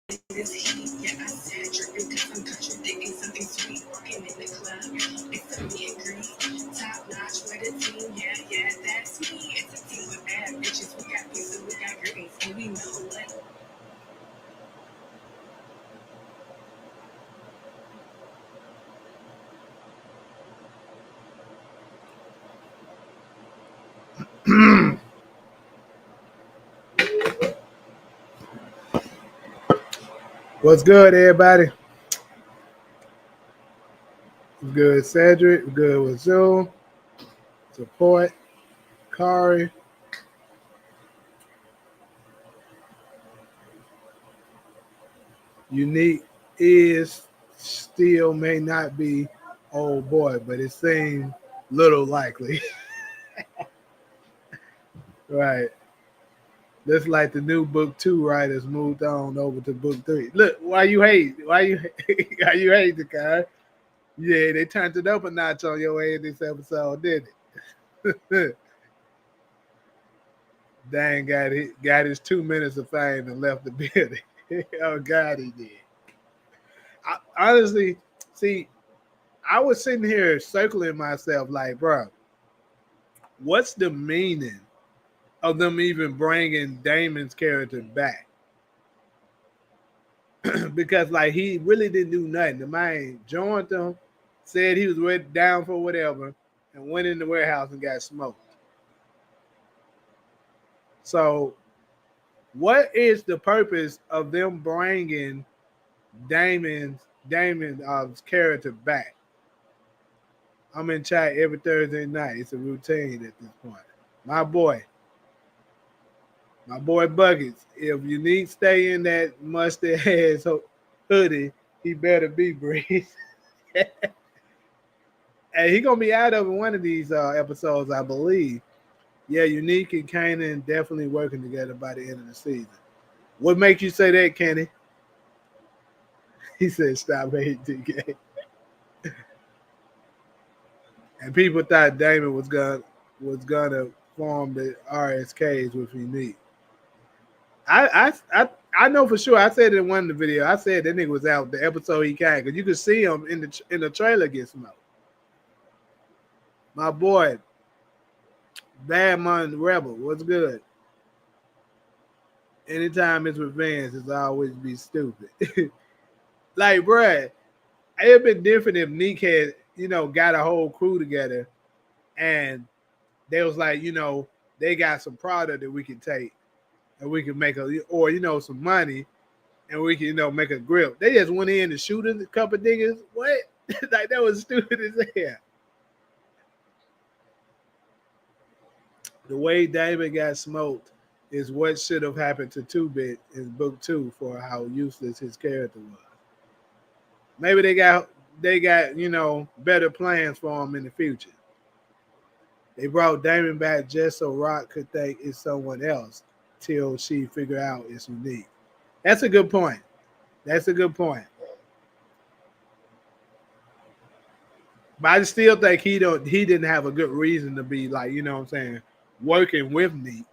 this heat. Yeah, I said dripping cause I'm contradicting something sweet. Walking in the club, it's a me and green. Top notch with a team, yeah, that's me. It's a team with bad bitches. We got pizza, we got greens, and we know what. What's good, everybody? Good, Cedric. Good with Zoom. Support. Kari. Unique is still may not be old boy, but it seems little likely. Right. Looks like the new book 2 writers moved on over to book 3. Look, why you hate? Why you hate the guy? Yeah, they turned it up a notch on your head this episode, didn't it? Dan got his 2 minutes of fame and left the building. Oh God, he did. Honestly, see, I was sitting here circling myself like, bro, what's the meaning of them even bringing Damon's character back? Because like he really didn't do nothing. The man joined them, said he was down for whatever, and went in the warehouse and got smoked. So, what is the purpose of them bringing Damon's character back? I'm in chat every Thursday night. It's a routine at this point. My boy Buckets. If you need to stay in that mustard ass hoodie, he better be Breeze. And he gonna be out of one of these episodes, I believe. Yeah, Unique and Kanan definitely working together by the end of the season. What makes you say that, Kenny? He said, "Stop hating TK." And people thought Damon was gonna form the RSKs with Unique. I know for sure. I said it in one of the videos. I said that nigga was out the episode he came because you could see him in the trailer get smoked. My boy, Bad Man Rebel, what's good? Anytime it's revenge, it's always be stupid. Like, bruh, it'd been different if Neek had, got a whole crew together and they was like, they got some product that we can take and we can make some money and we can, make a grip. They just went in and shooting a couple niggas. What? Like, that was stupid as hell. The way David got smoked is what should have happened to 2-Bit in book 2 for how useless his character was. Maybe they got better plans for him in the future. They brought Damon back just so Rock could think it's someone else till she figure out it's Unique. That's a good point. But I still think he didn't have a good reason to be like, working with Neek.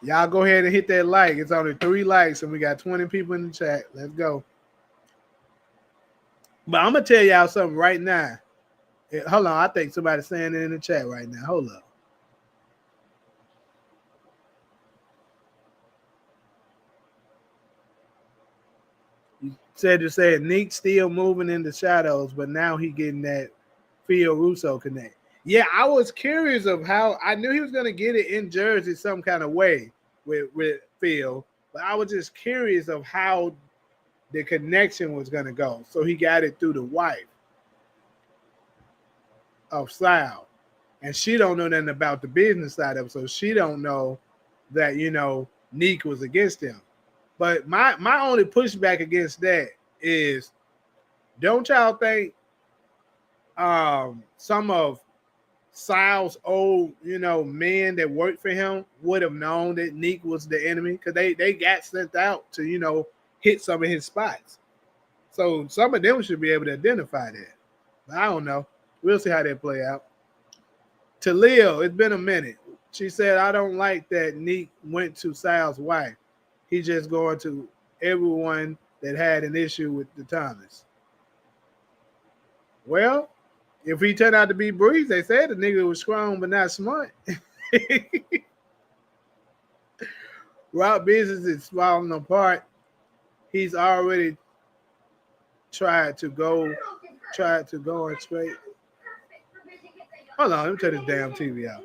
Y'all go ahead and hit that like. It's only 3 likes and we got 20 people in the chat. Let's go. But I'm going to tell y'all something right now. Hold on. I think somebody's saying it in the chat right now. Hold up. You said Neek still moving in the shadows, but now he getting that Phil Russo connect. Yeah, I was curious of how I knew he was going to get it in Jersey some kind of way with Phil, but I was just curious of how the connection was going to go. So he got it through the wife of Sal, and she don't know nothing about the business side of it, so she don't know that Neek was against him. But my only pushback against that is, don't y'all think some of Sal's old, men that worked for him would have known that Neek was the enemy because they got sent out to, hit some of his spots. So some of them should be able to identify that. But I don't know. We'll see how that play out. To Leo, it's been a minute. She said, I don't like that Neek went to Sal's wife. He just going to everyone that had an issue with the Thomas. Well, if he turned out to be Breeze, they said the nigga was strong but not smart. Rock business is falling apart. He's already tried to go on straight. Hold on, let me turn this damn TV out.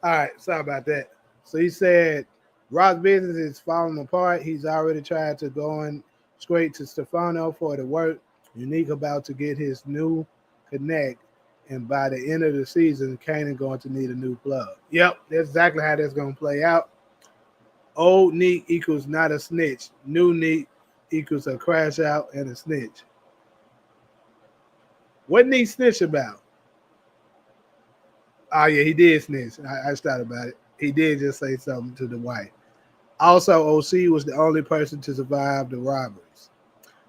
All right, sorry about that. So he said Rock's business is falling apart. He's already tried to go on straight to Stefano for the work. Unique about to get his new connect, and by the end of the season, Kanan going to need a new plug. Yep, that's exactly how that's going to play out. Old Neek equals not a snitch. New Neek equals a crash out and a snitch. What Neek snitch about? Oh, yeah, he did snitch. I thought about it. He did just say something to the wife. Also, OC was the only person to survive the robberies.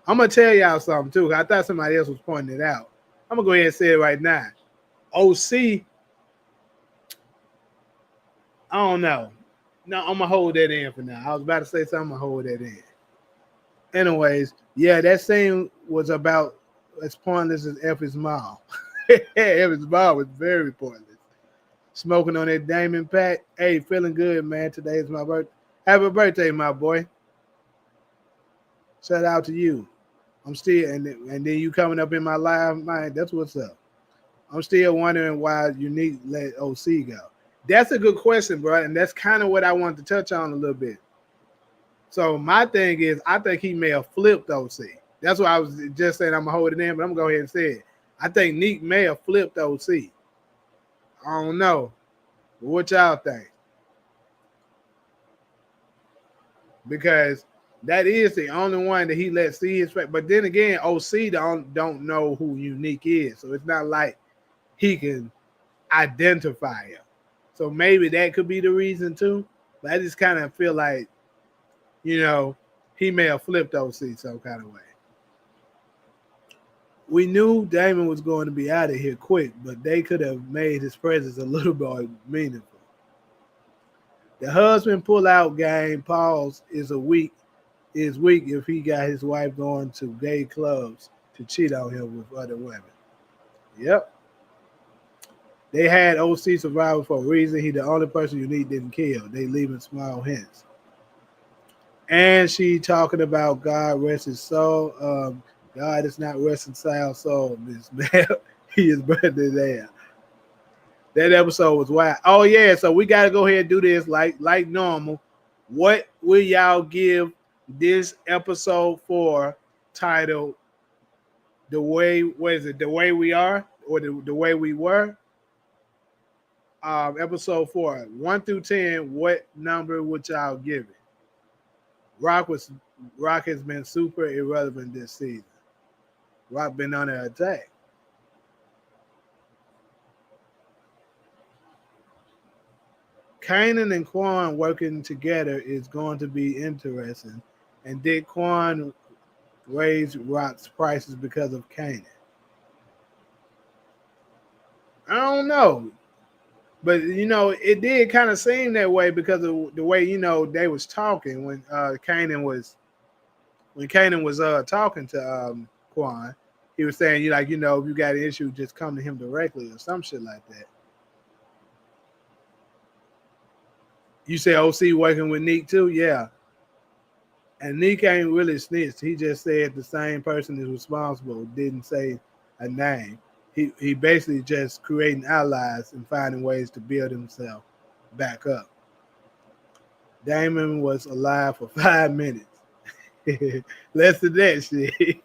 I'm going to tell y'all something, too. I thought somebody else was pointing it out. I'm going to go ahead and say it right now. OC, I don't know. No, I'm going to hold that in for now. I was about to say something. I'm going to hold that in. Anyways, yeah, that scene was about as pointless as Effie's mom. Effie's mom was very pointless. Smoking on that Damon pack. Hey, feeling good, man. Today is my birthday. Happy birthday, my boy. Shout out to you. I'm still, and then you coming up in my live, man, that's what's up. I'm still wondering why Unique let OC go. That's a good question, bro, and that's kind of what I wanted to touch on a little bit. So my thing is, I think he may have flipped OC. That's why I was just saying I'm going to hold it in, but I'm going to go ahead and say it. I think Neek may have flipped OC. I don't know. But what y'all think? Because that is the only one that he let see his face. But then again, OC don't know who Unique is. So it's not like he can identify him. So maybe that could be the reason too. But I just kind of feel like, he may have flipped OC some kind of way. We knew Damon was going to be out of here quick, but they could have made his presence a little more meaningful. The husband pull-out game pause is weak if he got his wife going to gay clubs to cheat on him with other women. Yep. They had OC survival for a reason. He the only person Unique didn't kill. They leaving small hints. And she talking about God rest his soul. God is not resting Sal's soul, Miss Bell. He is birthday there. That episode was wild. Oh yeah, so we gotta go ahead and do this like normal. What will y'all give this episode for titled The Way We Are or the Way We Were? Episode 4, 1 through 10, what number would y'all give it? Rock has been super irrelevant this season. Rock been on an attack. Kanan and Quan working together is going to be interesting. And did Quan raise Rock's prices because of Kanan? I don't know. But, it did kind of seem that way because of the way, they was talking when Kanan was talking to Quan. He was saying, if you got an issue, just come to him directly or some shit like that. You say OC working with Neek too? Yeah. And Neek ain't really snitched. He just said the same person is responsible, didn't say a name. He basically just creating allies and finding ways to build himself back up. Damon was alive for 5 minutes. Less than that shit.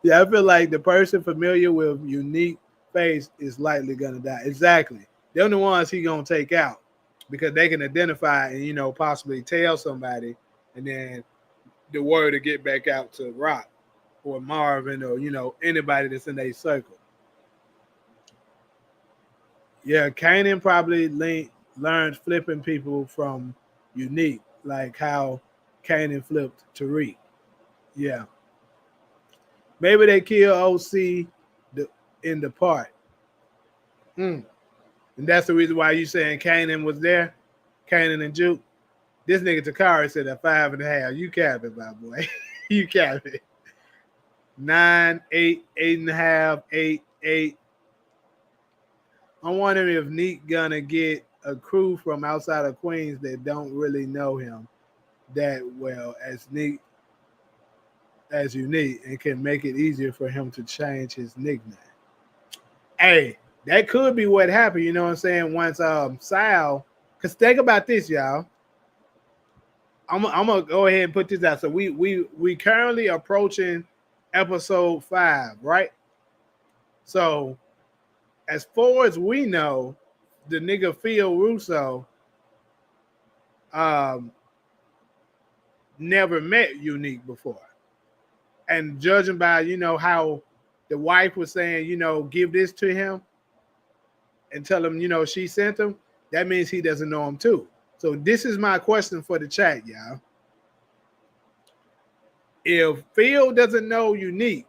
Yeah, I feel like the person familiar with unique face is likely gonna die. Exactly. They're the ones he gonna take out because they can identify and possibly tell somebody, and then the word to get back out to Rock or Marvin or anybody that's in their circle. Yeah, Kanan probably learned flipping people from Unique, like how Kanan flipped Tariq. Yeah, maybe they kill OC in the part. Mm. And that's the reason why you saying Kanan was there, Kanan and Juke. This nigga Takari said at 5.5. You cap it, my boy. You cap it. 9, 8, 8.5, 8, 8. I'm wondering if Neek gonna get a crew from outside of Queens that don't really know him that well as Unique and can make it easier for him to change his nickname. Hey, that could be what happened, you know what I'm saying? Once Sal, because think about this, y'all. I'm gonna go ahead and put this out. So we currently approaching episode 5, right? So as far as we know, the nigga Phil Russo never met Unique before. And judging by, how the wife was saying, give this to him and tell him, she sent him, that means he doesn't know him too. So this is my question for the chat, y'all. If Phil doesn't know Unique,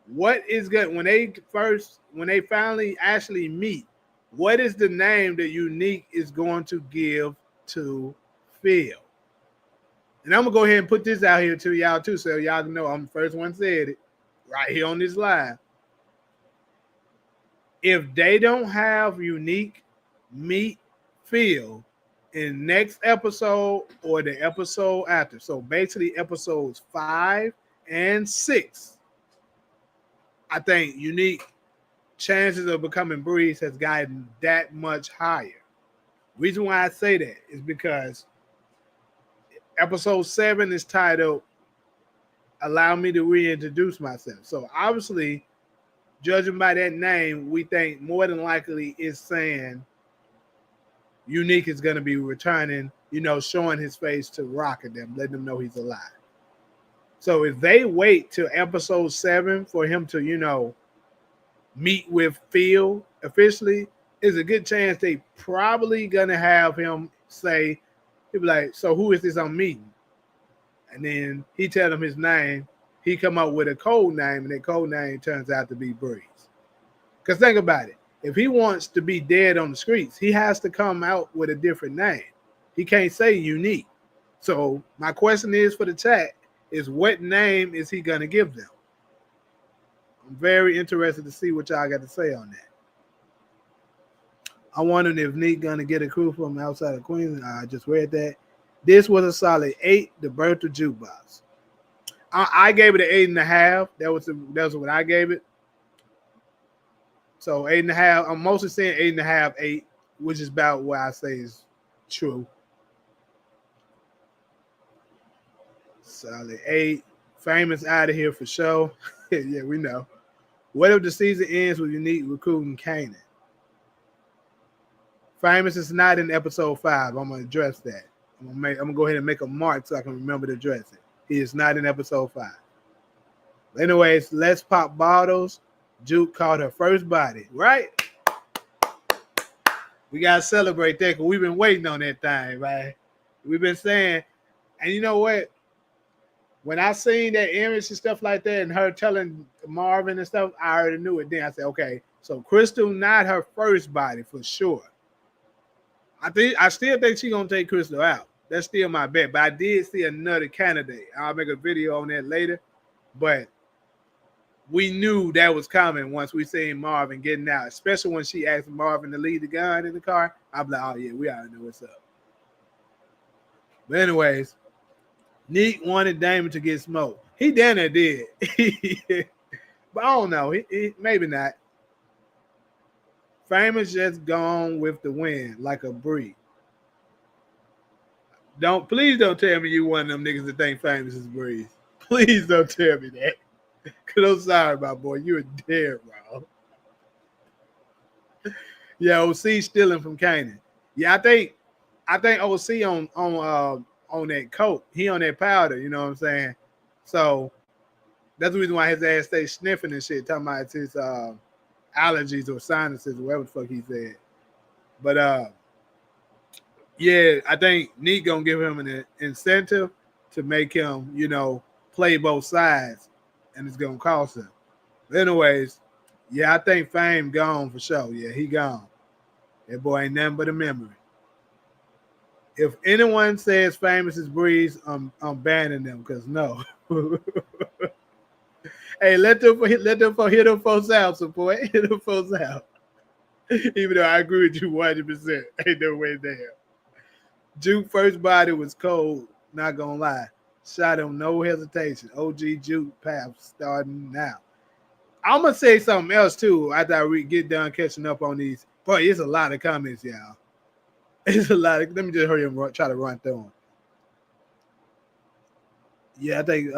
what is good when they finally actually meet, what is the name that Unique is going to give to Phil? And I'm gonna go ahead and put this out here to y'all too, so y'all know I'm the first one said it right here on this live. If they don't have Unique meet Phil in next episode or the episode after, so basically episodes 5 and 6, I think Unique chances of becoming Breeze has gotten that much higher. Reason why I say that is because episode 7 is titled Allow Me to Reintroduce Myself. So obviously, judging by that name, we think more than likely is saying Unique is going to be returning, showing his face to Rock and them, letting them know he's alive. So if they wait till episode 7 for him to, meet with Phil officially, is a good chance they probably going to have him say, he'll be like, so who is this I'm meeting? And then he tell him his name. He come up with a code name, and that code name turns out to be Breeze. Because think about it. If he wants to be dead on the streets, he has to come out with a different name. He can't say Unique. So my question is for the chat is what name is he going to give them? I'm very interested to see what y'all got to say on that. I'm wondering if Neek going to get a crew from outside of Queens. I just read that. This was a solid 8, the birth of Jukebox. I gave it an 8.5. That was what I gave it. So 8.5. I'm mostly saying 8.5, 8, which is about what I say is true. Solid 8. Famous out of here for sure. Yeah, we know. What if the season ends with Unique recruiting Kanan? Famous is not in episode 5. I'm gonna address that. I'm gonna go ahead and make a mark so I can remember to address it. He is not in episode 5. Anyways, let's pop bottles. Juke caught her first body, right? We gotta celebrate that because we've been waiting on that thing, right? We've been saying, and you know what? When I seen that image and stuff like that, and her telling Marvin and stuff, I already knew it. Then I said, okay, so Crystal not her first body for sure. I still think she's gonna take Crystal out. That's still my bet. But I did see another candidate. I'll make a video on that later. But we knew that was coming once we seen Marvin getting out, especially when she asked Marvin to leave the gun in the car. I'm like, oh yeah, we already know what's up. But anyways, Neek wanted Damon to get smoked. He damn near did. But I don't know. Maybe not. Famous just gone with the wind like a breeze. Please don't tell me you one of them niggas that think Famous is breeze. Please don't tell me that. Cause I'm sorry, my boy. You were dead wrong. Yeah, OC stealing from Kanan. Yeah, I think OC on that coke. He on that powder, you know what I'm saying? So that's the reason why his ass stays sniffing and shit, talking about his allergies or sinuses or whatever the fuck he said. But yeah, I think Neek gonna give him an incentive to make him, play both sides, and it's gonna cost him. But anyways, yeah, I think Fame gone for sure. Yeah, he gone. That boy ain't nothing but a memory. If anyone says Famous is Breeze, I'm banning them because no. Hey, let them hit them folks out, support. Hit them folks out. Even though I agree with you 100%. Ain't no way there. Juke first body was cold, not gonna lie. Shot him, no hesitation. OG Juke path starting now. I'm gonna say something else too after I get done catching up on these. Boy, it's a lot of comments, y'all. It's a lot of. Let me just hurry and try to run through them. Yeah, I think.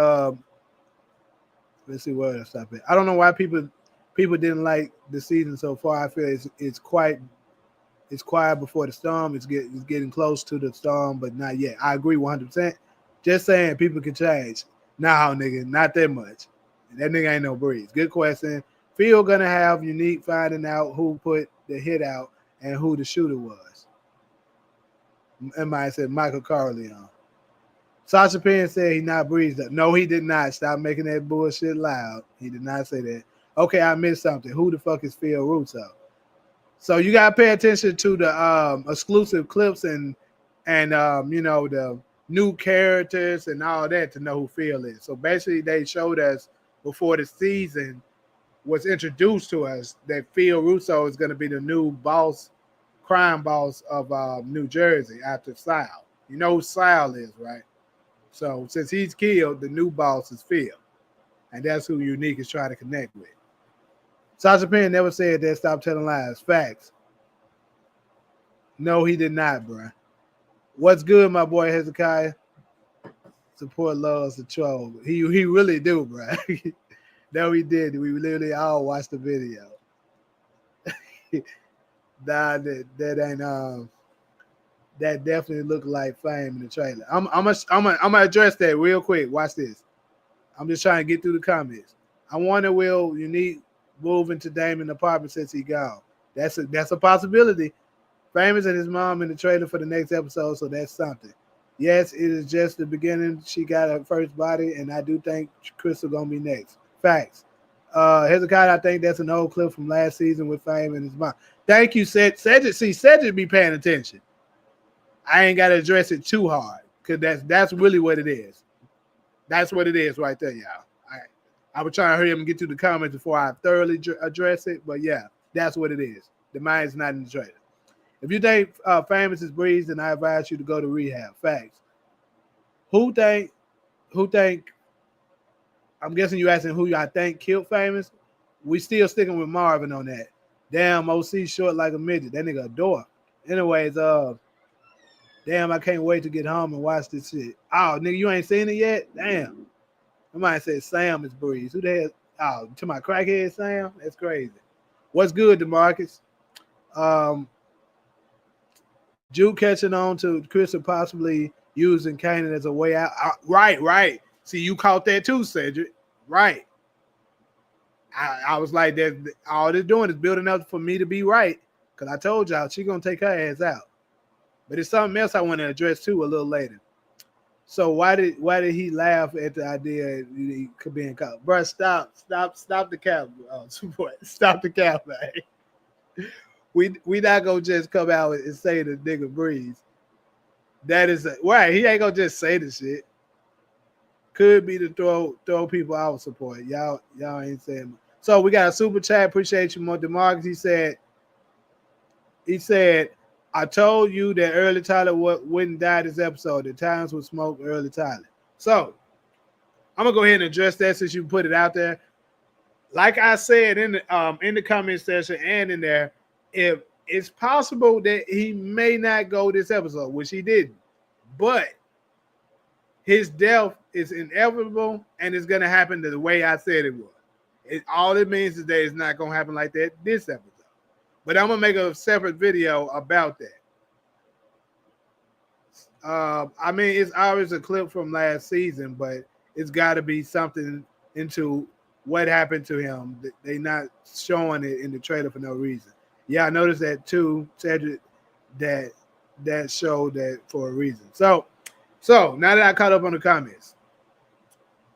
Let's see where I stop it. I don't know why people didn't like the season so far. I feel it's quiet before the storm. It's getting close to the storm, but not yet. I agree 100%. Just saying, people can change. Nah, nigga, not that much. That nigga ain't no breeze. Good question. Phil gonna have Unique finding out who put the hit out and who the shooter was. Somebody said Michael Corleone. Sasha Penn said he not breezed up. No, he did not. Stop making that bullshit loud. He did not say that. Okay, I missed something. Who the fuck is Phil Russo? So you gotta pay attention to the exclusive clips and the new characters and all that to know who Phil is. So basically, they showed us before the season was introduced to us that Phil Russo is going to be the new crime boss of New Jersey after Sal. You know who Sal is, right? So since he's killed, the new boss is Phil, and that's who Unique is trying to connect with. Sasha Penn never said that. Stop telling lies. Facts. No, he did not, bro. What's good, my boy Hezekiah? Support loves the troll. He really do, bro. No, he did. We literally all watched the video. Nah, that ain't that definitely looked like Fame in the trailer. I'm gonna address that real quick. Watch this. I'm just trying to get through the comments. I wonder will Unique move into Damon's apartment since he gone. That's a possibility. Famous and his mom in the trailer for the next episode, so that's something. Yes, it is just the beginning. She got her first body, and I do think Crystal gonna be next. Facts. Hezekiah, I think that's an old clip from last season with Fame and his mom. Thank you, Cedric. See, Cedric be paying attention. I ain't got to address it too hard because that's really what it is. That's what it is right there, y'all. I was trying to hurry up and get to the comments before I thoroughly address it, but yeah, that's what it is. The mind's not in the trailer. If you think Famous is breeze, then I advise you to go to rehab. Facts. Who think? I'm guessing you asking who I think killed Famous. We still sticking with Marvin on that. Damn, OC short like a midget. That nigga a dwarf. Anyways, damn, I can't wait to get home and watch this shit. Oh, nigga, you ain't seen it yet? Damn. Somebody said Sam is breeze. Who the hell? Oh, to my crackhead Sam? That's crazy. What's good, DeMarcus? Juke catching on to Chris and possibly using Kanan as a way out. Right. See, you caught that too, Cedric. Right. I was like, that. All they're doing is building up for me to be right. Because I told y'all she's going to take her ass out. But it's something else I want to address too a little later. So why did he laugh at the idea he could be in cop? Bro, stop the cap. Stop the cap, man. We not gonna just come out and say the nigga breeze. That is right. He ain't gonna just say the shit. Could be to throw people out support. Y'all ain't saying. So we got a super chat. Appreciate you, more DeMarcus. He said I told you that early Tyler wouldn't die this episode. The times would smoke early Tyler. So I'm gonna go ahead and address that since you put it out there. Like I said in the comment section and in there, if it's possible that he may not go this episode, which he didn't, but his death is inevitable and it's gonna happen the way I said it would. All it means is that it's not gonna happen like that this episode. But I'm gonna make a separate video about that. I mean, it's always a clip from last season, but it's got to be something into what happened to him. They not showing it in the trailer for no reason. Yeah, I noticed that too, Cedric. That showed that for a reason. So now that I caught up on the comments,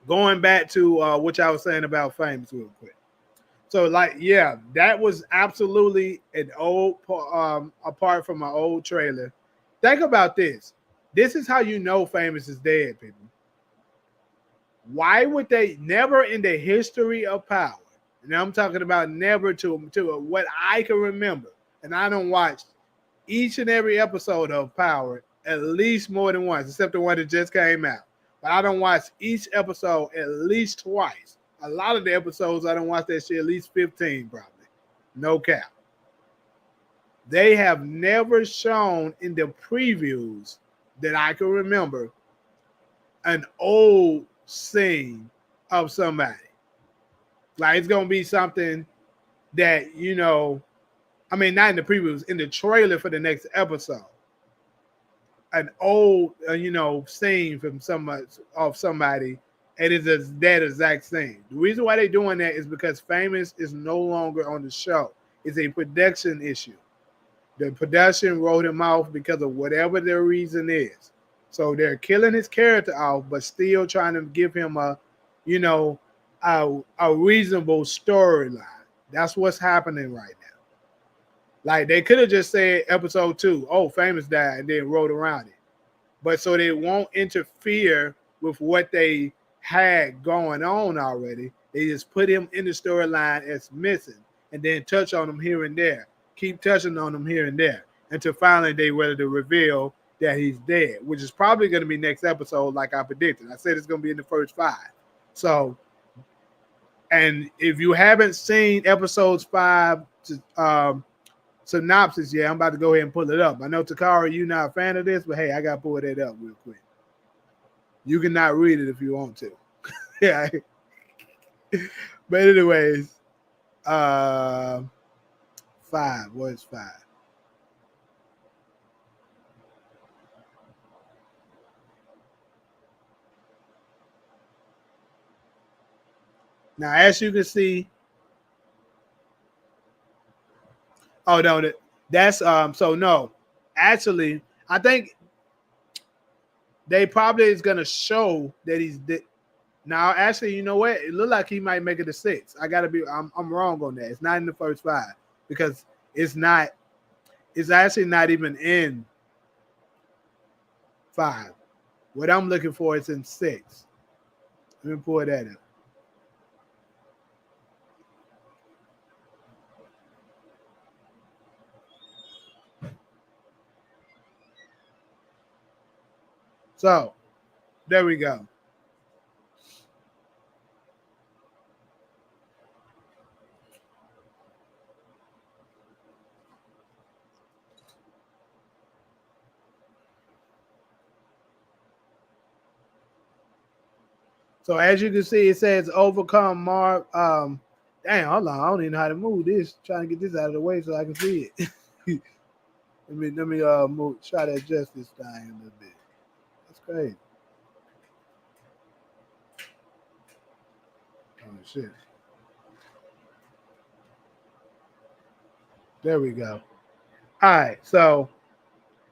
going back to what I was saying about Famous real quick. So yeah, that was absolutely an old apart from my old trailer. Think about this. This is how you know Famous is dead, people. Why would they never in the history of Power, and I'm talking about never to what I can remember, and I don't watch each and every episode of Power at least more than once, except the one that just came out. But I don't watch each episode at least twice. A lot of the episodes, I don't watch that shit at least 15 probably. No cap. They have never shown in the previews that I can remember an old scene of somebody. Like it's going to be something that, you know, I mean, not in the previews, in the trailer for the next episode. An old, scene from somebody, and it's that exact scene. The reason why they're doing that is because Famous is no longer on the show. It's a production issue. The production wrote him off because of whatever their reason is. So they're killing his character off, but still trying to give him a reasonable storyline. That's what's happening right now. Like they could have just said episode 2, oh, Famous died, and then wrote around it. But so they won't interfere with what they had going on already. They just put him in the storyline as missing and then touch on him here and there. Keep touching on him here and there until finally they ready to reveal that he's dead, which is probably going to be next episode like I predicted. I said it's going to be in the first 5. So, and if you haven't seen episodes 5 synopsis yet, I'm about to go ahead and pull it up. I know, Takara, you're not a fan of this, but hey, I got to pull that up real quick. You can not read it if you want to. Yeah. But anyways, 5. What's 5? Now, as you can see, oh no, that's so no. Actually, I think they probably is gonna show that he's dead. Now, actually, you know what? It looked like he might make it to 6. I'm wrong on that. It's not in the first 5 because it's actually not even in 5. What I'm looking for is in 6. Let me pull that up. So, there we go. So as you can see, it says overcome Marv. Damn, hold on. I don't even know how to move this. Trying to get this out of the way so I can see it. let me move. Try to adjust this thing a little bit. That's crazy. Oh shit. There we go. All right. So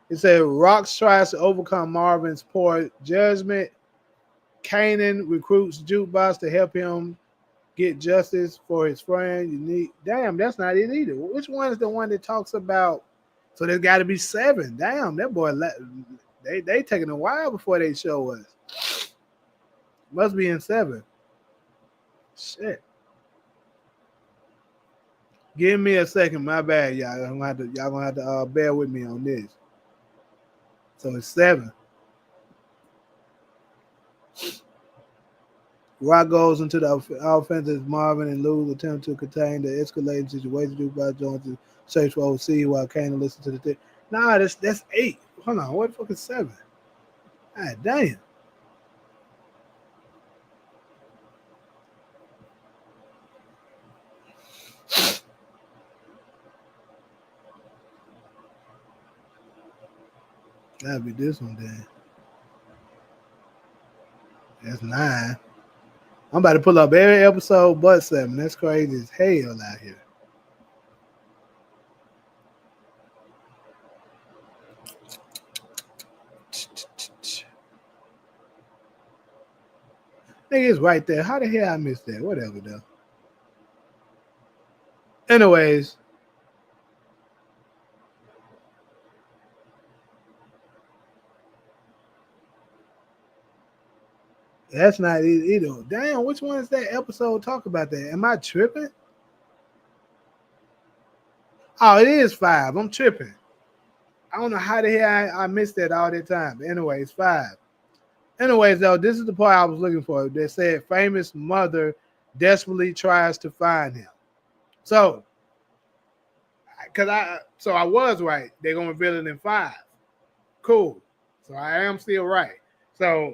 it said Rox tries to overcome Marvin's poor judgment. Kanan recruits Jukebox to help him get justice for his friend. Unique. Damn, that's not it either. Which one is the one that talks about? So there's got to be 7. Damn, that boy. They taking a while before they show us. Must be in 7. Shit. Give me a second. My bad, y'all. Y'all gonna have to bear with me on this. So it's 7. Rock goes into the offense as Marvin and Lou's attempt to contain the escalating situation due by Jones to search for OC while Kanan listens to the thing. Nah, that's 8. Hold on, what the fuck is 7? God damn. Gotta be this one then. That's 9. I'm about to pull up every episode but 7. That's crazy as hell out here. Nigga, it's right there. How the hell I missed that? Whatever, though. Anyways. That's not it either. Damn, which one is that episode talk about that? Am I tripping? Oh, it is 5. I'm tripping. I don't know how the hell I missed that all that time. But anyways, 5. Anyways, though, this is the part I was looking for. They said famous mother desperately tries to find him. So, I was right. They're gonna reveal it in 5. Cool. So I am still right. So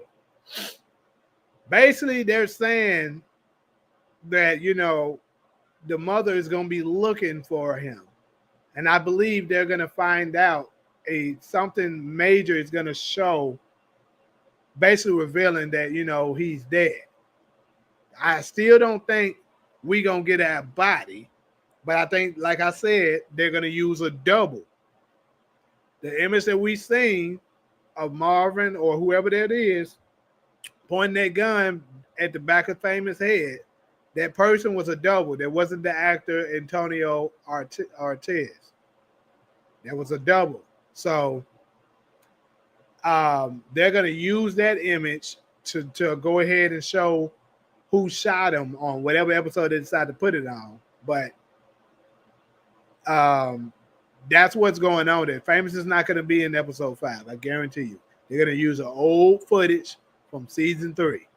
basically, they're saying that the mother is gonna be looking for him, and I believe they're gonna find out something major is gonna show, basically revealing that he's dead. I still don't think we gonna get a body, but I think, like I said, they're gonna use a double. The image that we seen of Marvin or whoever that is pointing that gun at the back of Famous head, that person was a double. That wasn't the actor Antonio Ortiz. That was a double. So they're gonna use that image to go ahead and show who shot him on whatever episode they decide to put it on. But that's what's going on there. Famous is not going to be in episode 5. I guarantee you. They're going to use an old footage from season 3.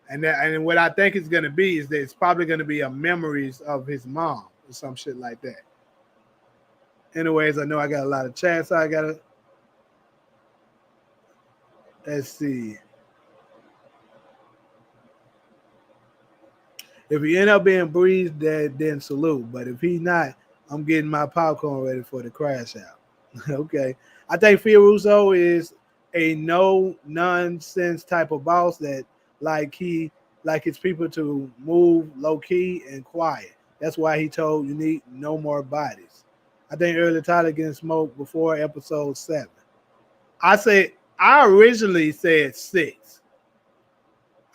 And what I think it's going to be is that it's probably going to be a memories of his mom or some shit like that. Anyways, I know I got a lot of chats. So I got to, let's see. If he end up being breezed, then salute. But if he's not, I'm getting my popcorn ready for the crash out. Okay. I think Fioruso is a no-nonsense type of boss that like his people to move low-key and quiet. That's why he told you need no more bodies. I think early Tyler getting smoked before episode 7. I originally said 6.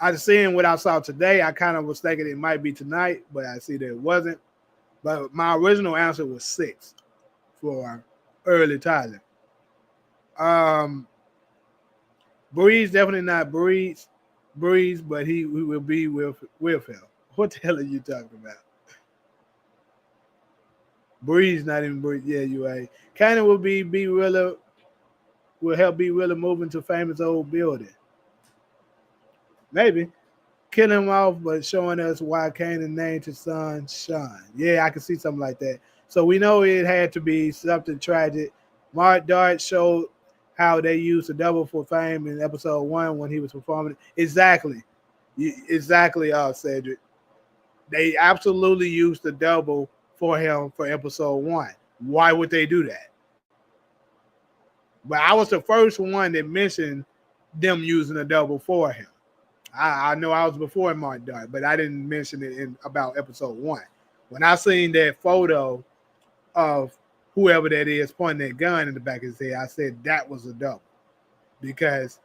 I was seeing what I saw today. I kind of was thinking it might be tonight, but I see that it wasn't. But my original answer was 6 for early Tyler. Breeze, definitely not Breeze, but he will be with him. What the hell are you talking about? Breeze, not even Breeze. Yeah, you right. Kanan will will help be really moving to Famous old building. Maybe. Killing him off, but showing us why Kanan named his son Sean. Yeah, I can see something like that. So we know it had to be something tragic. Mark Dart showed how they used a double for fame in episode 1 when he was performing. Exactly, Cedric. They absolutely used the double for him for episode 1. Why would they do that? But I was the first one that mentioned them using a double for him. I know I was before Mark Dart, but I didn't mention it in about episode 1. When I seen that photo of whoever that is pointing that gun in the back of his head, I said that was a double. Because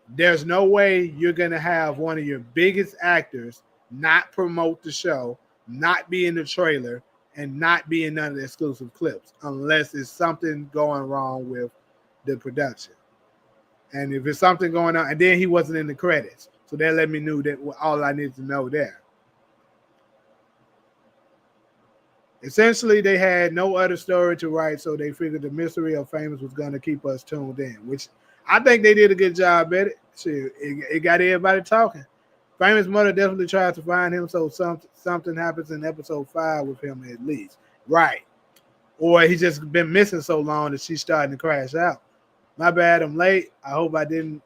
there's no way you're going to have one of your biggest actors not promote the show, not be in the trailer, and not be in none of the exclusive clips unless there's something going wrong with the production. And if there's something going on, and then he wasn't in the credits. So that let me know that all I need to know there. Essentially, they had no other story to write, so they figured the mystery of Famous was going to keep us tuned in, which I think they did a good job at it. Shit, it got everybody talking. Famous mother definitely tried to find him, so something happens in episode 5 with him at least. Right. Or he's just been missing so long that she's starting to crash out. My bad, I'm late. I hope I don't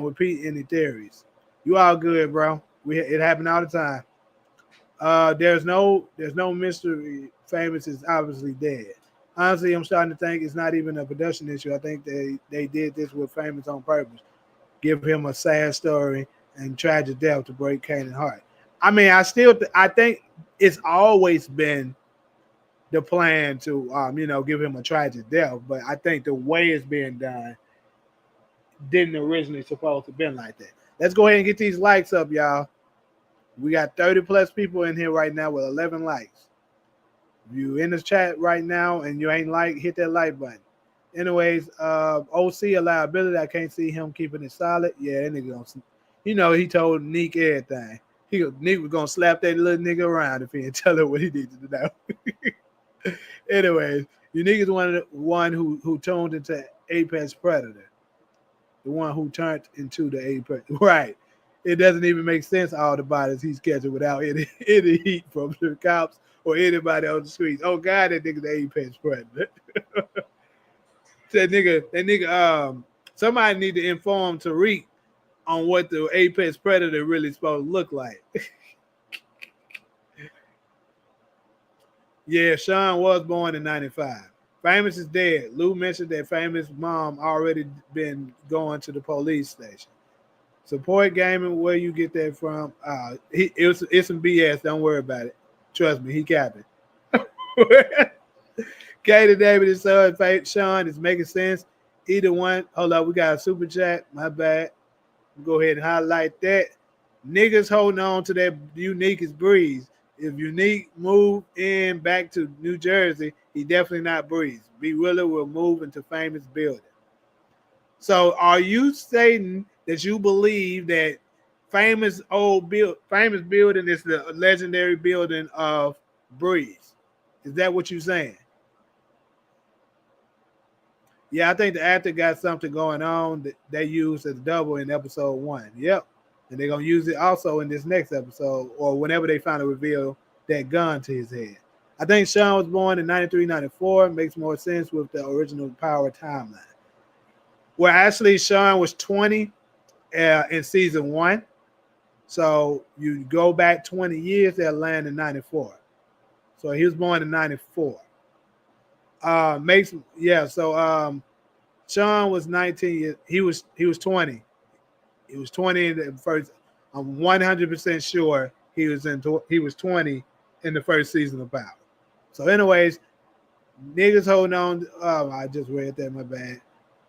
repeat any theories. You all good, bro. It happened all the time. There's no mystery. Famous is obviously dead. Honestly, I'm starting to think it's not even a production issue. I think they did this with Famous on purpose. Give him a sad story and tragic death to break Kanan's heart. I mean, I think it's always been the plan to give him a tragic death, but I think the way it's being done didn't originally supposed to have been like that. Let's go ahead and get these likes up, y'all. We got 30 plus people in here right now with 11 likes. If you in the chat right now and you ain't like, hit that like button. Anyways, OC a liability. I can't see him keeping it solid. Yeah, that nigga gonna, he told Neek everything. Neek was gonna slap that little nigga around if he didn't tell her what he needed to know. Anyways, Unique is one who tuned into Apex Predator. The one who turned into the Apex. Right. It doesn't even make sense, all the bodies he's catching without any heat from the cops or anybody on the streets. Oh, God, that nigga the Apex Predator. that nigga, somebody need to inform Tariq on what the Apex Predator really supposed to look like. Yeah, Sean was born in 95. Famous is dead. Lou mentioned that Famous' mom already been going to the police station. Support gaming, where you get that from? It's some BS. Don't worry about it. Trust me, he capping. Katie David and son Sean is making sense. Either one. Hold up, we got a super chat. My bad. Go ahead and highlight that. Niggas holding on to that Unique is Breeze. If Unique move in back to New Jersey, he definitely not Breeze. B. Willer will move into Famous building. So are you saying that you believe that Famous building is the legendary building of Breeze? Is that what you're saying? Yeah, I think the actor got something going on that they used as double in episode 1. Yep. And they're going to use it also in this next episode or whenever they finally reveal that gun to his head. I think Sean was born in 93, 94. Makes more sense with the original Power timeline. Well, actually, Sean was 20 in season 1. So you go back 20 years, they'll land in 94. So he was born in 94. Sean was 19. He was 20. He was 20 in the first. I'm 100% sure he was 20 in the first season of Power. So, anyways, niggas holding on. I just read that. My bad.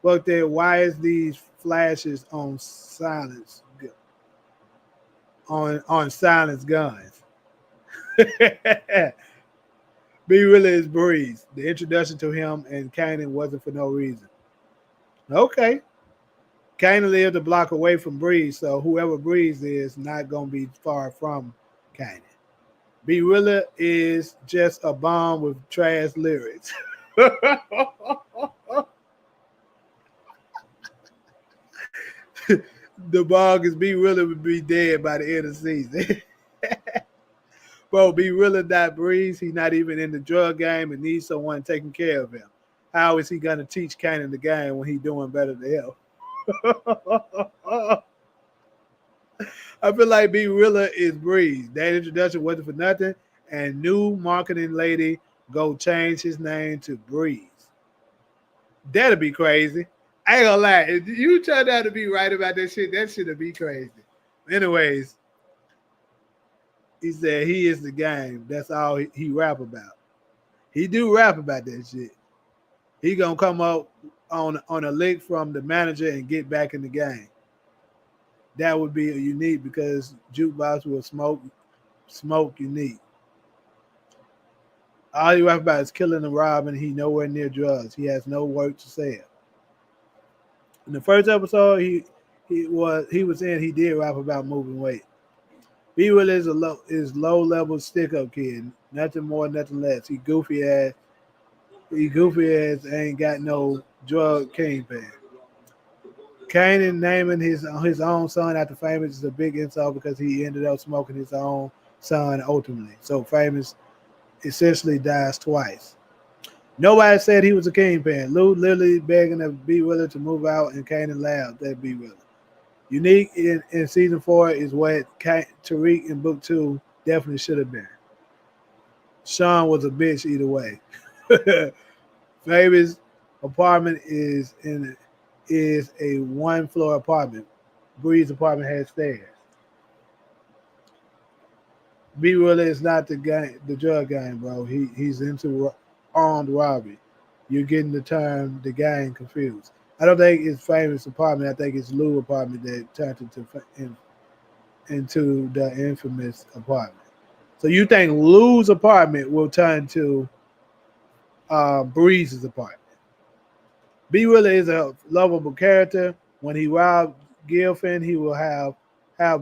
Look there. Why is these flashes on silence? On silence guns. B really is Breeze. The introduction to him and Kanan wasn't for no reason. Okay. Kanan lived a block away from Breeze, so whoever Breeze is not going to be far from Kanan. B Rilla is just a bomb with trash lyrics. The bog is B Rilla would be dead by the end of the season. Bro, B Rilla not Breeze. He's not even in the drug game and needs someone taking care of him. How is he going to teach Kanan the game when he's doing better than him? I feel like B Rilla is Breeze. That introduction wasn't for nothing. And new marketing lady go change his name to Breeze. That'd be crazy. I ain't gonna lie. If you turned out to be right about that shit'd be crazy. Anyways, he said he is the game. That's all he rap about. He do rap about that shit. He gonna come up on a lick from the manager and get back in the game. That would be unique because Jukebox will smoke unique. All he rap about is killing and robbing. He nowhere near drugs. He has no work to sell. In the first episode he was in, he did rap about moving weight. B Will is low level stick up kid. Nothing more, nothing less. He goofy ass. He goofy ass ain't got no drug kingpin. Kanan naming his own son after Famous is a big insult because he ended up smoking his own son ultimately. So Famous essentially dies twice. Nobody said he was a kingpin. Lou literally begging to be willing to move out, and Kanan laughed at be willing. Unique in season 4 is what Tariq in book 2 definitely should have been. Sean was a bitch either way. Famous apartment is a 1-floor apartment. Bree's apartment has stairs. B Willie is not the drug gang, bro. He's into armed robbery. You're getting the term the gang confused. I don't think it's Famous apartment. I think it's Lou apartment that turned into the infamous apartment. So you think Lou's apartment will turn to Breeze's apartment? B Willie is a lovable character. When he robbed Gilfin, he will have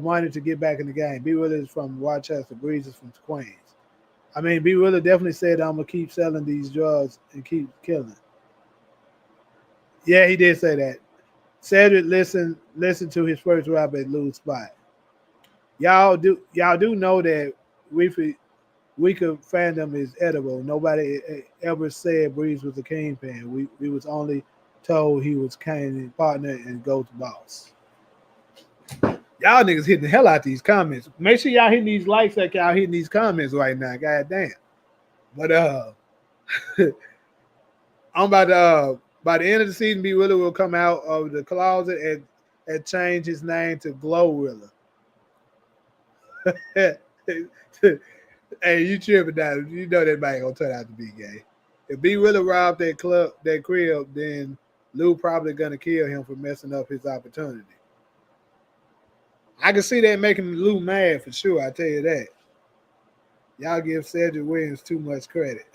money to get back in the game. B Willie is from Rochester. Breeze is from Queens. I mean, B Willie definitely said, I'm going to keep selling these drugs and keep killing. Yeah, he did say that. Cedric listened to his first rap at Lou's spot. Y'all do know that Weaker fandom is edible. Nobody ever said Breeze was a kingpin. We was only told he was Kanan's partner and Ghost boss. Y'all niggas hitting the hell out these comments. Make sure y'all hitting these likes like y'all hitting these comments right now. God damn. But I'm about to by the end of the season, B Willa will come out of the closet and change his name to Glorilla. Hey, you tripping down. You know that man gonna turn out to be gay. If B Willa robbed that crib, then Lou probably gonna kill him for messing up his opportunity. I can see that making Lou mad for sure. I tell you that. Y'all give Cedric Williams too much credit.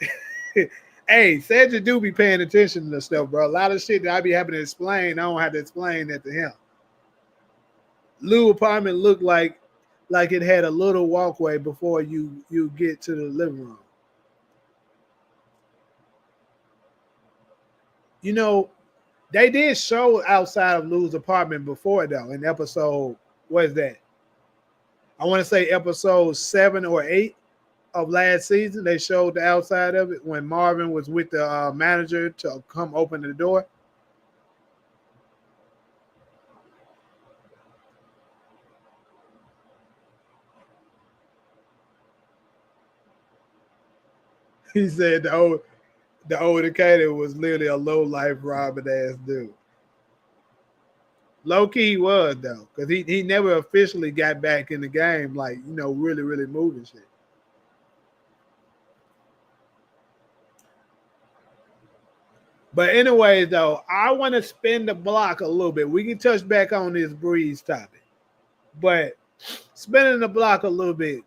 Hey, Cedric do be paying attention to stuff, bro. A lot of shit that I be having to explain, I don't have to explain that to him. Lou apartment looked like it had a little walkway before you get to the living room. You know, they did show outside of Lou's apartment before though in episode, what is that? I want to say episode 7 or 8 of last season. They showed the outside of it when Marvin was with the manager to come open the door. He said the older Kanan was literally a low life robbing ass dude. Low key he was though, because he never officially got back in the game, like, you know, really, really moving shit. But anyways, though, I want to spin the block a little bit. We can touch back on this Breeze topic. But spinning the block a little bit,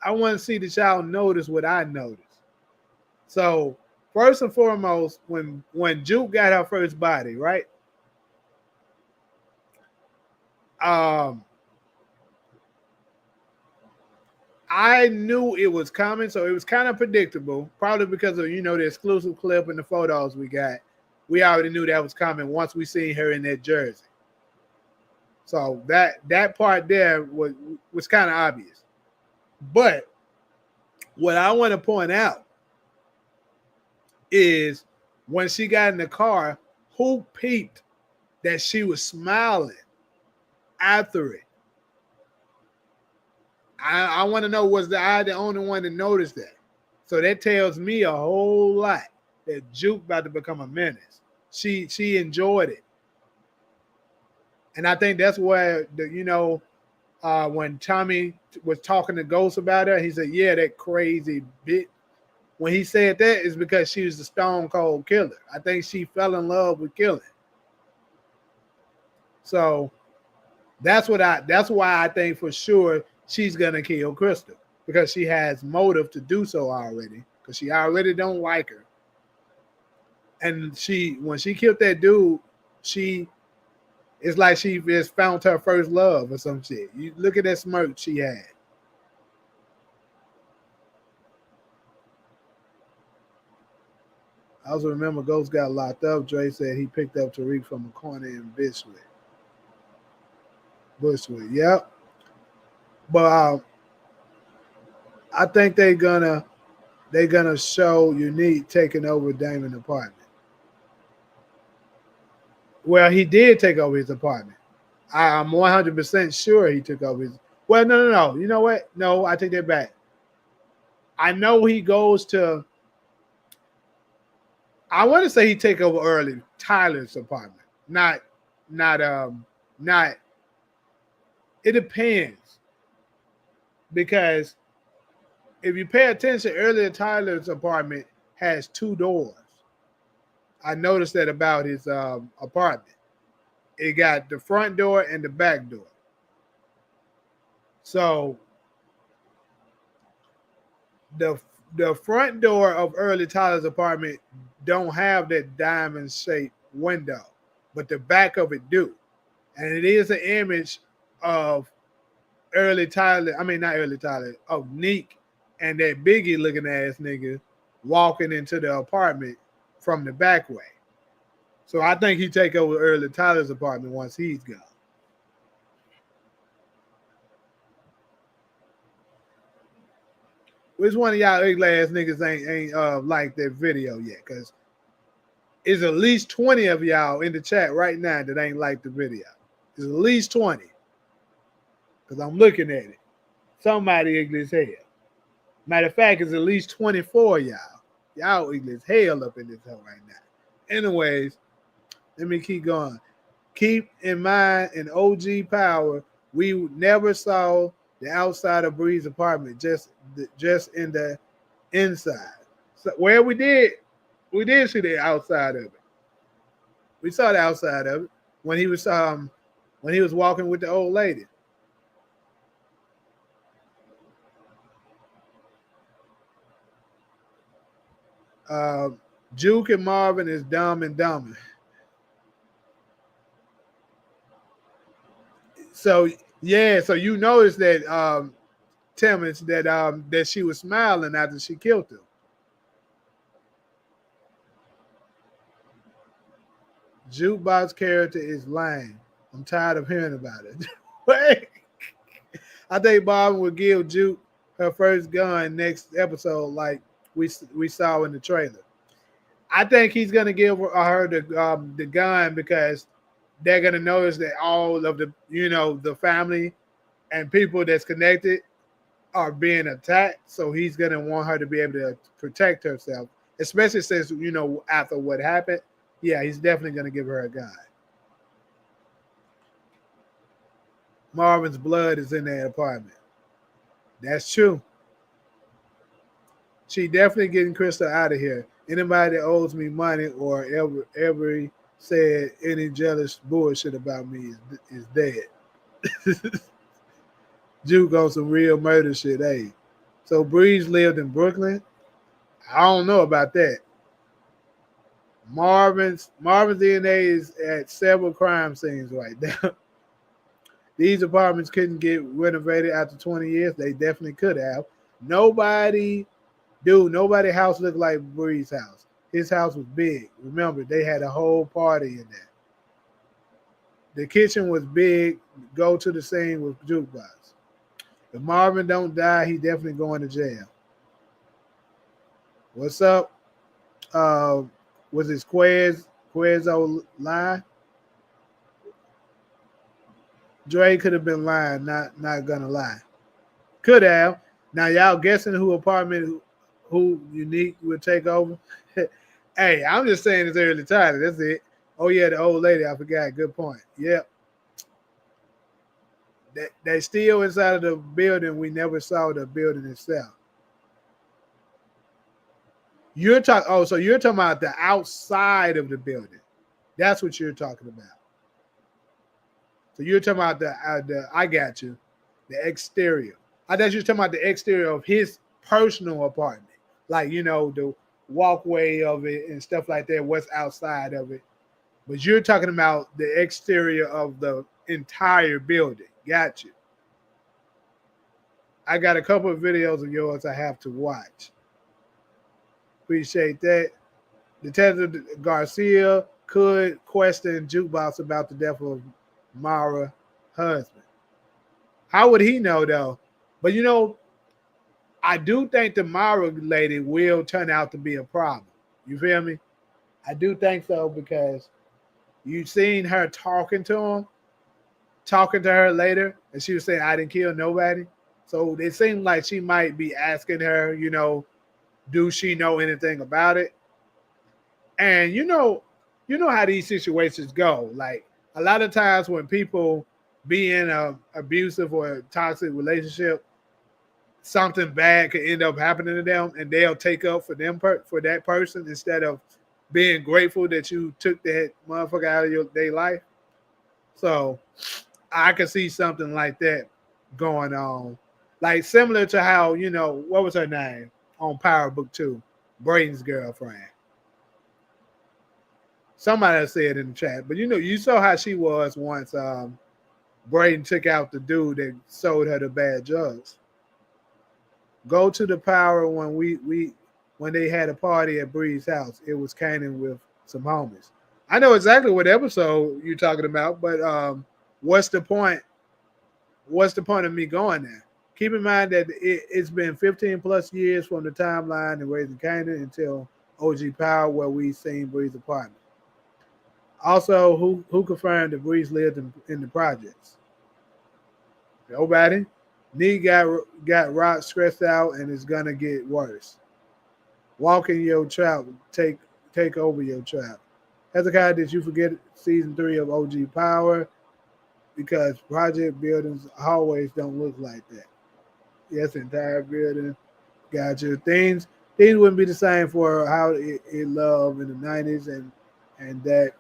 I want to see that y'all notice what I noticed. So, first and foremost, when Juke got her first body, right? I knew it was coming, so it was kind of predictable. Probably because of, you know, the exclusive clip and the photos we got. We already knew that was coming once we seen her in that jersey. So that part there was kind of obvious. But what I want to point out is when she got in the car, who peeped that she was smiling after it? I want to know, was I the only one that noticed that? So that tells me a whole lot that Juke about to become a menace. She enjoyed it. And I think that's where, when Tommy was talking to Ghost about her, he said, yeah, that crazy bitch. When he said that, it's because she was a stone cold killer. I think she fell in love with killing. So that's why I think for sure she's gonna kill Crystal, because she has motive to do so already, because she already don't like her. And when she killed that dude, it's like she just found her first love or some shit. You look at that smirk she had. I also remember Ghost got locked up. Dre said he picked up Tariq from a corner in Bushwick. Yep. But I think they're gonna show Unique taking over Damon's apartment. Well, he did take over his apartment. I'm 100% sure he took over his. Well, no. You know what? No, I take that back. I know he goes to. I want to say he take over early Tyler's apartment. Not. It depends because if you pay attention, earlier Tyler's apartment has two doors. I noticed that about his apartment. It got the front door and the back door. So the the front door of early Tyler's apartment don't have that diamond shaped window, but the back of it do. And it is an image of early Tyler, I mean not early Tyler, of Neek and that Biggie looking ass nigga walking into the apartment from the back way. So I think he take over early Tyler's apartment once he's gone. Which one of y'all ugly ass niggas ain't liked that video yet? Cause it's at least 20 of y'all in the chat right now that ain't liked the video. It's at least 20. Cause I'm looking at it. Somebody ugly as hell. Matter of fact, it's at least 24 of y'all. Y'all ugly as hell up in this hell right now. Anyways, let me keep going. Keep in mind in OG Power, we never saw the outside of Bree's apartment, just in the inside. So where we did see the outside of it. We saw the outside of it when he was walking with the old lady. Juke and Marvin is dumb and dumber. So yeah, so you noticed that Timmons that she was smiling after she killed him. Jukebox character is lame. I'm tired of hearing about it. I think Bob will give Juke her first gun next episode, like we saw in the trailer. I think he's gonna give her the gun because they're gonna notice that all of the family and people that's connected are being attacked. So he's gonna want her to be able to protect herself, especially since after what happened. Yeah, he's definitely gonna give her a gun. Marvin's blood is in that apartment. That's true. She definitely getting Crystal out of here. Anybody that owes me money or ever said any jealous bullshit about me is dead. Juke on some real murder shit, hey. So Breeze lived in Brooklyn. I don't know about that. Marvin's DNA is at several crime scenes right now. These apartments couldn't get renovated after 20 years. They definitely could have. Nobody house looked like Bree's house. His house was big. Remember, they had a whole party in there. The kitchen was big. Go to the scene with jukebox. If Marvin don't die, he definitely going to jail. What's up? Was his Quezzo lie? Dre could have been lying, not gonna lie. Could have. Now y'all guessing who Unique would take over? Hey, I'm just saying it's early Tyler. That's it. Oh yeah, the old lady. I forgot. Good point. Yep. They still inside of the building. We never saw the building itself. You're talking. Oh, so you're talking about the outside of the building. That's what you're talking about. So you're talking about the I got you, the exterior. I thought you were talking about the exterior of his personal apartment, like the walkway of it and stuff like that. What's outside of it? But you're talking about the exterior of the entire building. Got you. I got a couple of videos of yours I have to watch. Appreciate that. Detective Garcia could question Jukebox about the death of Mara's husband. How would he know though? But I do think the Mara lady will turn out to be a problem. You feel me? I do think so because you seen her talking to her later, and she was saying, "I didn't kill nobody." So it seemed like she might be asking her, do she know anything about it? And you know how these situations go. Like a lot of times when people be in a abusive or a toxic relationship, something bad could end up happening to them, and they'll take up for for that person instead of being grateful that you took that motherfucker out of their life. So I could see something like that going on, like similar to how what was her name on Power Book Two, Braden's girlfriend. Somebody said in the chat, but you saw how she was once. Braden took out the dude that sold her the bad drugs. Go to the Power when when they had a party at Bree's house. It was Kanan with some homies. I know exactly what episode you're talking about, but what's the point? What's the point of me going there? Keep in mind that it's been 15 plus years from the timeline and Raising Kanan until OG Power, where we seen Bree's apartment. Also, who confirmed that Breeze lived in the projects? Nobody. Nee got rock stressed out and it's gonna get worse. Walking your trap, take over your trap. Hezekiah, did you forget season 3 of OG Power? Because project buildings hallways don't look like that. Yes, entire building. Gotcha. Things wouldn't be the same for how it loved in the 90s and that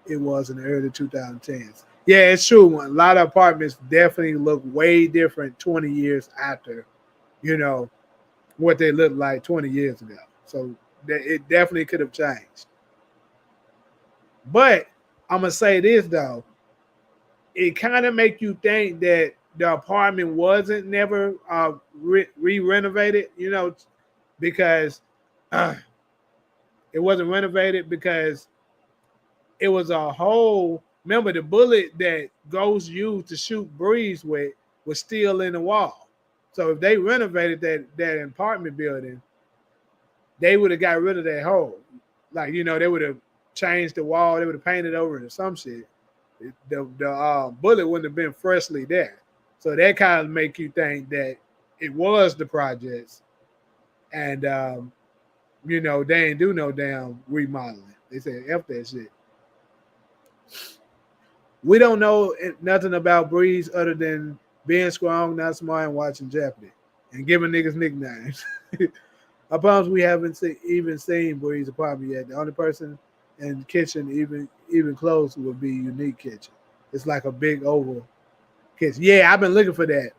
it was in the early 2010s. Yeah, it's true. A lot of apartments definitely look way different 20 years after, you know, what they looked like 20 years ago. So it definitely could have changed. But I'm gonna say this though, it kind of make you think that the apartment wasn't never re-renovated, because uh, it wasn't renovated because it was a whole. Remember, the bullet that Ghost used to shoot Breeze with was still in the wall. So if they renovated that apartment building, they would have got rid of that hole. Like they would have changed the wall. They would have painted over it or some shit. The bullet wouldn't have been freshly there. So that kind of make you think that it was the projects, and they ain't do no damn remodeling. They said F that shit. We don't know nothing about Breeze other than being strong, not smart, and watching Jeopardy and giving niggas nicknames. I promise we haven't even seen Breeze's apartment yet. The only person in the kitchen even close would be Unique Kitchen. It's like a big oval kitchen. Yeah, I've been looking for that,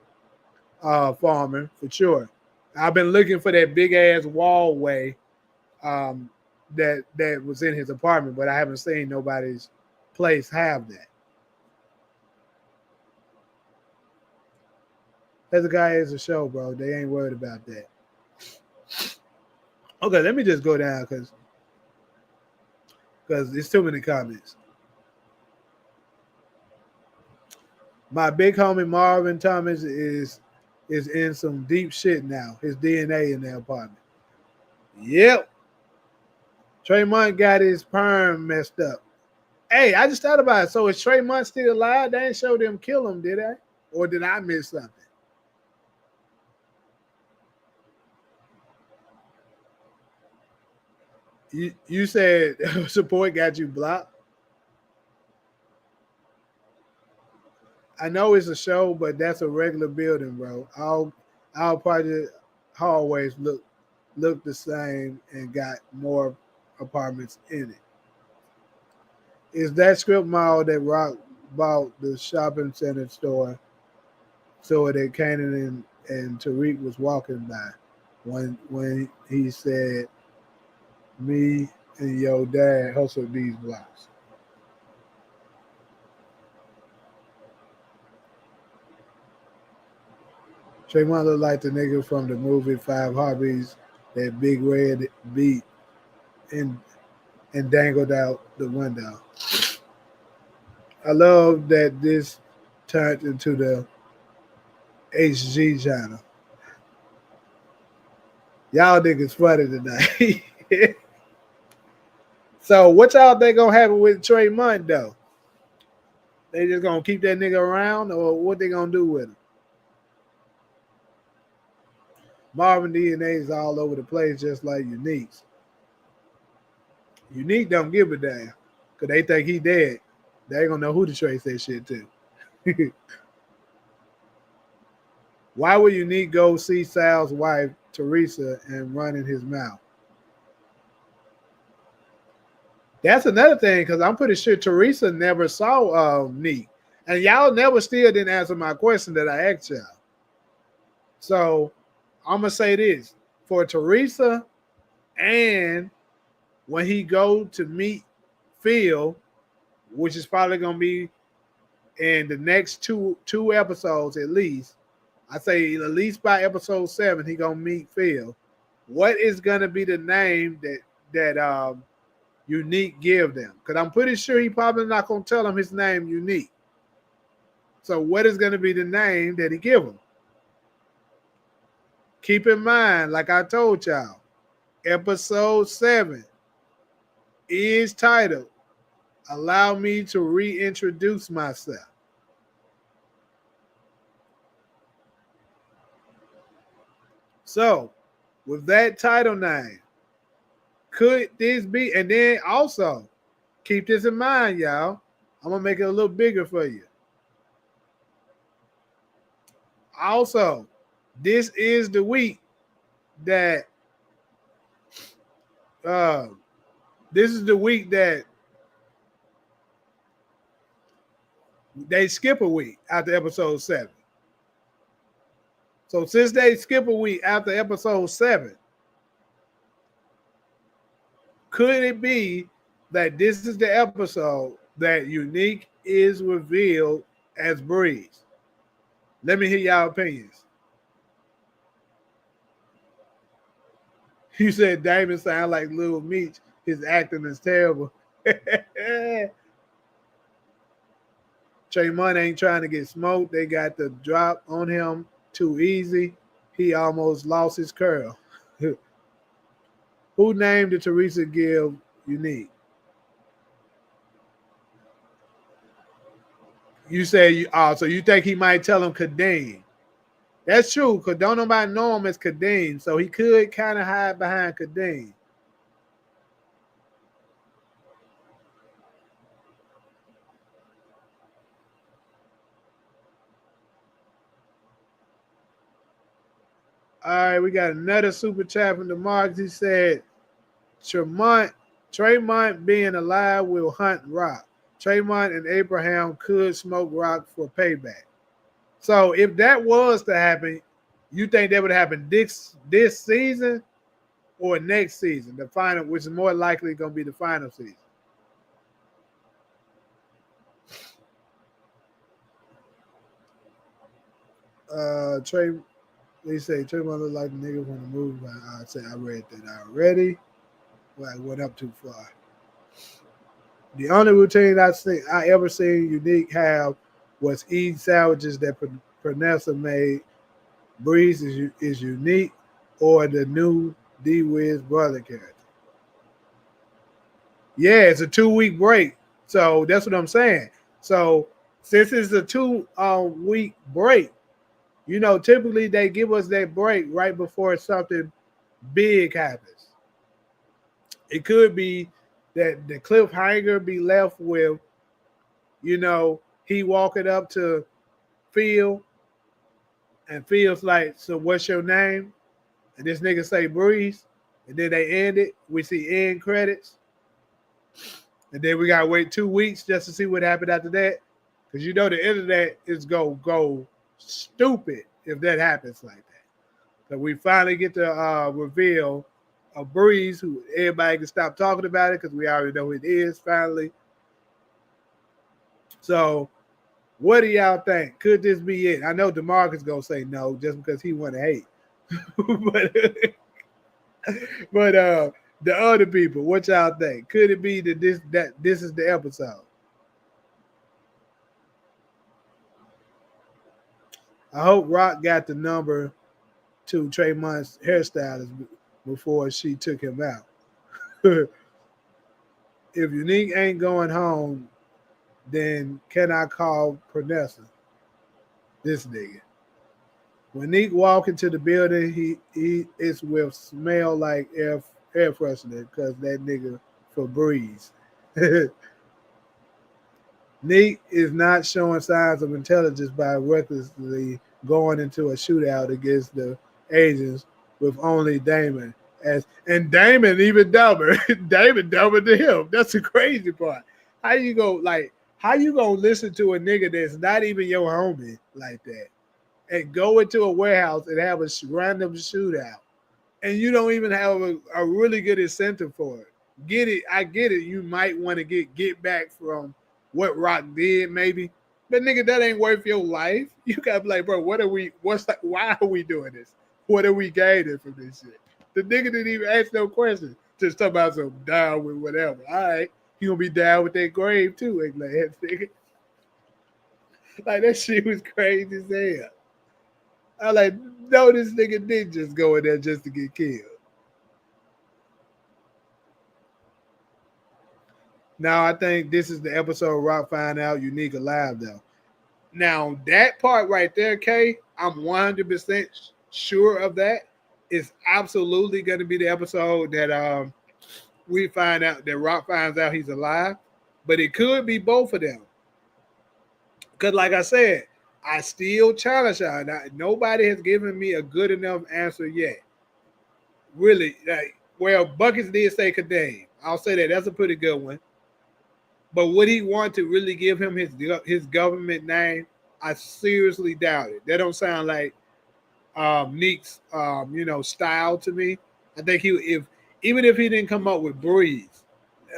Farmer, for sure. I've been looking for that big ass wallway that was in his apartment, but I haven't seen nobody's place have that. Hezekiah is a show, bro. They ain't worried about that. Okay, let me just go down because there's too many comments. My big homie Marvin Thomas is in some deep shit now. His DNA in the apartment. Yep. Tremont got his perm messed up. Hey, I just thought about it. So is Tremont still alive? They didn't show them kill him, did I? Or did I miss something? You said support got you blocked. I know it's a show, but that's a regular building, bro. Our project hallways look the same and got more apartments in it. Is that strip mall that Rock bought the shopping center store that Kanan and Tariq was walking by when he said, "Me and your dad hustled these blocks." Trayvon looked like the nigga from the movie Five Heartbeats that Big Red beat in and dangled out the window. I love that this turned into the HG channel. Y'all niggas funny tonight. So what y'all think gonna happen with Trey Munn though? They just gonna keep that nigga around, or what they gonna do with him? Marvin DNA is all over the place, just like Unique's. Unique don't give a damn, cause they think he dead. They ain't gonna know who to trace that shit to. Why would Unique go see Sal's wife, Teresa, and run in his mouth? That's another thing, because I'm pretty sure Teresa never saw Neek. And y'all never still didn't answer my question that I asked y'all. So I'm going to say this. For Teresa, and when he go to meet Phil, which is probably going to be in the next two episodes at least, I say at least by episode 7, he going to meet Phil. What is going to be the name that Unique give them? Because I'm pretty sure he probably not going to tell them his name Unique. So what is going to be the name that he give them? Keep in mind, like I told y'all, episode 7 is titled, Allow Me to Reintroduce Myself. So, with that title name, could this be, and then also, keep this in mind, y'all. I'm going to make it a little bigger for you. Also, this is the week that they skip a week after episode 7. So since they skip a week after episode 7, could it be that this is the episode that Unique is revealed as Breeze? Let me hear y'all opinions. You said Damon sound like Lil Meech. His acting is terrible. Trey Munn ain't trying to get smoked. They got the drop on him too easy. He almost lost his curl. Who name did Teresa give Unique? You say so you think he might tell him Kanan. That's true, because don't nobody know him as Kanan, so he could kind of hide behind Kanan. All right, we got another super chat from the Marks. He said, Tremont being alive will hunt Rock. Tremont and Abraham could smoke Rock for payback. So if that was to happen, you think that would happen this season or next season, the final, which is more likely going to be the final season? They say Tremont look like the nigga from the movie. I say I read that already. Well, I went up too far. The only routine I ever seen Unique have was eating sandwiches that Pernessa made. Breeze is Unique, or the new D-Wiz brother character. Yeah, it's a 2-week break. So that's what I'm saying. So since it's a 2-week break, you know, typically they give us that break right before something big happens. It could be that the cliffhanger be left with, you know, he walking up to Phil, and Phil's like, so what's your name? And this nigga say Breeze, and then they end it. We see end credits. And then we gotta wait 2 weeks just to see what happened after that. Because you know the internet is go stupid if that happens like that. So we finally get to reveal a Breeze who everybody can stop talking about it because we already know who it is finally. So what do y'all think? Could this be it? I know DeMarcus gonna say no just because he want to hate. but The other people, what y'all think? Could it be that this is the episode? I hope Rock got the number to Traymon's hairstylist before she took him out. If Unique ain't going home, then can I call Pernessa? This nigga. When Nick walk into the building, he is will smell like air freshener because that nigga Febreze. Nick is not showing signs of intelligence by recklessly going into a shootout against the agents with only Damon and Damon even dumber. Damon dumber than him. That's the crazy part. How you gonna listen to a nigga that's not even your homie like that and go into a warehouse and have a random shootout and you don't even have a really good incentive for it? Get it? I get it. You might want to get back from what Rock did, maybe. But nigga, that ain't worth your life. You gotta be like, bro, why are we doing this? What are we gaining from this shit? The nigga didn't even ask no questions. Just talk about some down with whatever. All right. He gonna be down with that grave too, nigga. Like that shit was crazy as hell. I like, no, this nigga did just go in there just to get killed. Now I think this is the episode Rock find out Unique alive though. Now that part right there, Kay, I'm 100% sure of that. It's absolutely going to be the episode that we find out that Rock finds out he's alive, but it could be both of them. Because like I said, I still challenge y'all. Nobody has given me a good enough answer yet. Really, well, Buckets did say Kanan. I'll say that. That's a pretty good one. But would he want to really give him his government name? I seriously doubt it. That don't sound like Neek's style to me. I think even if he didn't come up with Breeze,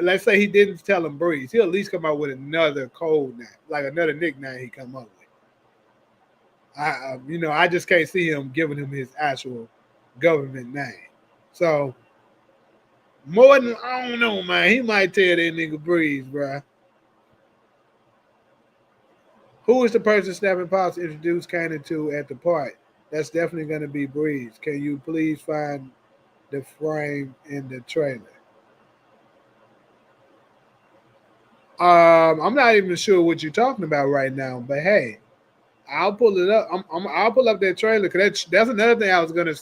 let's say he didn't tell him Breeze, he'll at least come up with another code name, like another nickname he come up with. I just can't see him giving him his actual government name. So more than I don't know, man. He might tell that nigga Breeze, bro. Who is the person Snapping Pops introduced Kanan to at the party? That's definitely going to be Breeze. Can you please find the frame in the trailer? I'm not even sure what you're talking about right now, but hey, I'll pull it up. I'll pull up that trailer because that's another thing I was gonna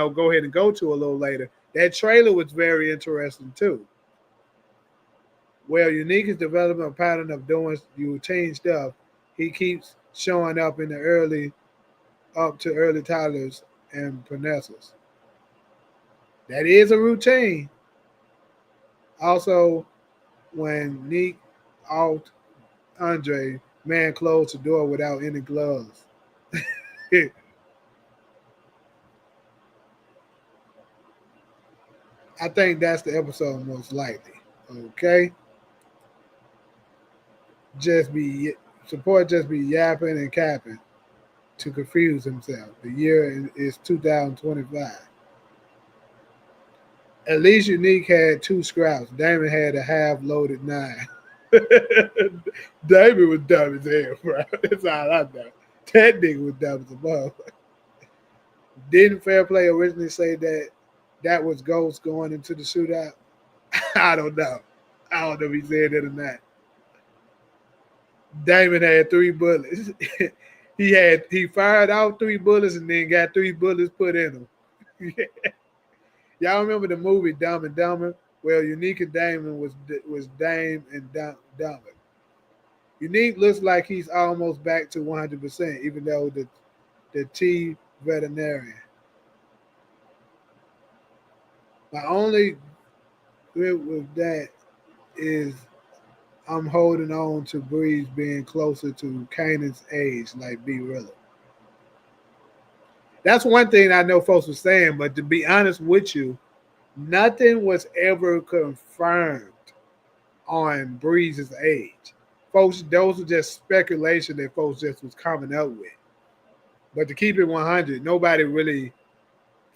go ahead and go to a little later. That trailer was very interesting too. Well, Unique is developing a pattern of doing routine stuff. He keeps showing up in the early Tylers and Pernessas. That is a routine. Also, when Neek out Andre, man closed the door without any gloves. I think that's the episode most likely. Okay. Just be yapping and capping to confuse himself. The year is 2025. At least Unique had 2 scraps. Damon had a half-loaded 9. Damon was dumb as hell, bro. That's all I know. That nigga was dumb as a motherfucker. Didn't Fair Play originally say that was Ghost going into the shootout? I don't know. I don't know if he said that or not. Damon had 3 bullets. he fired out 3 bullets and then got 3 bullets put in him. Y'all remember the movie Dumb and Dumber? Well, Unique and Damon was Dame and Dumber. Unique looks like he's almost back to 100%, even though the T veterinarian. My only grip with that is I'm holding on to Breeze being closer to Kanan's age, like B Rilla. That's one thing I know folks were saying, but to be honest with you, nothing was ever confirmed on Breeze's age. Folks, those were just speculation that folks just was coming up with. But to keep it 100, nobody really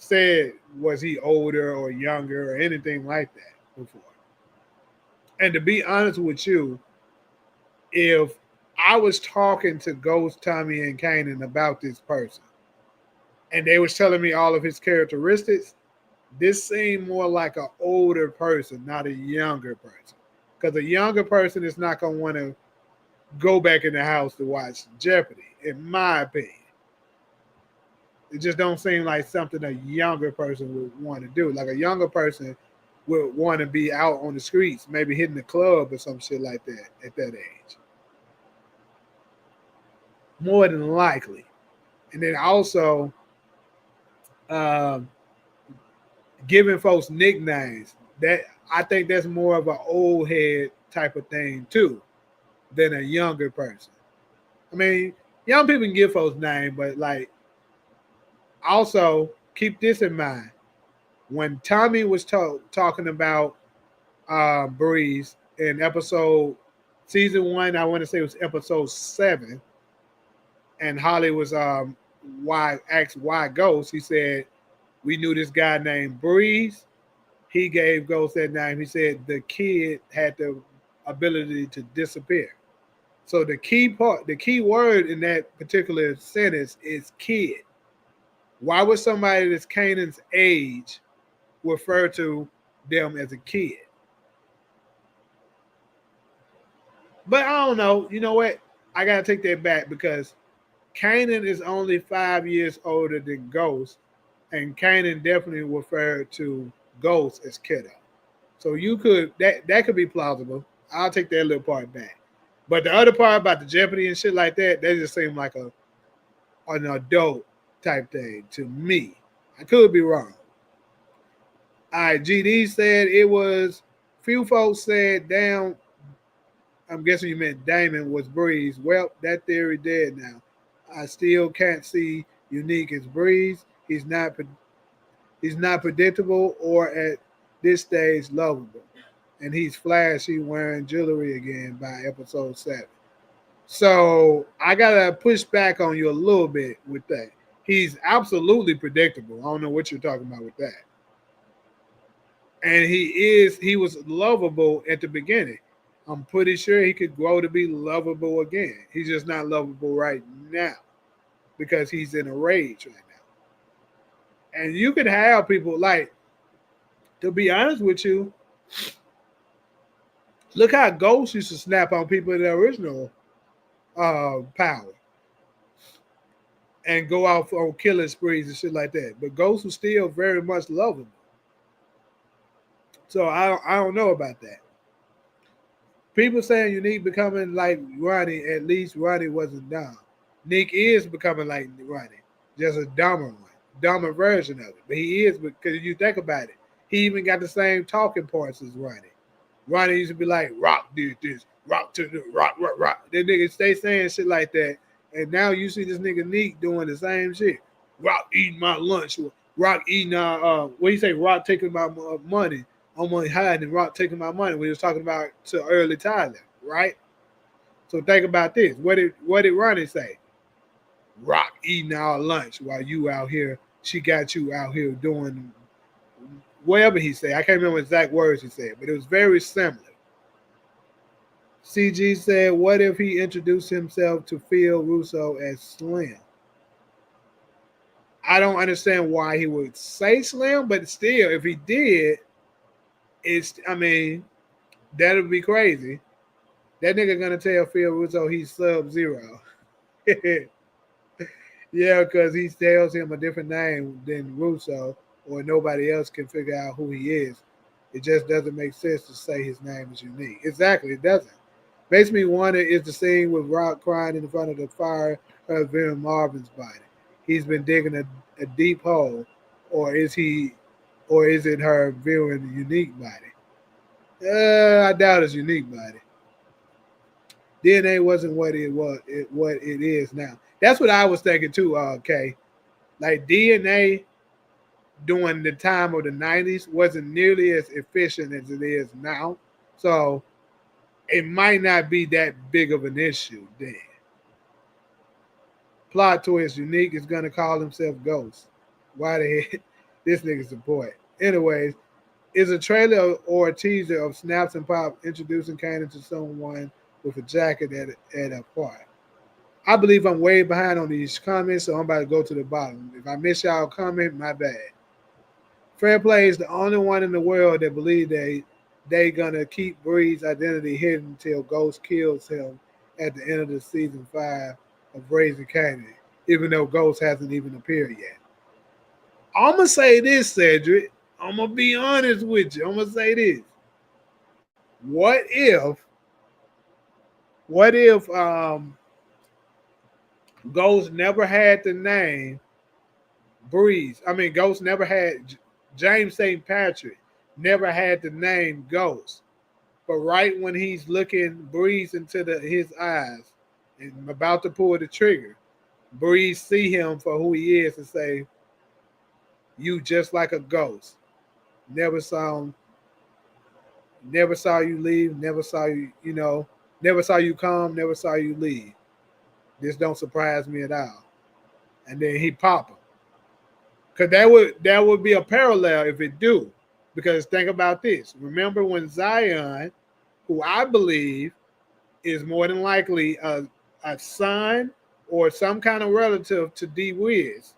said was he older or younger or anything like that before. And to be honest with you, if I was talking to Ghost, Tommy, and Kanan about this person, and they was telling me all of his characteristics, this seemed more like an older person, not a younger person. Because a younger person is not gonna want to go back in the house to watch Jeopardy, in my opinion. It just don't seem like something a younger person would want to do. Like a younger person would want to be out on the streets, maybe hitting the club or some shit like that at that age. More than likely. And then also um, giving folks nicknames. That I think that's more of an old head type of thing too than a younger person. I mean, young people can give folks names, but like also keep this in mind. When Tommy was talking about Breeze in episode season 1, I want to say it was episode 7, and Holly was why asked why Ghost. He said we knew this guy named Breeze. He gave Ghost that name. He said the kid had the ability to disappear. So the key word in that particular sentence is kid. Why would somebody that's Kanan's age refer to them as a kid? But I don't know. You know what? I gotta take that back because Kanan is only 5 years older than Ghost, and Kanan definitely referred to Ghost as kiddo. So you could that could be plausible. I'll take that little part back. But the other part about the Jeopardy and shit like that just seemed like an adult type thing to me. I could be wrong. All right, GD said it was few folks said damn. I'm guessing you meant Damon was Breeze. Well, that theory dead now. I still can't see Unique as Breeze. He's not predictable or at this stage lovable. And he's flashy wearing jewelry again by episode 7. So I gotta push back on you a little bit with that. He's absolutely predictable. I don't know what you're talking about with that. And he was lovable at the beginning. I'm pretty sure he could grow to be lovable again. He's just not lovable right now because he's in a rage right now. And you could have people like, to be honest with you, look how Ghost used to snap on people in the original power and go out on killing sprees and shit like that. But Ghost was still very much lovable. So I don't know about that. People saying Unique becoming like Ronnie, at least Ronnie wasn't dumb. Nick is becoming like Ronnie, just a dumber one, dumber version of it. But he is, because you think about it, he even got the same talking points as Ronnie. Ronnie used to be like, Rock did this, Rock to the rock, rock, rock. That nigga stay saying shit like that. And now you see this nigga Nick doing the same shit. Rock eating my lunch. Rock eating, what do you say? Rock taking my money. I'm only hiding and Rock taking my money. We was talking about to early Tyler, right? So think about this. What did Ronnie say? Rock eating our lunch while you out here. She got you out here doing whatever he said. I can't remember exact words he said, but it was very similar. CG said, what if he introduced himself to Phil Russo as Slim? I don't understand why he would say Slim, but still, if he did, that would be crazy. That nigga gonna tell Phil Russo he's Sub-Zero. Yeah, because he tells him a different name than Russo, or nobody else can figure out who he is. It just doesn't make sense to say his name is Unique. Exactly, it doesn't. Makes me wonder, is the scene with Rock crying in front of the fire of Vera Marvin's body? He's been digging a deep hole, or is it her viewing the Unique body? I doubt it's Unique body. DNA wasn't what it is now. That's what I was thinking too, Kay. Like DNA during the time of the 90s wasn't nearly as efficient as it is now. So it might not be that big of an issue then. Plot twist, Unique is gonna call himself Ghost. Why the heck? This nigga support. Anyways, is a trailer or a teaser of Snaps and Pop introducing Kanan to someone with a jacket at a park. I believe I'm way behind on these comments, so I'm about to go to the bottom. If I miss y'all comment, my bad. Fair Play is the only one in the world that believe they gonna keep Bree's identity hidden until Ghost kills him at the end of the season 5 of Raising Kanan, even though Ghost hasn't even appeared yet. I'm gonna say this, Cedric. I'm gonna be honest with you. I'm gonna say this. What if Ghost never had the name Breeze? I mean, Ghost never had James St. Patrick never had the name Ghost. But right when he's looking Breeze into his eyes and about to pull the trigger, Breeze see him for who he is and say, "You just like a ghost. Never saw him. Never saw you leave. Never saw you. Never saw you come. Never saw you leave. This don't surprise me at all." And then he pop him. Cause that would be a parallel if it do. Because think about this. Remember when Zion, who I believe is more than likely a son or some kind of relative to D Wiz,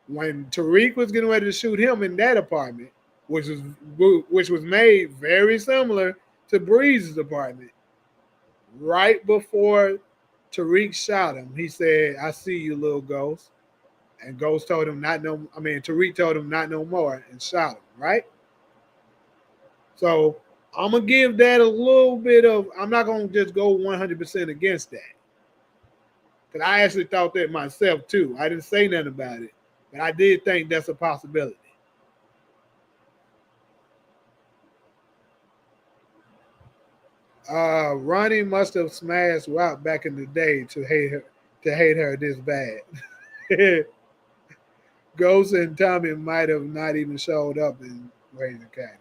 when Tariq was getting ready to shoot him in that apartment, which was made very similar to Breeze's apartment, right before Tariq shot him, he said, "I see you, little ghost." And Ghost told him not no. I mean, Tariq told him not no more and shot him. Right. So I'm gonna give that a little bit of. I'm not gonna just go 100% against that, because I actually thought that myself too. I didn't say nothing about it, but I did think that's a possibility. Ronnie must have smashed Rock back in the day to hate her this bad. Ghost and Tommy might have not even showed up in Raising Kanan.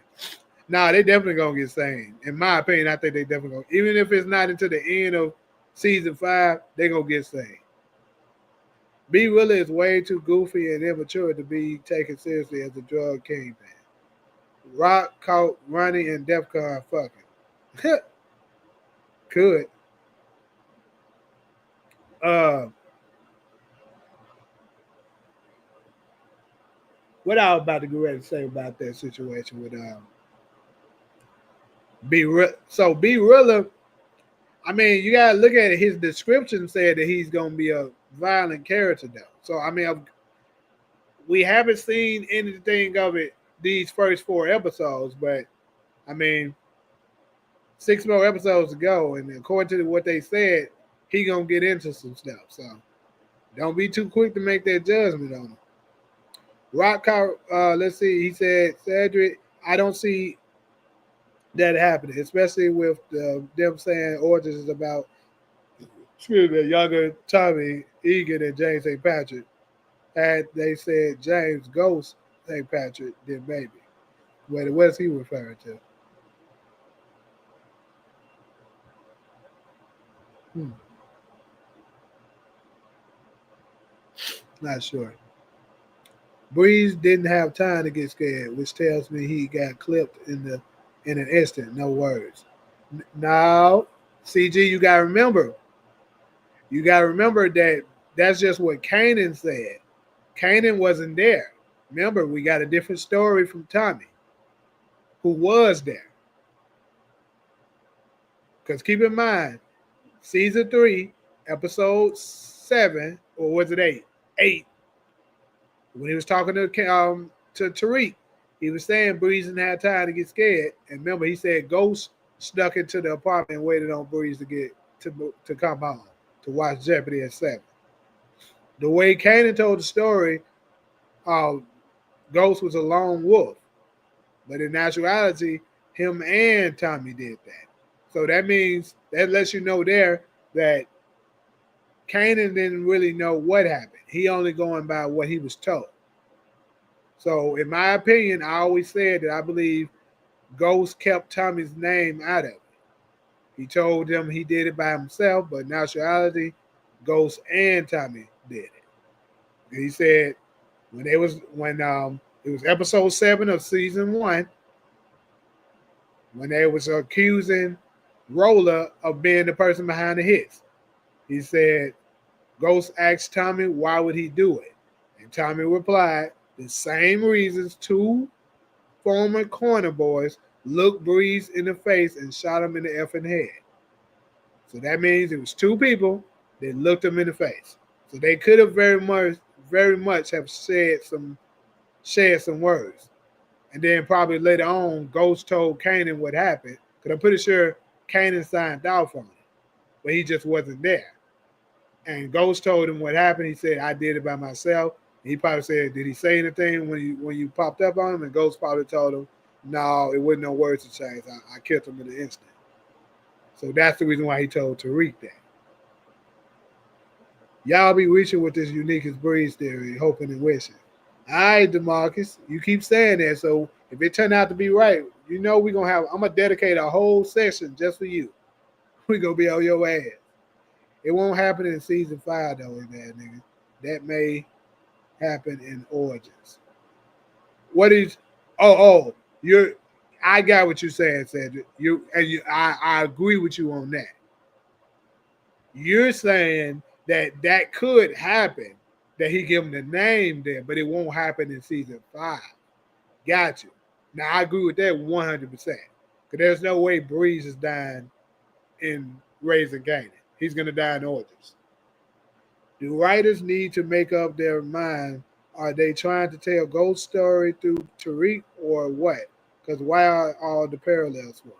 Nah, they definitely gonna get sane. In my opinion, I think they definitely gonna. Even if it's not until the end of season 5, they gonna get sane. B Willa is way too goofy and immature to be taken seriously as a drug kingpin. Rock caught Ronnie and Defcon fucking. Could. Uh, what I was about to go ready to say about that situation with So B Rilla, I mean, you gotta look at it. His description said that he's gonna be a violent character though. So I mean, we haven't seen anything of it these first 4 episodes, but I mean, 6 more episodes to go, and according to what they said, he gonna get into some stuff. So don't be too quick to make that judgment on him. Rock, let's see. He said, Cedric, I don't see that happening, especially with them saying Origins is about, excuse me, younger Tommy Egan and James St. Patrick. Had they said James Ghost St. Patrick, then maybe. What's he referring to? Not sure. Breeze didn't have time to get scared, which tells me he got clipped in an instant. No words. Now, CG, you gotta remember. You gotta remember that that's just what Kanan said. Kanan wasn't there. Remember, we got a different story from Tommy, who was there. Because keep in mind, season 3, episode 7, or was it 8? 8. When he was talking to Tariq, he was saying Breeze didn't have time to get scared. And remember, he said Ghost snuck into the apartment and waited on Breeze to get to come home to watch Jeopardy at 7. The way Kanan told the story, Ghost was a lone wolf. But in actuality, him and Tommy did that. So that means, that lets you know there that Kanan didn't really know what happened. He only going by what he was told. So in my opinion, I always said that I believe Ghost kept Tommy's name out of it. He told him he did it by himself, but in actuality, Ghost and Tommy did it. He said when it was episode 7 of season 1, when they was accusing Roller of being the person behind the hits. He said, Ghost asked Tommy why would he do it, and Tommy replied, the same reasons two former corner boys looked Breeze in the face and shot him in the effing head. So that means it was two people that looked him in the face. So they could have very much have shared some words. And then probably later on, Ghost told Kanan what happened. Because I'm pretty sure Kanan signed off on it. But he just wasn't there. And Ghost told him what happened. He said, I did it by myself. And he probably said, did he say anything when you popped up on him? And Ghost probably told him, no, it wasn't no words to change. I killed him in an instant. So that's the reason why he told Tariq that. Y'all be reaching with this unique as Breeze theory, hoping and wishing. All right, DeMarcus, you keep saying that. So if it turned out to be right, you know I'm gonna dedicate a whole session just for you. We gonna be on your ass. It won't happen in season 5 though, man, nigga. That may happen in Origins. What is? You're. I got what you're saying, Cedric. I agree with you on that. You're saying that could happen, that he give him the name there, but it won't happen in season 5. Got you. Now I agree with that 100%. Because there's no way Breeze is dying in Raising Kanan. He's gonna die in Origins. Do writers need to make up their mind? Are they trying to tell Ghost story through Tariq or what? Because why are all the parallels for?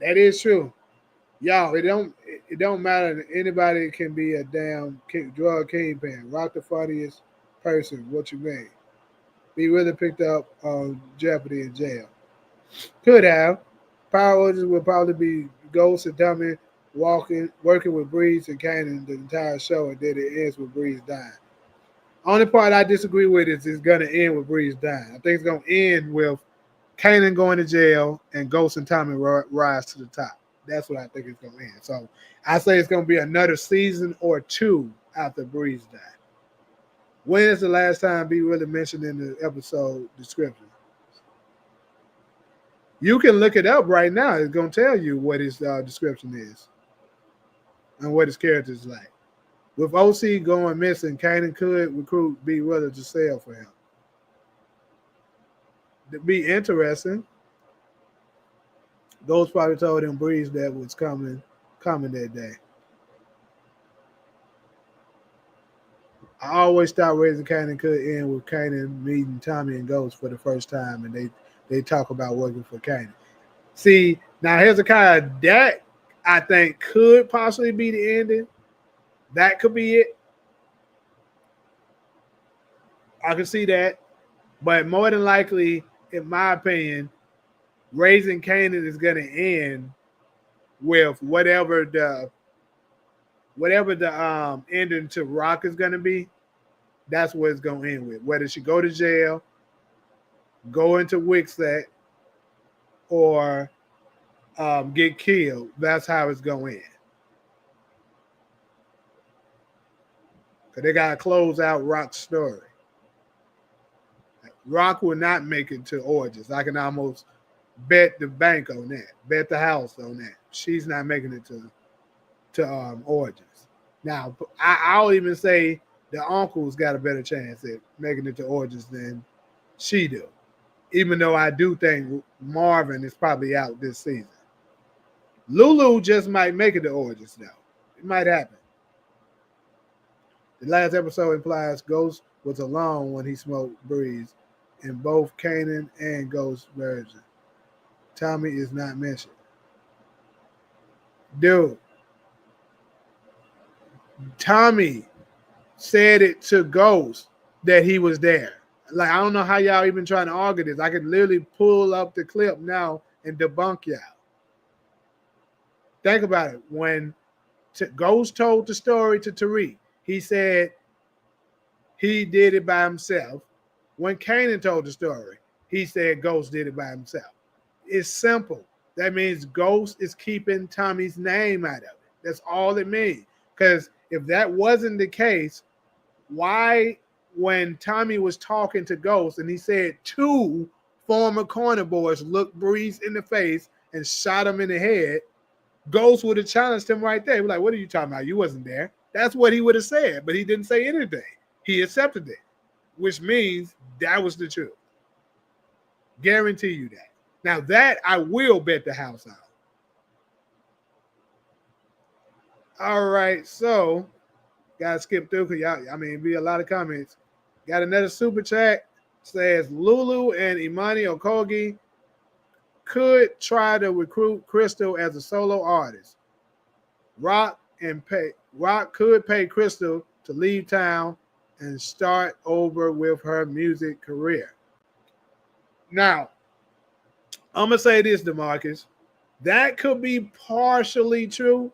That is true. Y'all, it don't matter. Anybody can be a damn drug kingpin. Rock the funniest person. What you mean? He really picked up on Jeopardy in jail. Could have. Power Origins would probably be Ghost and Tommy working with Breeze and Kanan the entire show, and then it ends with Breeze dying. Only part I disagree with is it's going to end with Breeze dying. I think it's going to end with Kanan going to jail and Ghost and Tommy rise to the top. That's what I think it's going to end. So I say it's going to be another season or 2 after Breeze died. When is the last time B really mentioned in the episode description? You can look it up right now. It's going to tell you what his description is and what his character is like. With OC going missing, Kanan could recruit B Willer to sell for him. To be interesting, Ghost probably told him Breeze that was coming that day. I always thought Raising Kanan could end with Kanan meeting Tommy and Ghost for the first time, and they talk about working for Kanan. See, now Hezekiah, that I think could possibly be the ending. That could be it. I can see that. But more than likely, in my opinion, Raising Kanan is going to end with whatever the ending to Rock is going to be. That's what it's going to end with. Whether she go to jail, go into Wixat, or get killed, that's how it's going to end. Because they got to close out Rock's story. Rock will not make it to Origins. I can almost bet the bank on that. Bet the house on that. She's not making it to Origins. Now, I'll even say the uncle's got a better chance at making it to Origins than she do. Even though I do think Marvin is probably out this season. Lulu just might make it to Origins, though. It might happen. The last episode implies Ghost was alone when he smoked Breeze in both Kanan and Ghost version. Tommy is not mentioned. Dude, Tommy said it to Ghost that he was there. Like, I don't know how y'all even trying to argue this. I could literally pull up the clip now and debunk y'all. Think about it. When Ghost told the story to Tariq, he said he did it by himself. When Kanan told the story, he said Ghost did it by himself. It's simple. That means Ghost is keeping Tommy's name out of it. That's all it means. Because if that wasn't the case, why when Tommy was talking to Ghost and he said two former corner boys looked Breeze in the face and shot him in the head, Ghost would have challenged him right there. He was like, what are you talking about? You wasn't there. That's what he would have said, but he didn't say anything. He accepted it, which means that was the truth. Guarantee you that. Now that I will bet the house out. All right, so gotta skip through because y'all, I mean, be a lot of comments. Got another super chat. Says Lulu and Imani Okogie could try to recruit Crystal as a solo artist. Rock could pay Crystal to leave town and start over with her music career. Now, I'm gonna say this, DeMarcus. That could be partially true.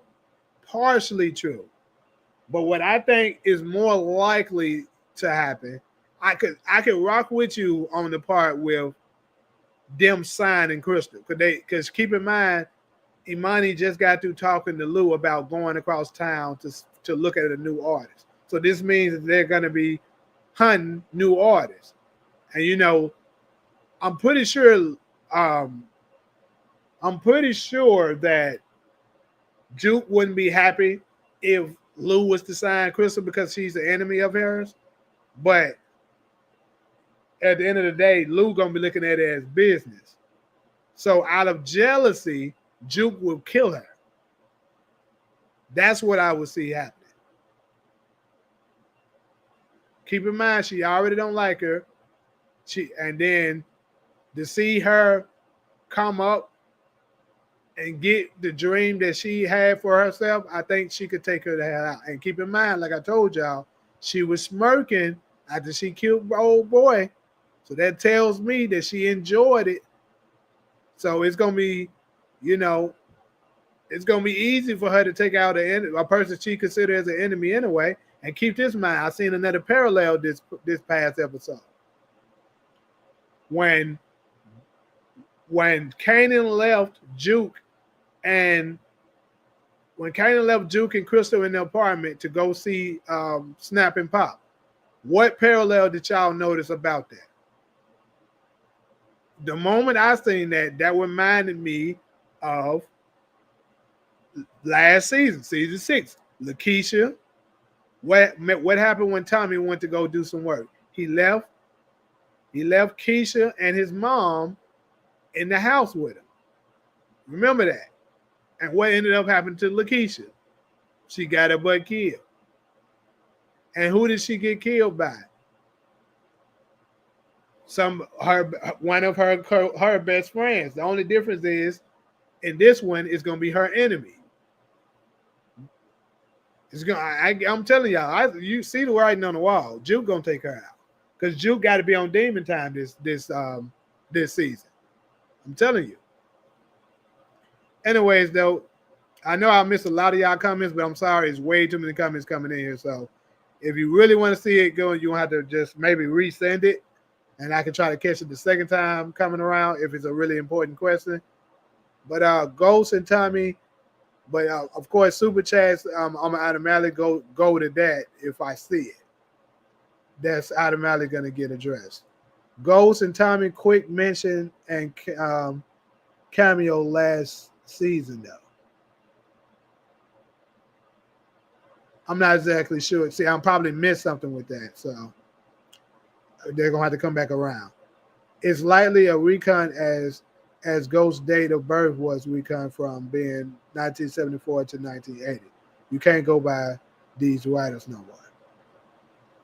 But what I think is more likely to happen, I could rock with you on the part with them signing Crystal. Because keep in mind, Imani just got through talking to Lou about going across town to look at a new artist. So this means that they're gonna be hunting new artists. And you know, I'm pretty sure that Juke wouldn't be happy if Lou was to sign Crystal because she's an enemy of hers. But at the end of the day, Lou gonna be looking at it as business. So out of jealousy, Juke will kill her. That's what I would see happening. Keep in mind, she already don't like her. And then to see her come up and get the dream that she had for herself, I think she could take her the hell out. And keep in mind, like I told y'all, she was smirking after she killed old boy. So that tells me that she enjoyed it. So it's going to be, you know, it's going to be easy for her to take out a person she considers as an enemy anyway. And keep this in mind, I seen another parallel this past episode. When Kanan left Juke and Crystal in the apartment to go see Snap and Pop, what parallel did y'all notice about that? The moment I seen that reminded me of last season, season 6. Lakeisha, what happened when Tommy went to go do some work? He left Keisha and his mom in the house with him. Remember that. And what ended up happening to Lakeisha? She got her butt killed. And who did she get killed by? One of her best friends. The only difference is in this one, it's gonna be her enemy. I'm telling y'all, you see the writing on the wall. Juke gonna take her out because Juke got to be on Demon Time this season. I'm telling you. Anyways, though, I know I missed a lot of y'all comments, but I'm sorry, it's way too many comments coming in here. So if you really want to see it going, you'll have to just maybe resend it, and I can try to catch it the second time coming around if it's a really important question. But Ghost and Tommy, but of course, Super Chats, I'm gonna automatically go to that if I see it. That's automatically gonna get addressed. Ghost and Tommy quick mention and cameo last season though. I'm not exactly sure. See, I'm probably missed something with that, so they're gonna have to come back around. It's likely a recon as Ghost's date of birth was recon from being 1974 to 1980. You can't go by these writers no more.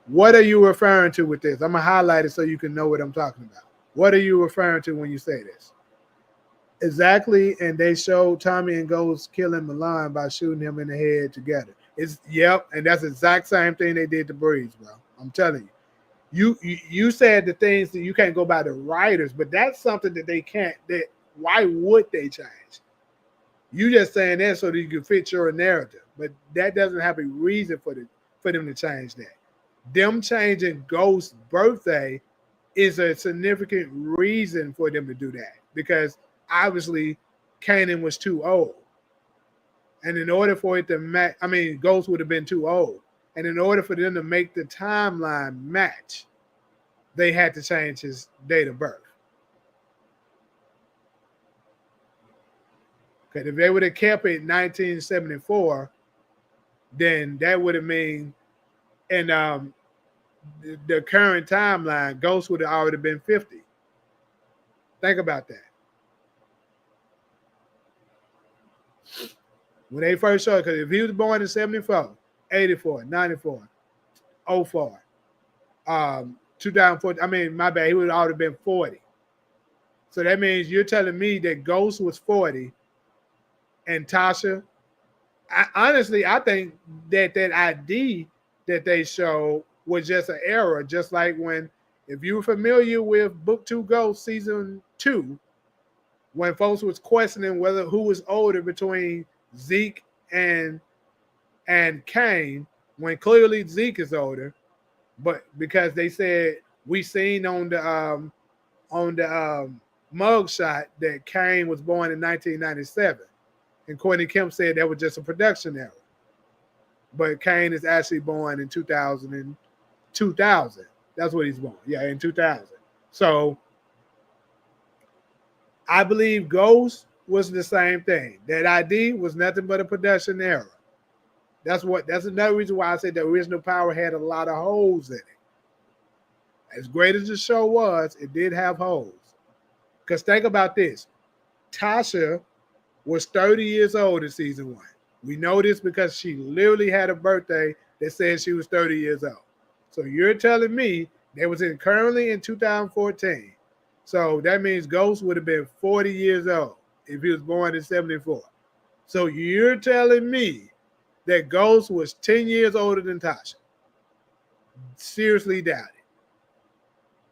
What are you referring to with this? I'm gonna highlight it so you can know what I'm talking about. What are you referring to when you say this? Exactly, and they showed Tommy and Ghost killing Milan by shooting him in the head together. Yep, and that's the exact same thing they did to Breeze, bro. I'm telling you. You said the things that you can't go by the writers, but that's something that they can't. Why would they change? You just saying that so that you can fit your narrative, but that doesn't have a reason for them to change that. Them changing Ghost's birthday is a significant reason for them to do that because obviously Kanan was too old. And in order for it to match, Ghost would have been too old. And in order for them to make the timeline match, they had to change his date of birth. Because if they would have kept it 1974, then that would have mean in the current timeline, Ghost would have already been 50. Think about that. When they first showed, because if he was born in 74, 84, 94, 04, 2014, I mean, my bad, he would have already been 40. So that means you're telling me that Ghost was 40 and Tasha, honestly, I think that ID that they showed was just an error, just like when, if you're familiar with Book 2 Ghost Season 2, when folks was questioning whether who was older between Zeke and Kane, when clearly Zeke is older, but because they said we seen on the mug shot that Kane was born in 1997, and Courtney Kemp said that was just a production error. But Kane is actually born in 2000. That's what he's born. Yeah, in 2000. So I believe Ghost was the same thing. That ID was nothing but a production error. That's another reason why I said the original Power had a lot of holes in it. As great as the show was, it did have holes. Because think about this. Tasha was 30 years old in season 1. We know this because she literally had a birthday that said she was 30 years old. So you're telling me they was currently in 2014. So that means Ghost would have been 40 years old if he was born in 74. So you're telling me that Ghost was 10 years older than Tasha. Seriously doubt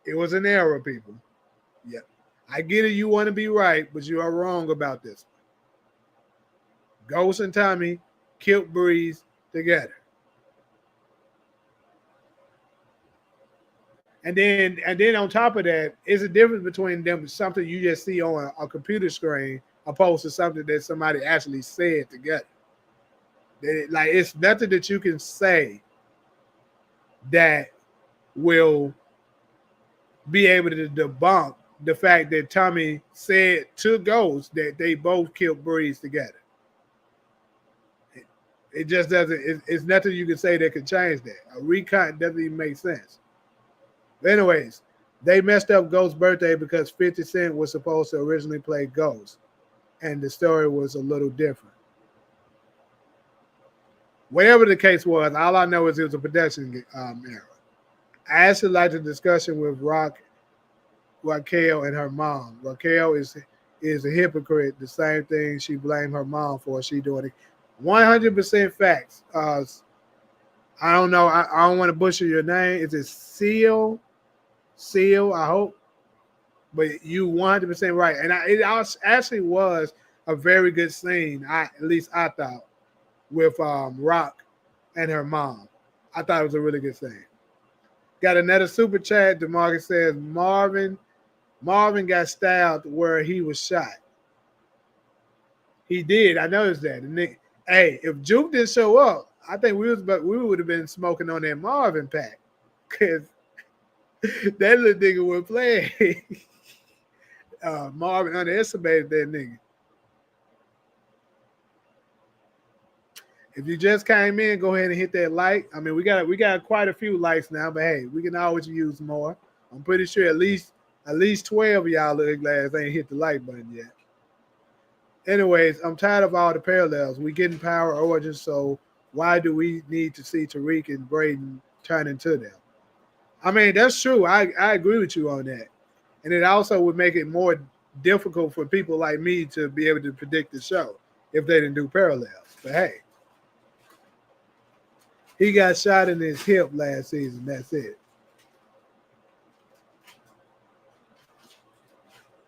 it. It was an error, people. Yep. I get it, you want to be right, but you are wrong about this one. Ghost and Tommy killed Breeze together. And then on top of that, it's a difference between them, something you just see on a computer screen opposed to something that somebody actually said together. Like, it's nothing that you can say that will be able to debunk the fact that Tommy said to Ghost that they both killed Breeze together. It just doesn't, it's nothing you can say that could change that. A recut doesn't even make sense. But anyways, they messed up Ghost's birthday because 50 Cent was supposed to originally play Ghost, and the story was a little different. Whatever the case was, all I know is it was a production error. I actually liked the discussion with Raquel and her mom. Raquel is a hypocrite. The same thing she blamed her mom for. She doing it. 100% facts. I don't know. I don't want to butcher your name. Is it Seal? I hope. But you 100% right. And it actually was a very good scene. At least I thought, with Rock and her mom. I thought it was a really good scene. Got another super chat. DeMarcus says Marvin got stabbed where he was shot. He did. I noticed that. And hey, if Juke didn't show up, I think we would have been smoking on that Marvin pack, because that little nigga would play. Marvin underestimated that nigga. If you just came in, go ahead and hit that like. I mean, we got quite a few likes now, but hey, we can always use more. I'm pretty sure at least 12 of y'all look glass ain't hit the like button yet. Anyways, I'm tired of all the parallels. We getting Power origins, so why do we need to see Tariq and Braden turn into them? I mean, that's true. I agree with you on that. And it also would make it more difficult for people like me to be able to predict the show if they didn't do parallels. But hey, he got shot in his hip last season. That's it.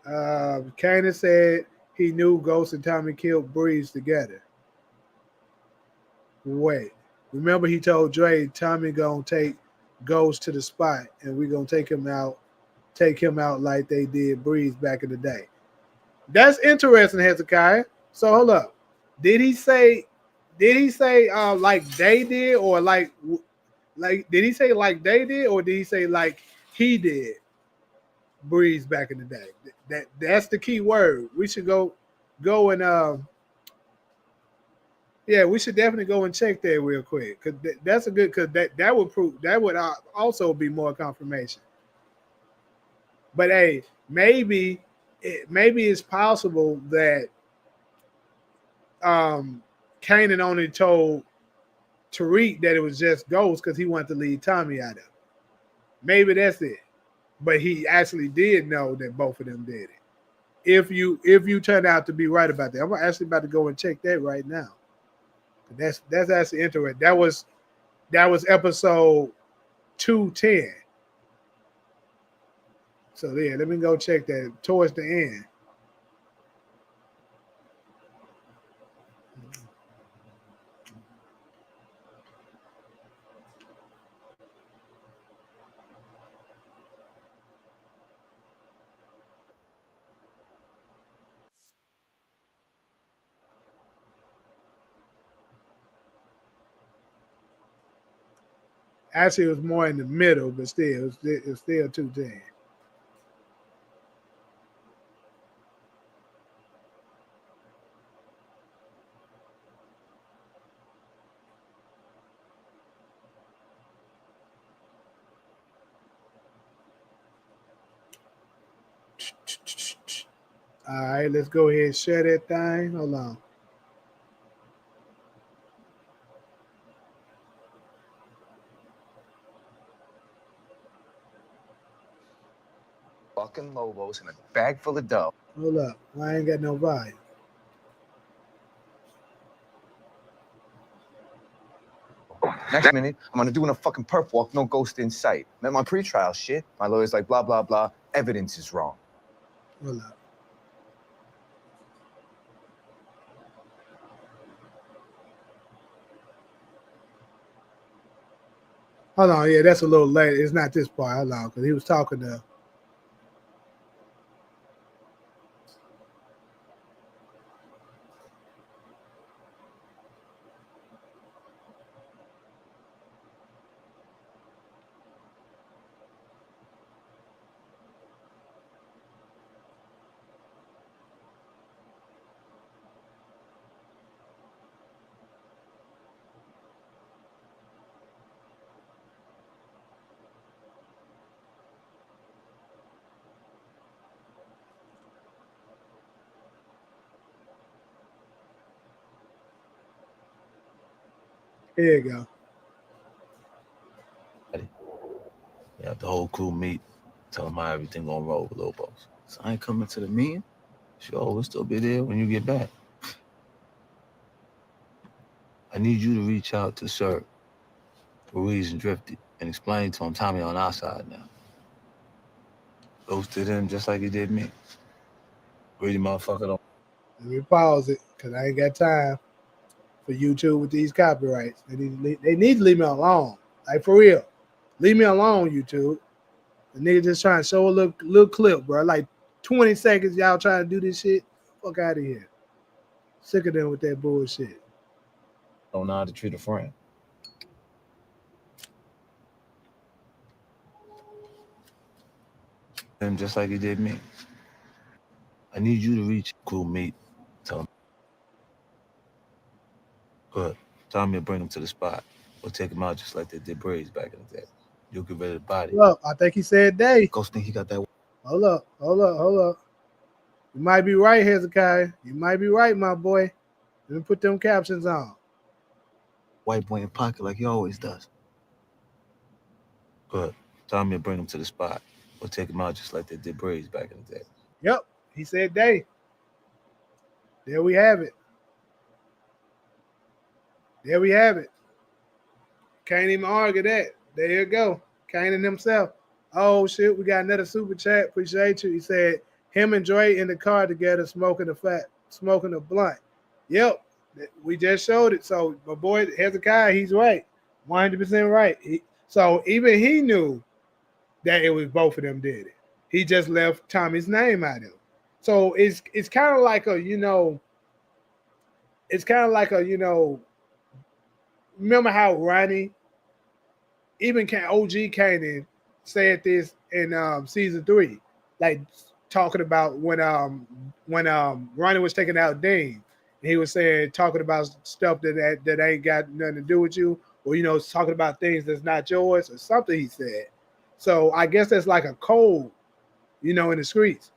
Kanan said he knew Ghost and Tommy killed Breeze together. Wait. Remember he told Dre Tommy gonna take Ghost to the spot and we gonna take him out like they did Breeze back in the day. That's interesting, Hezekiah. So hold up. Did he say did he say like they did, or like did he say like they did, or did he say like he did? Breeze back in the day. That's the key word. We should go and yeah, we should definitely go and check that real quick, because that's a good, because that would prove, that would also be more confirmation. But hey, maybe it's possible that Kanan only told Tariq that it was just Ghost because he wanted to leave Tommy out of it. Maybe that's it. But he actually did know that both of them did it. If you turn out to be right about that, I'm actually about to go and check that right now. That's actually interesting. That was episode 210. So yeah, let me go check that towards the end. Actually, it was more in the middle, but still, it's still 210. All right, let's go ahead and share that thing. Hold on. Fucking Lobos and a bag full of dough. Hold up. I ain't got no volume. Next minute, I'm gonna do a fucking perp walk, no ghost in sight. Met my pretrial shit. My lawyer's like, blah, blah, blah. Evidence is wrong. Hold up. Hold on. Yeah, that's a little late. It's not this part. Hold on, because he was talking to. Here you go. Yeah, the whole crew meet, tell them how everything gonna roll with Lobos. So I ain't coming to the meeting. Sure, we'll still be there when you get back. I need you to reach out to Sir Ruiz and Drifted and explain to him Tommy on our side now. Ghosted him just like he did me. Greedy motherfucker don't. Let me pause it, because I ain't got time for YouTube with these copyrights. They need to leave me alone. Like, for real. Leave me alone, YouTube. The nigga just trying to show a little clip, bro. Like 20 seconds, y'all trying to do this shit. Fuck out of here. Sick of them with that bullshit. Don't know how to treat a friend. Him just like he did me. I need you to reach crew meet. Tell him. Good. Tell me to bring him to the spot. We'll take him out just like they did Braids back in the day. You'll get rid of the body. Hold up. I think he said they. Ghost think he got that. Hold up. You might be right, Hezekiah. You might be right, my boy. Let me put them captions on. White boy in pocket like he always does. Good. Tell me to bring him to the spot. We'll take him out just like they did Braids back in the day. Yep. He said they. There we have it. Can't even argue that. There you go. Kanan himself. Oh shit, we got another super chat. Appreciate you. He said him and Dre in the car together smoking a blunt. Yep. We just showed it. So my boy Hezekiah, he's right. 100% right. So even he knew that it was both of them did it. He just left Tommy's name out of it. So it's kind of like a, remember how Ronnie, even OG Kanan said this in season 3, like talking about when Ronnie was taking out Dean, and he was saying talking about stuff that ain't got nothing to do with you, or talking about things that's not yours or something he said. So I guess that's like a code, in the streets.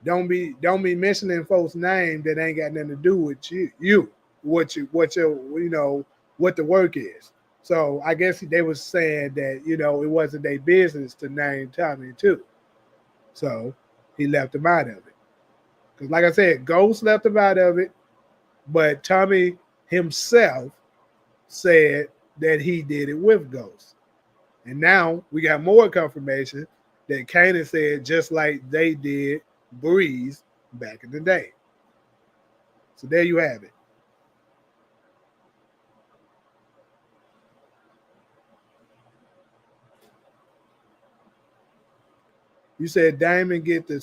Don't be mentioning folks' name that ain't got nothing to do with what the work is. So I guess they was saying that it wasn't their business to name Tommy too. So he left him out of it. Because like I said, Ghost left him out of it, but Tommy himself said that he did it with Ghost. And now we got more confirmation that Kanan said just like they did Breeze back in the day. So there you have it. You said Diamond get the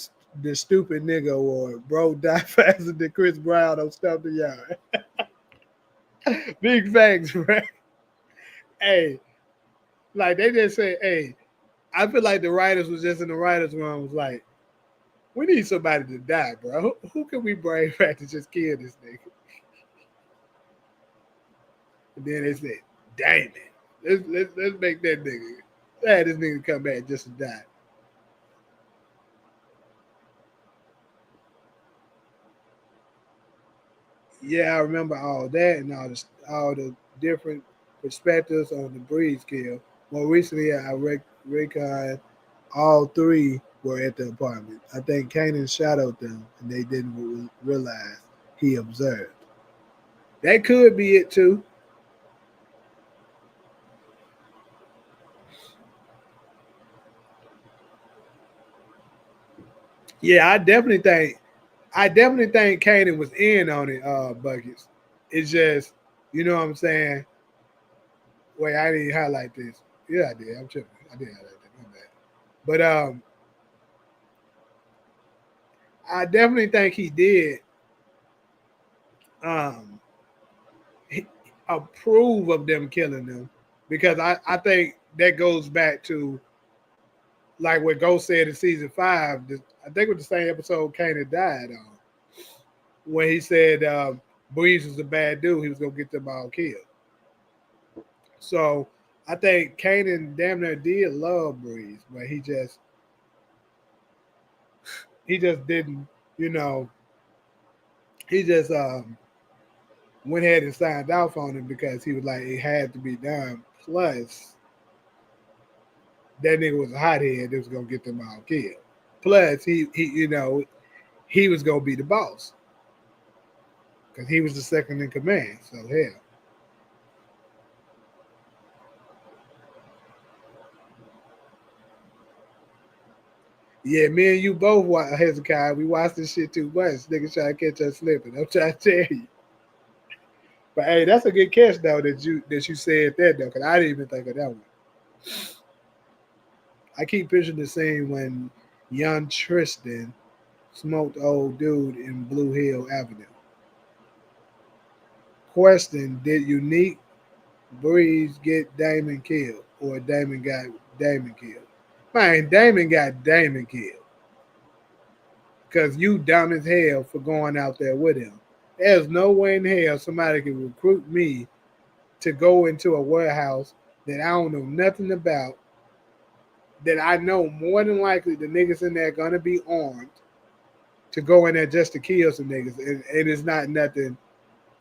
stupid nigga award. Bro die faster than Chris Brown on Stuff the Yard. Big facts, right? Hey, like they just said, hey, I feel like the writers was just in the writers' room was like, we need somebody to die, bro. Who can we bring back to just kill this nigga? And then they said, Damon. Let's make that nigga. Let this nigga come back just to die. Yeah, I remember all that and all the different perspectives on the Breeze kill. More recently, I reckoned all 3 were at the apartment. I think Kanan shadowed them, and they didn't realize he observed. That could be it too. Yeah, I definitely think Kanan was in on it, Buckets. It's just, you know what I'm saying? Wait, I didn't highlight this. Yeah, I did. I'm tripping. I did highlight that. My bad. But I definitely think he did um approve of them killing them, because I think that goes back to like what Ghost said in season 5. I think it was the same episode Kanan died on, when he said Breeze was a bad dude, he was gonna get them all killed. So I think Kanan damn near did love Breeze, but he just didn't, he just went ahead and signed off on him because he was like it had to be done. Plus, that nigga was a hothead that was gonna get them all killed. Plus, he was gonna be the boss because he was the second in command. So hell. Yeah, me and you both, Hezekiah, we watched this shit too much. Niggas trying to catch us slipping. I'm trying to tell you. But hey, that's a good catch though that you said that though, because I didn't even think of that one. I keep picturing the scene when young Tristan smoked old dude in Blue Hill Avenue. Question: did Unique Breeze get Damon killed, or Damon got Damon killed? Man, Damon got Damon killed. Because you dumb as hell for going out there with him. There's no way in hell somebody can recruit me to go into a warehouse that I don't know nothing about, that I know more than likely the niggas in there gonna be armed, to go in there just to kill some niggas. And it's not nothing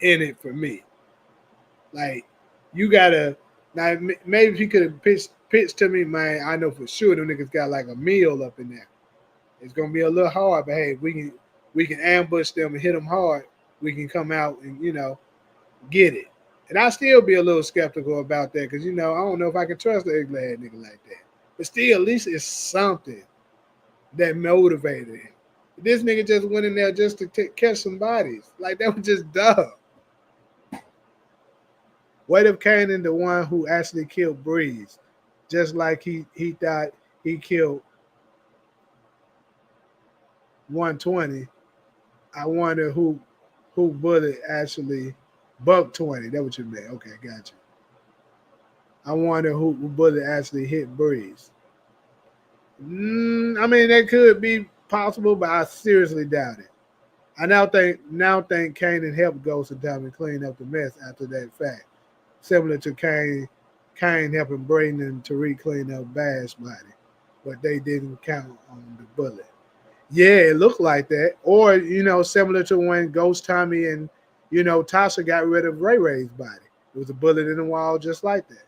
in it for me. Like, you gotta, now maybe if you could have pitched to me, man, I know for sure them niggas got like a meal up in there. It's gonna be a little hard, but hey, we can ambush them and hit them hard. We can come out and get it. And I still be a little skeptical about that because I don't know if I can trust the ugly ass nigga like that. But still, at least it's something that motivated him. This nigga just went in there just to catch some bodies. Like, that was just dumb. What if Kanan the one who actually killed Breeze, just like he thought he killed 120? I wonder who bullet actually buck 20. That's what you meant. Okay, gotcha. I wonder who bullet actually hit Breeze. I mean, that could be possible, but I seriously doubt it. I now think Kanan helped Ghost and Tommy clean up the mess after that fact, similar to Kane helping Braden and Tariq clean up Bash's body, but they didn't count on the bullet. Yeah, it looked like that, or similar to when Ghost, Tommy, and Tasha got rid of Ray Ray's body. It was a bullet in the wall, just like that.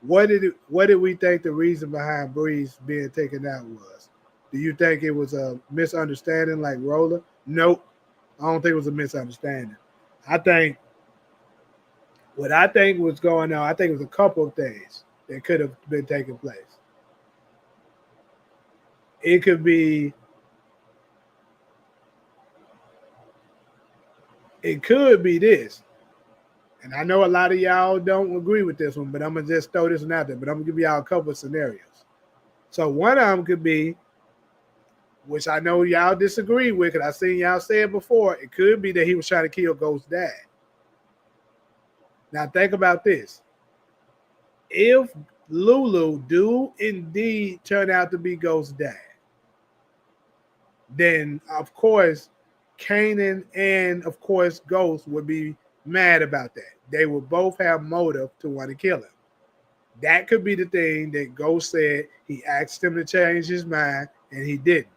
What did we think the reason behind Breeze being taken out was? Do you think it was a misunderstanding like Roller? Nope. I don't think it was a misunderstanding. I think was going on, I think it was a couple of things that could have been taking place. It could be this. And I know a lot of y'all don't agree with this one, but I'm going to just throw this one out there. But I'm going to give y'all a couple of scenarios. So one of them could be, which I know y'all disagree with, because I've seen y'all say it before, it could be that he was trying to kill Ghost's dad. Now think about this. If Lulu do indeed turn out to be Ghost's dad, then of course Kanan and of course Ghost would be mad about that. They will both have motive to want to kill him. That could be the thing that Ghost said he asked him to change his mind and he didn't.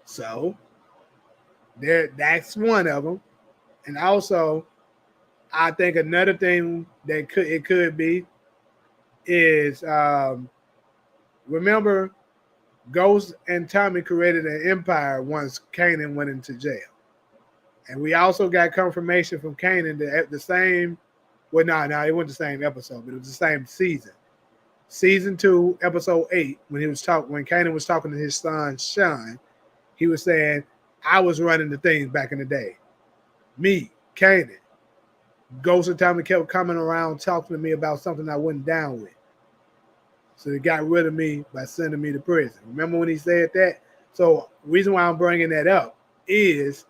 So that's one of them. And also, I think another thing that could be is remember Ghost and Tommy created an empire once Kanan went into jail. And we also got confirmation from Kanan that the same, well, no, it wasn't the same episode, but it was the same season. Season 2, episode 8, when Kanan was talking to his son Sean, he was saying, I was running the things back in the day. Me, Kanan. Ghost and Tommy kept coming around talking to me about something I wasn't down with. So they got rid of me by sending me to prison. Remember when he said that? So the reason why I'm bringing that up is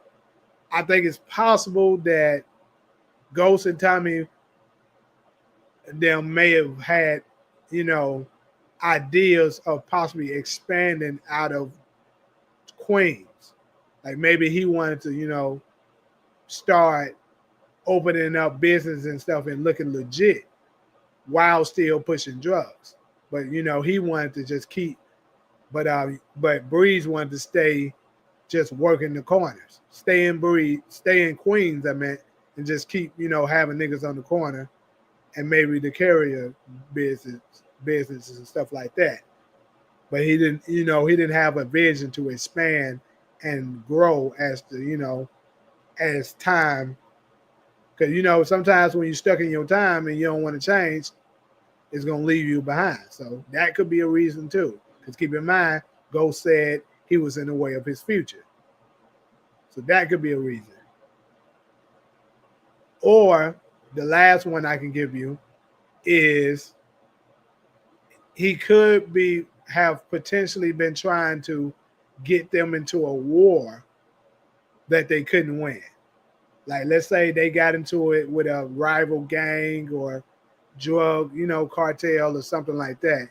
I think it's possible that Ghost and Tommy them may have had, ideas of possibly expanding out of Queens. Like maybe he wanted to, start opening up business and stuff and looking legit while still pushing drugs. But, he wanted to just keep, but Breeze wanted to stay just working the corners. Stay in Queens, and just keep, having niggas on the corner and maybe the carrier businesses and stuff like that. But he didn't, he didn't have a vision to expand and grow as as time. Because, sometimes when you're stuck in your time and you don't want to change, it's going to leave you behind. So that could be a reason too. Because keep in mind, Ghost said he was in the way of his future. So that could be a reason. Or the last one I can give you is he could have potentially been trying to get them into a war that they couldn't win. Like, let's say they got into it with a rival gang or drug, cartel or something like that.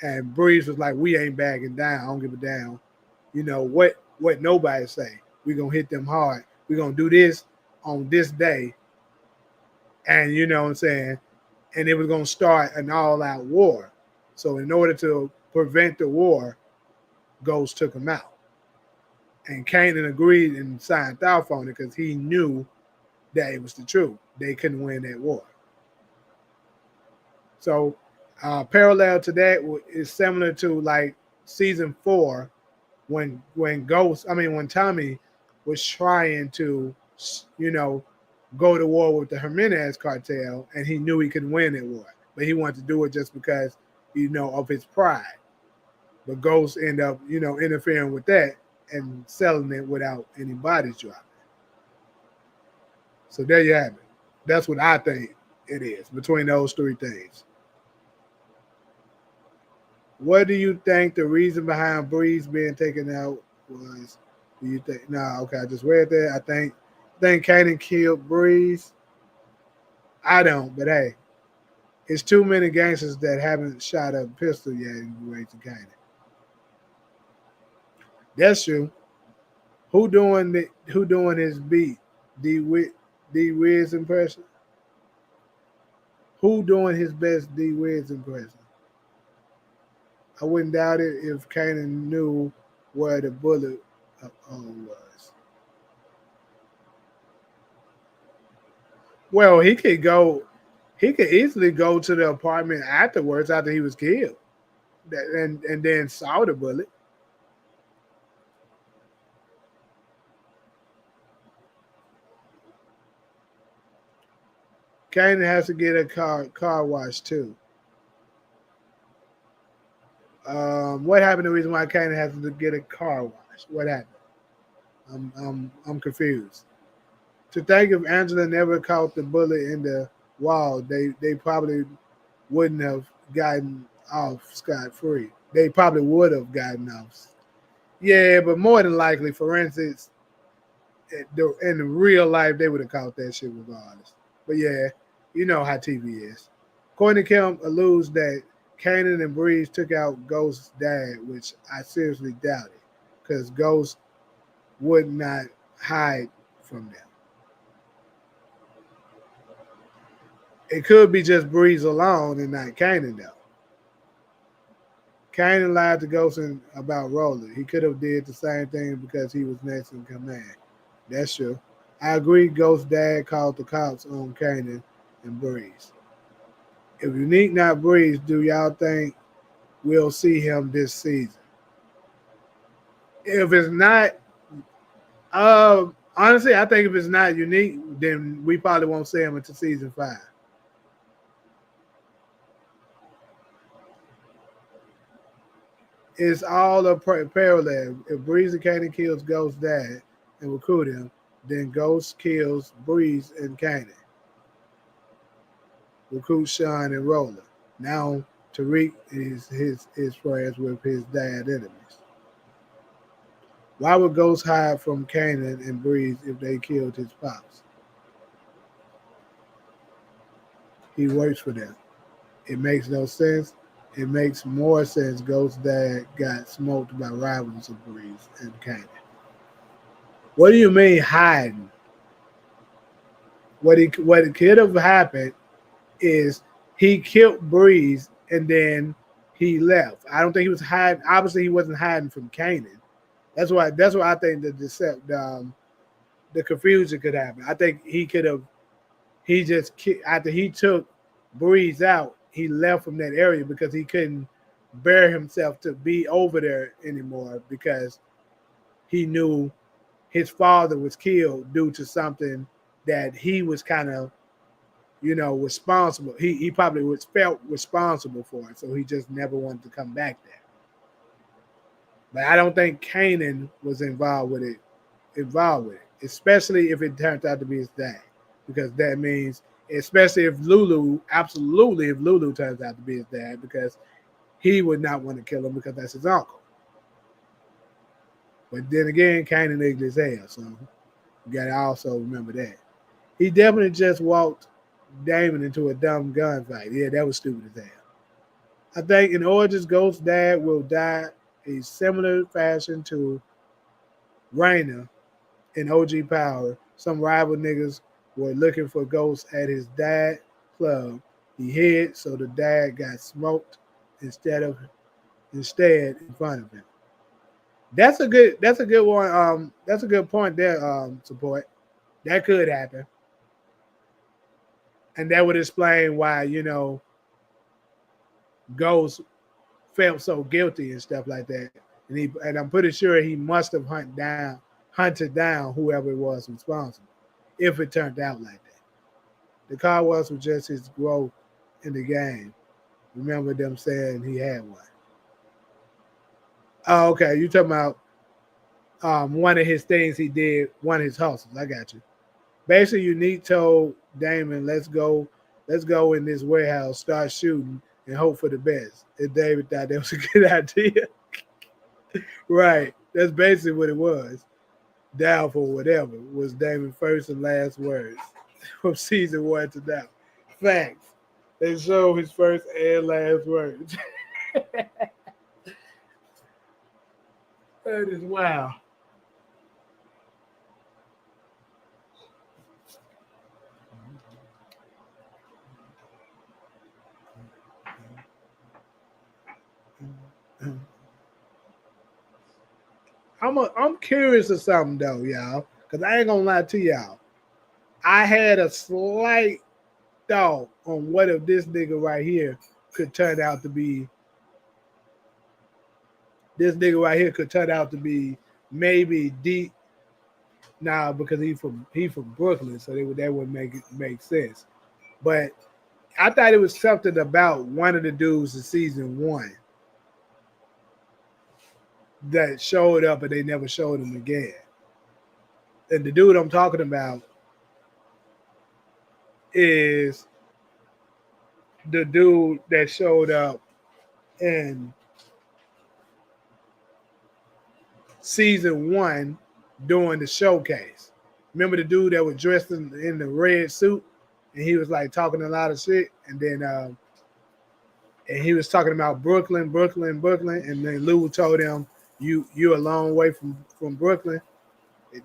And Breeze was like, we ain't backing down. I don't give a damn. What nobody say. We're going to hit them hard. We're going to do this on this day. And you know what I'm saying? And it was going to start an all-out war. So in order to prevent the war, Ghost took him out. And Kanan agreed and signed off on it because he knew that it was the truth. They couldn't win that war. So parallel to that is similar to like season 4 when Tommy was trying to, go to war with the Jimenez cartel and he knew he couldn't win that war. But he wanted to do it just because, of his pride. But Ghost ended up, interfering with that and selling it without any bodies dropping. So there you have it. That's what I think it is between those three things. What do you think the reason behind Breeze being taken out was? Do you think? No, okay, I just read that. I think think Kanan killed Breeze? I don't, but hey, it's too many gangsters that haven't shot a pistol yet in the way to Kanan. That's true. Who doing his beat? D Wiz impression? Who doing his best D Wiz impression? I wouldn't doubt it if Kanan knew where the bullet was. Well, he could easily go to the apartment afterwards after he was killed, and then saw the bullet. Kanan has to get a car wash too. What happened? The reason why Kanan has to get a car wash? What happened? I'm confused. To think if Angela never caught the bullet in the wall, they probably wouldn't have gotten off scot-free. They probably would have gotten off. Yeah, but more than likely, for instance, in the real life, they would have caught that shit regardless. But yeah, you know how TV is. According to Kim alludes that Kanan and Breeze took out Ghost's dad, which I seriously doubt it, because Ghost would not hide from them. It could be just Breeze alone and not Kanan, though. Kanan lied to Ghost about Roller. He could have did the same thing because he was next in command. That's true. I agree Ghost's dad called the cops on Kanan and Breeze. If Unique not Breeze, do y'all think we'll see him this season? If it's not, honestly, I think if it's not Unique, then we probably won't see him until season 5. It's all a parallel. If Breeze and Kanan kills Ghost's dad and recruit him, then Ghost kills Breeze and Kanan. Recruit Sean and Roller. Now Tariq is friends with his dad enemies. Why would Ghost hide from Kanan and Breeze if they killed his pops? He works for them. It makes no sense. It makes more sense Ghost's dad got smoked by rivals of Breeze and Kanan. What do you mean hiding? What could have happened is he killed Breeze and then he left. I don't think he was hiding. Obviously, he wasn't hiding from Kanan. That's why I think the confusion could happen. I think after he took Breeze out, he left from that area because he couldn't bear himself to be over there anymore because he knew his father was killed due to something that he was kind of, responsible. He probably felt responsible for it, so he just never wanted to come back there. But I don't think Kanan was involved with it, especially if it turned out to be his dad, because that means, especially if Lulu turns out to be his dad, because he would not want to kill him because that's his uncle. But then again, Kanan ugly as hell, so you got to also remember that. He definitely just walked Damon into a dumb gunfight. Yeah, that was stupid as hell. I think in Origins, Ghost's dad will die a similar fashion to Raina in OG Power. Some rival niggas were looking for Ghost at his dad club. He hid, so the dad got smoked instead in front of him. That's a good one. That's a good point there, support. That could happen. And that would explain why, Ghost felt so guilty and stuff like that. And I'm pretty sure he must have hunted down whoever it was responsible, if it turned out like that. The car was just his growth in the game. Remember them saying he had one. Oh, okay. You talking about one of his things he did, one of his hustles. I got you. Basically, Unique told Damon, let's go in this warehouse, start shooting, and hope for the best. And David thought that was a good idea. Right. That's basically what it was. Doubtful, whatever, was Damon's first and last words from season 1 to now. Facts. They show his first and last words. That is wow. I'm curious of something though, y'all, because I ain't gonna lie to y'all. I had a slight thought on what if this nigga right here could turn out to be. This nigga right here could turn out to be maybe deep. Nah, because he from Brooklyn, so that would make sense. But I thought it was something about one of the dudes in season 1 that showed up and they never showed him again. And the dude I'm talking about is the dude that showed up in season 1 during the showcase. Remember the dude that was dressed in the red suit and he was like talking a lot of shit, and then and he was talking about Brooklyn, and then Lou told him, you're a long way from Brooklyn.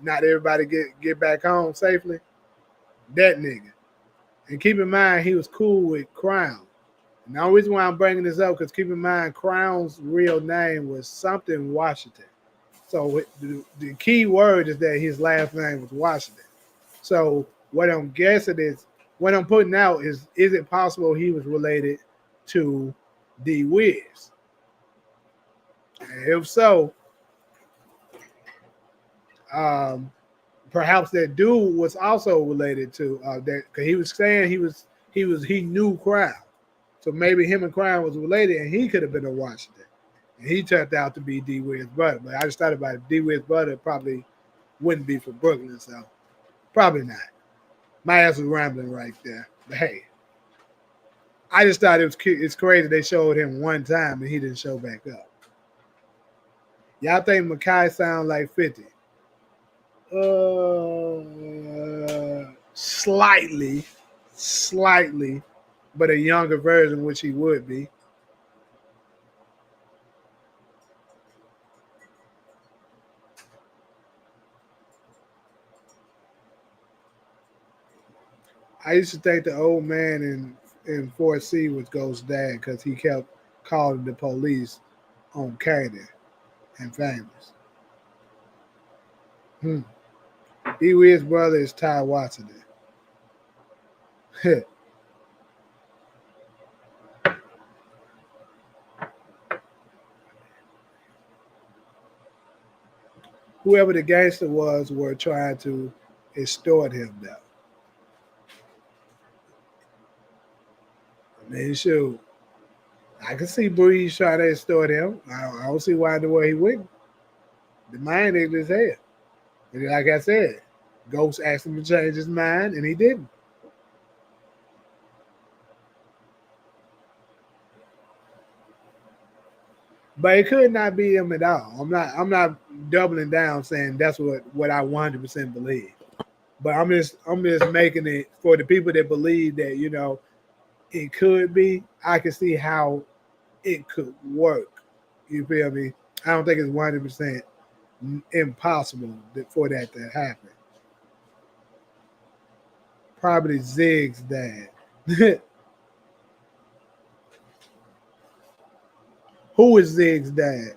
Not everybody get back home safely. That nigga. And keep in mind, he was cool with Crown. And the only reason why I'm bringing this up, because keep in mind, Crown's real name was something Washington. So the key word is that his last name was Washington. So what I'm guessing is, what I'm putting out is it possible he was related to D Wiz? And if so, perhaps that dude was also related to that, because he was saying he knew Crown, so maybe him and Crown was related, and he could have been a Washington, and he turned out to be D Wiz's brother. But I just thought about it. D Wiz's brother probably wouldn't be from Brooklyn, so probably not. My ass was rambling right there, but hey, I just thought it's crazy they showed him one time and he didn't show back up. Y'all think Makai sound like 50? Slightly, but a younger version, which he would be. I used to think the old man in 4C was Ghost's dad because he kept calling the police on Kanan and Famous. D Wiz's brother is Ty Watson. Whoever the gangster was were trying to extort him now. I mean, shoot, I can see Breeze trying to extort him. I don't see why in the world he wouldn't. The mind ain't his head. But like I said, Ghost asked him to change his mind, and he didn't. But it could not be him at all. I'm not doubling down saying that's what I 100% believe. But I'm just making it for the people that believe that, you know, it could be. I can see how it could work. You feel me? I don't think it's 100% impossible for that to happen. Probably Zig's dad. Who is Zig's dad?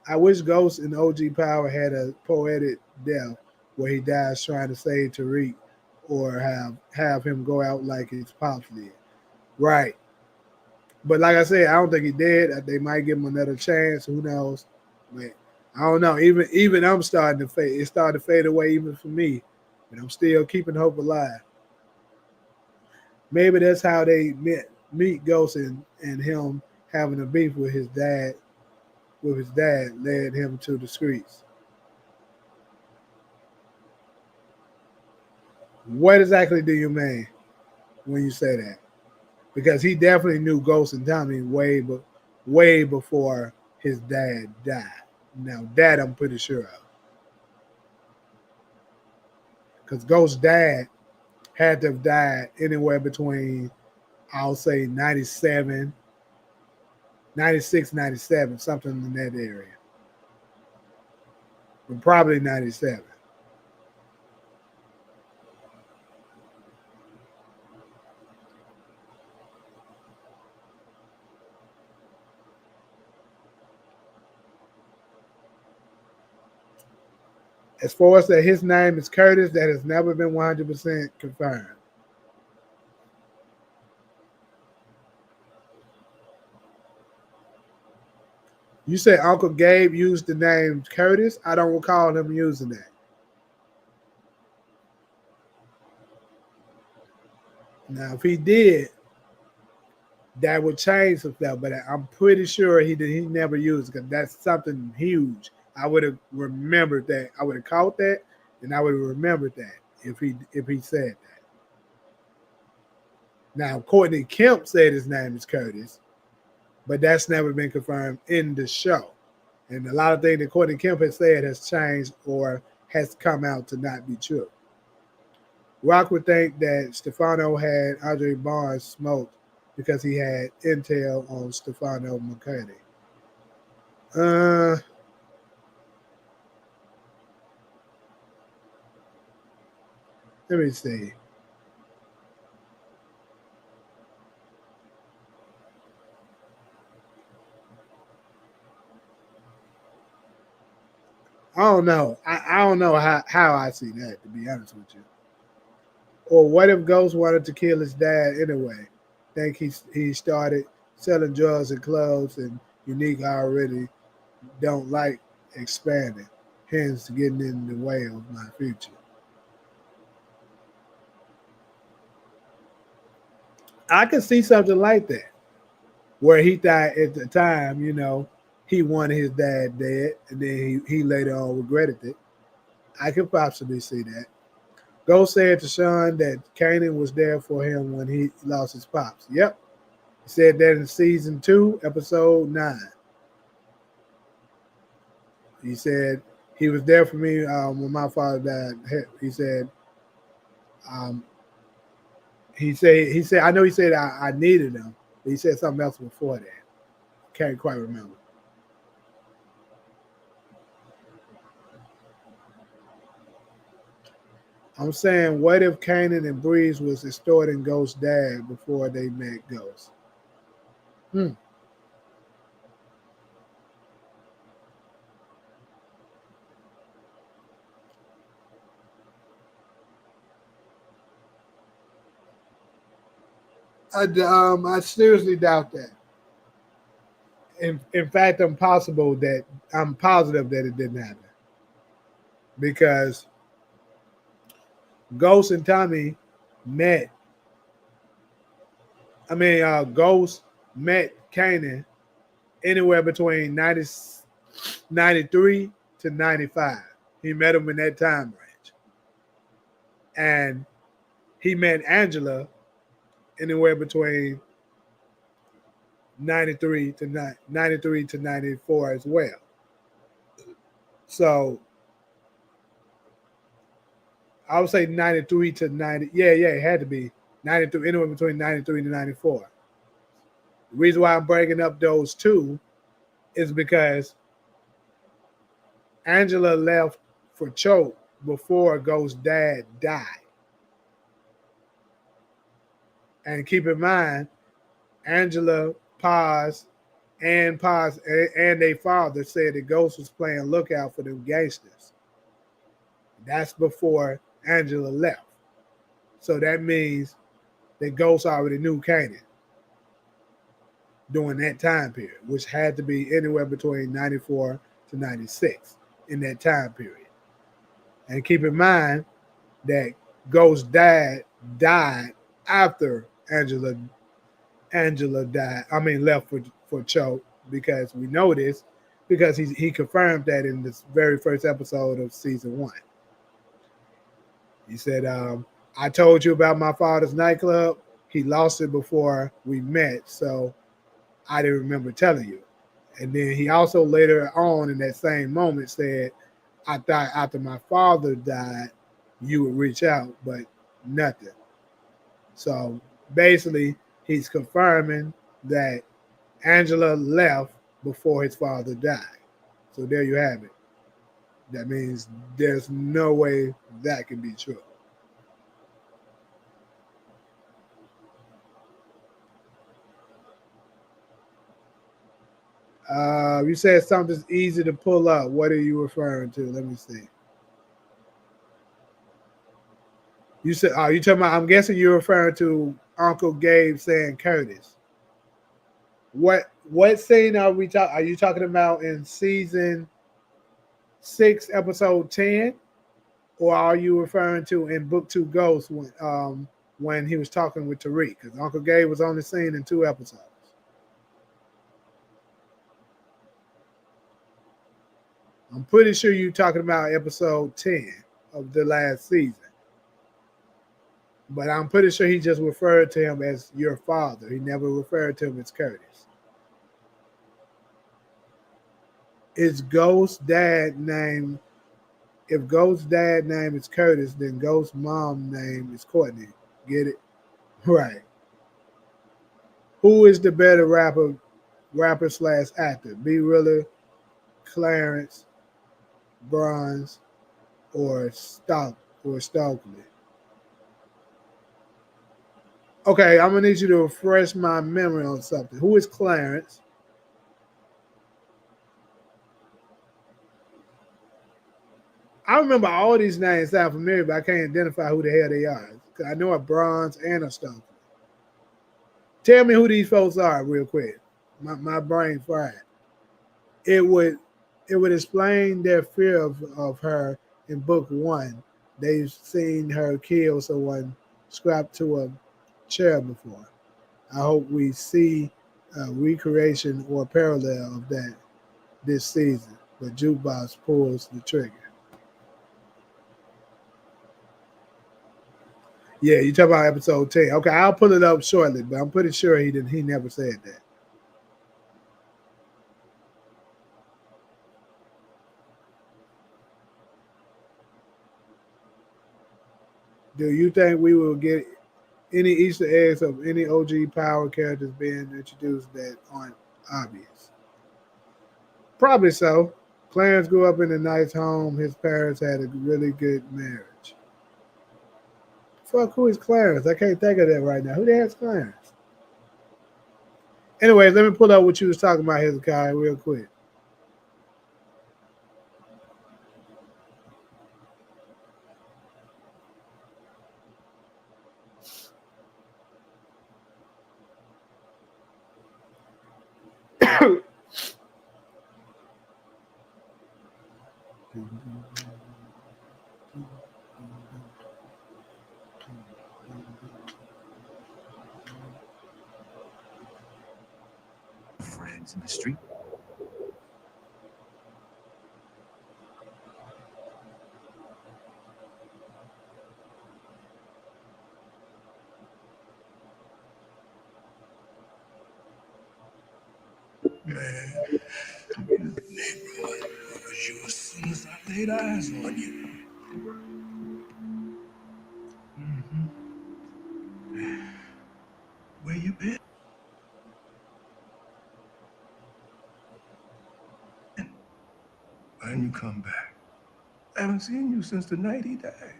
I wish Ghost and OG Power had a poetic death where he dies trying to save Tariq, or have him go out like his pops did. Right. But like I said, I don't think he did. They might give him another chance. Who knows? But I don't know. Even I'm starting to fade. It's starting to fade away even for me. But I'm still keeping hope alive. Maybe that's how they meet Ghost and him having a beef with his dad. With his dad led him to the streets. What exactly do you mean when you say that? Because he definitely knew Ghost and Tommy way before his dad died. Now that I'm pretty sure of. because Ghost's dad had to have died anywhere between, I'll say 97, 96, 97, something in that area. But probably 97. As far as that his name is Curtis, that has never been 100% confirmed. You said Uncle Gabe used the name Curtis? I don't recall him using that. Now, if he did, that would change some stuff, but I'm pretty sure he never used it because that's something huge. I would have remembered that. I would have caught that, and I would have remembered that if he said that. Now, Courtney Kemp said his name is Curtis, but that's never been confirmed in the show. And a lot of things that Courtney Kemp has said has changed or has come out to not be true. Rock would think that Stefano had Andre Barnes smoked because he had intel on Stefano McCurdy. Let me see. I don't know. I don't know how I see that, to be honest with you. Or what if Ghost wanted to kill his dad anyway? Think he started selling drugs and clothes, and Unique already don't like expanding, hence getting in the way of my future. I can see something like that, where he thought at the time, he wanted his dad dead, and then he later on regretted it. I could possibly see that. Ghost said to Sean that Kanan was there for him when he lost his pops. Yep. He said that in season 2, episode 9. He said he was there for me when my father died. He said, I know he said I needed him, but he said something else before that. Can't quite remember. I'm saying, what if Kanan and Breeze was extorting Ghost's dad before they met Ghost? I seriously doubt that. In fact, I'm positive that it didn't happen, because Ghost and Tommy met. Ghost met Kanan anywhere between 93 to 95. He met him in that time range. And he met Angela anywhere between 93 to 94 as well. So I would say 93 to 90. Yeah, it had to be 93, anywhere between 93 to 94. The reason why I'm breaking up those two is because Angela left for Choke before Ghost's dad died. And keep in mind, Angela, Paz, and their father said that Ghost was playing lookout for them gangsters. That's before Angela left. So that means that Ghost already knew Kanan during that time period, which had to be anywhere between 94 to 96 in that time period. And keep in mind that Ghost's dad died after Angela died. Left for Choke, because we know this because he confirmed that in this very first episode of season 1. He said, I told you about my father's nightclub. He lost it before we met, so I didn't remember telling you. And then he also later on in that same moment said, I thought after my father died, you would reach out, but nothing. So basically, he's confirming that Angela left before his father died. So there you have it. That means there's no way that can be true. You said something's easy to pull up. What are you referring to? Let me see. You said, "Oh, you talking about?" I'm guessing you're referring to Uncle Gabe saying Curtis. What scene are we talking? Are you talking about in season 6, episode 10, or are you referring to in book 2 Ghost when he was talking with Tariq? Because Uncle Gabe was only seen in 2 episodes. I'm pretty sure you're talking about episode 10 of the last season. But I'm pretty sure he just referred to him as your father. He never referred to him as Curtis. Is Ghost's dad name? If Ghost's dad name is Curtis, then Ghost's mom name is Courtney. Get it? Right. Who is the better rapper slash actor? B. Riller, Clarence, Bronze, or Stokely? Okay, I'm gonna need you to refresh my memory on something. Who is Clarence? I remember all these names sound familiar, but I can't identify who the hell they are. I know a Bronze and a Stokely. Tell me who these folks are real quick. My brain fried. It would explain their fear of her in book 1. They've seen her kill someone strapped to a chair before. I hope we see a recreation or parallel of that this season. But Jukebox pulls the trigger. Yeah, you talk about episode 10. Okay, I'll pull it up shortly, but I'm pretty sure he never said that. Do you think we will get any Easter eggs of any OG Power characters being introduced that aren't obvious? Probably so. Clarence grew up in a nice home. His parents had a really good marriage. Fuck, who is Clarence? I can't think of that right now. Who the hell is Clarence? Anyways, let me pull up what you was talking about, Hezekiah, real quick. Friends in the street. Man, neighborhood was you as soon as I laid eyes on you. Where you been? Why didn't you come back? I haven't seen you since the night he died.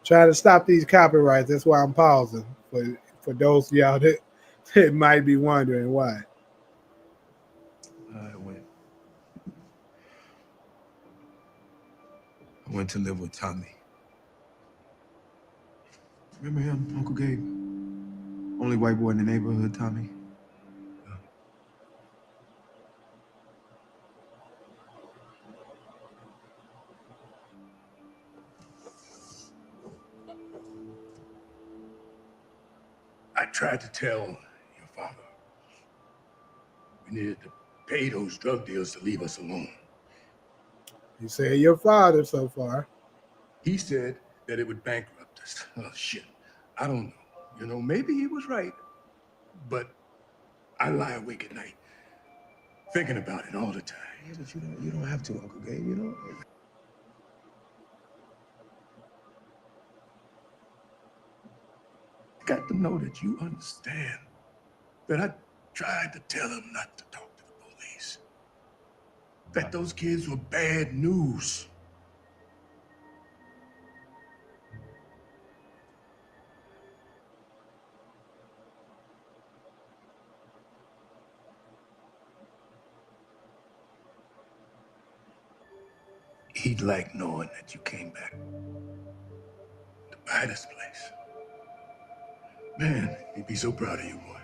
Trying to stop these copyrights. That's why I'm pausing for those of y'all that might be wondering why. I went to live with Tommy. Remember him, Uncle Gabe? Only white boy in the neighborhood, Tommy. I tried to tell your father we needed to pay those drug deals to leave us alone. You say your father so far. He said that it would bankrupt us. Oh, shit. I don't know. You know, maybe he was right, but I lie awake at night thinking about it all the time. Yeah, but you don't have to, Uncle Gabe, you know? I got to know that you understand that I tried to tell him not to talk to the police. That those kids were bad news. He'd like knowing that you came back to buy this place. Man, he'd be so proud of you, boy.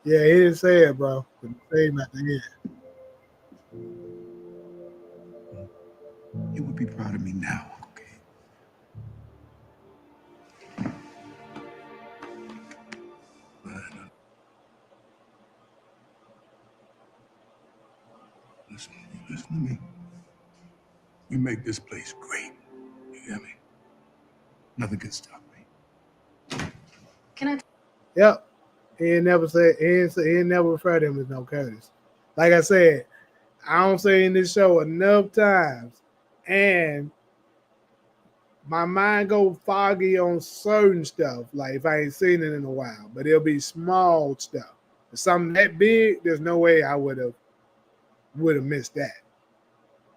Yeah, he didn't say it, bro. But he said him at the end. He would be proud of me now, Uncle Gabe. Listen, you listen to me. We make this place great. You hear me? Nothing can stop me. Can I? Yep. He ain't never said he ain't never referred to him as no Curtis. Like I said, I don't say in this show enough times, and my mind go foggy on certain stuff. Like if I ain't seen it in a while, but it'll be small stuff. If something that big, there's no way I would have missed that.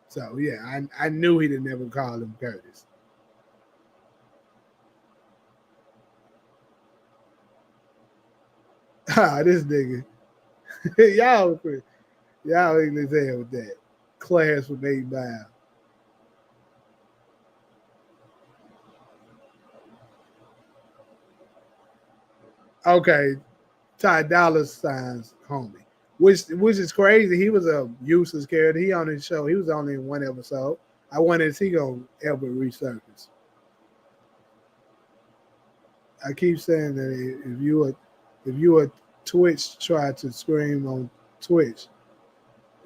So yeah, I knew he didn't ever call him Curtis. Ah, this nigga. y'all English hell with that. Class with 8 Mile. Okay, Ty Dolla Sign's homie, which is crazy. He was a useless character. He on his show. He was only in one episode. I wonder if he gonna ever resurface. I keep saying that if you a Twitch try to stream on Twitch,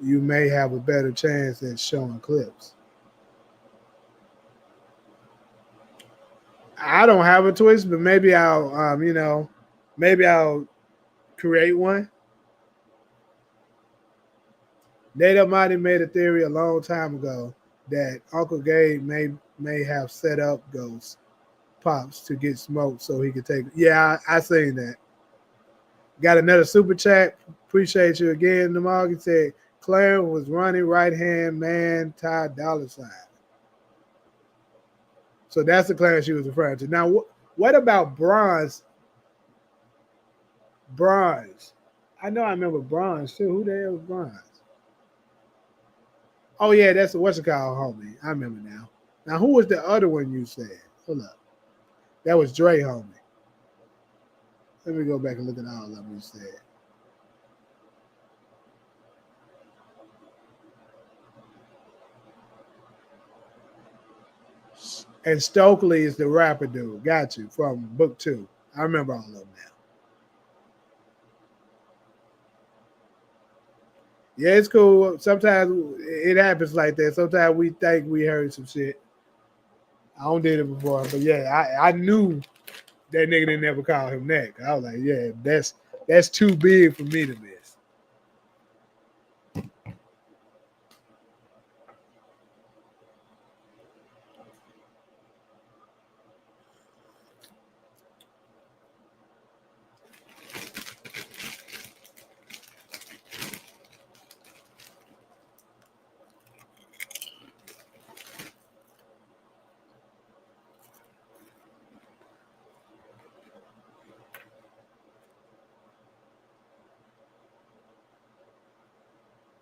you may have a better chance at showing clips. I don't have a Twitch, but maybe I'll maybe I'll create one. Nate Almighty made a theory a long time ago that Uncle Gabe may have set up Ghost Pops to get smoked so he could take. Yeah, I seen that. Got another super chat. Appreciate you again, Namag. He said Clarence was running right hand man Ty Dolla Sign. So that's the Clarence she was referring to. Now, what about Bronze? Bronze. I know I remember Bronze too. Who the hell was Bronze? Oh yeah, that's what's it called, homie. I remember now. Now, who was the other one you said? Hold up. That was Dre, homie. Let me go back and look at all of them you said. And Stokely is the rapper dude. Got you from book 2. I remember all of them now. Yeah, it's cool. Sometimes it happens like that. Sometimes we think we heard some shit. I don't did it before, but yeah, I knew that nigga didn't ever call him that. I was like, yeah, that's too big for me to miss.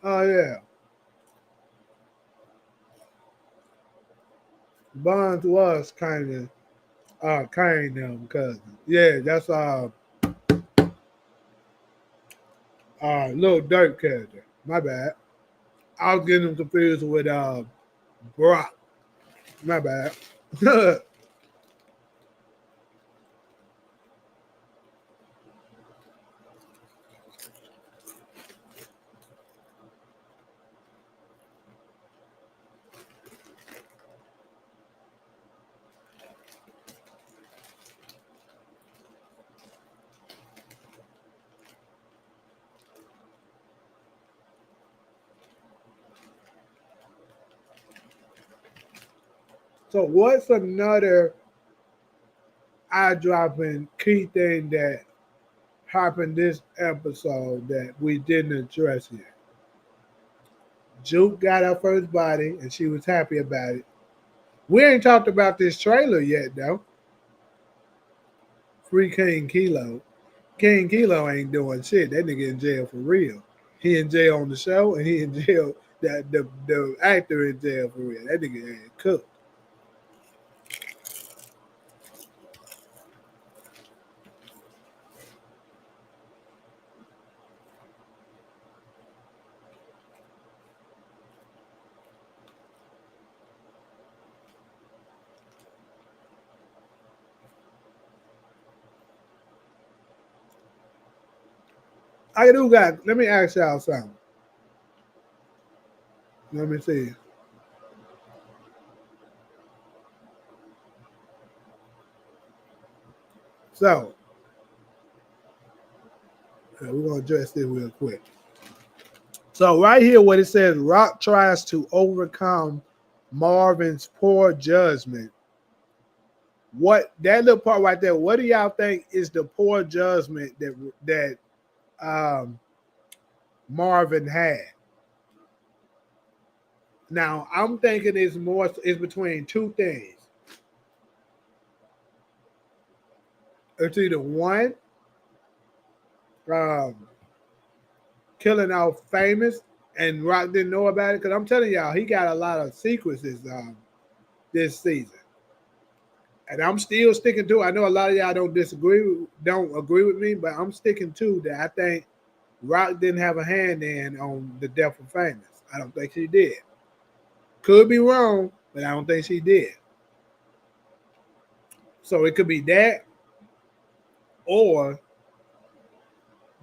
Oh yeah. Bonds was kind of cousin. Yeah, that's Lil Durk character. My bad. I was getting him confused with Brock. My bad. So what's another eye-dropping key thing that happened this episode that we didn't address yet? Juke got her first body and she was happy about it. We ain't talked about this trailer yet though. Free King Kilo. King Kilo ain't doing shit. That nigga in jail for real. He in jail on the show and he in jail. The actor in jail for real. That nigga ain't cooked. Let me ask y'all something. Let me see. So, we're going to address this real quick. So, right here, what it says, Rock tries to overcome Marvin's poor judgment. What that little part right there, what do y'all think is the poor judgment that Marvin had? Now, I'm thinking it's between two things. It's either one, killing off Famous, and Rock didn't know about it. Because I'm telling y'all, he got a lot of secrets this season. And I'm still sticking to it. I know a lot of y'all don't agree with me, but I'm sticking to that. I think Rock didn't have a hand in on the death of Famous. I don't think she did. Could be wrong, but I don't think she did. So it could be that or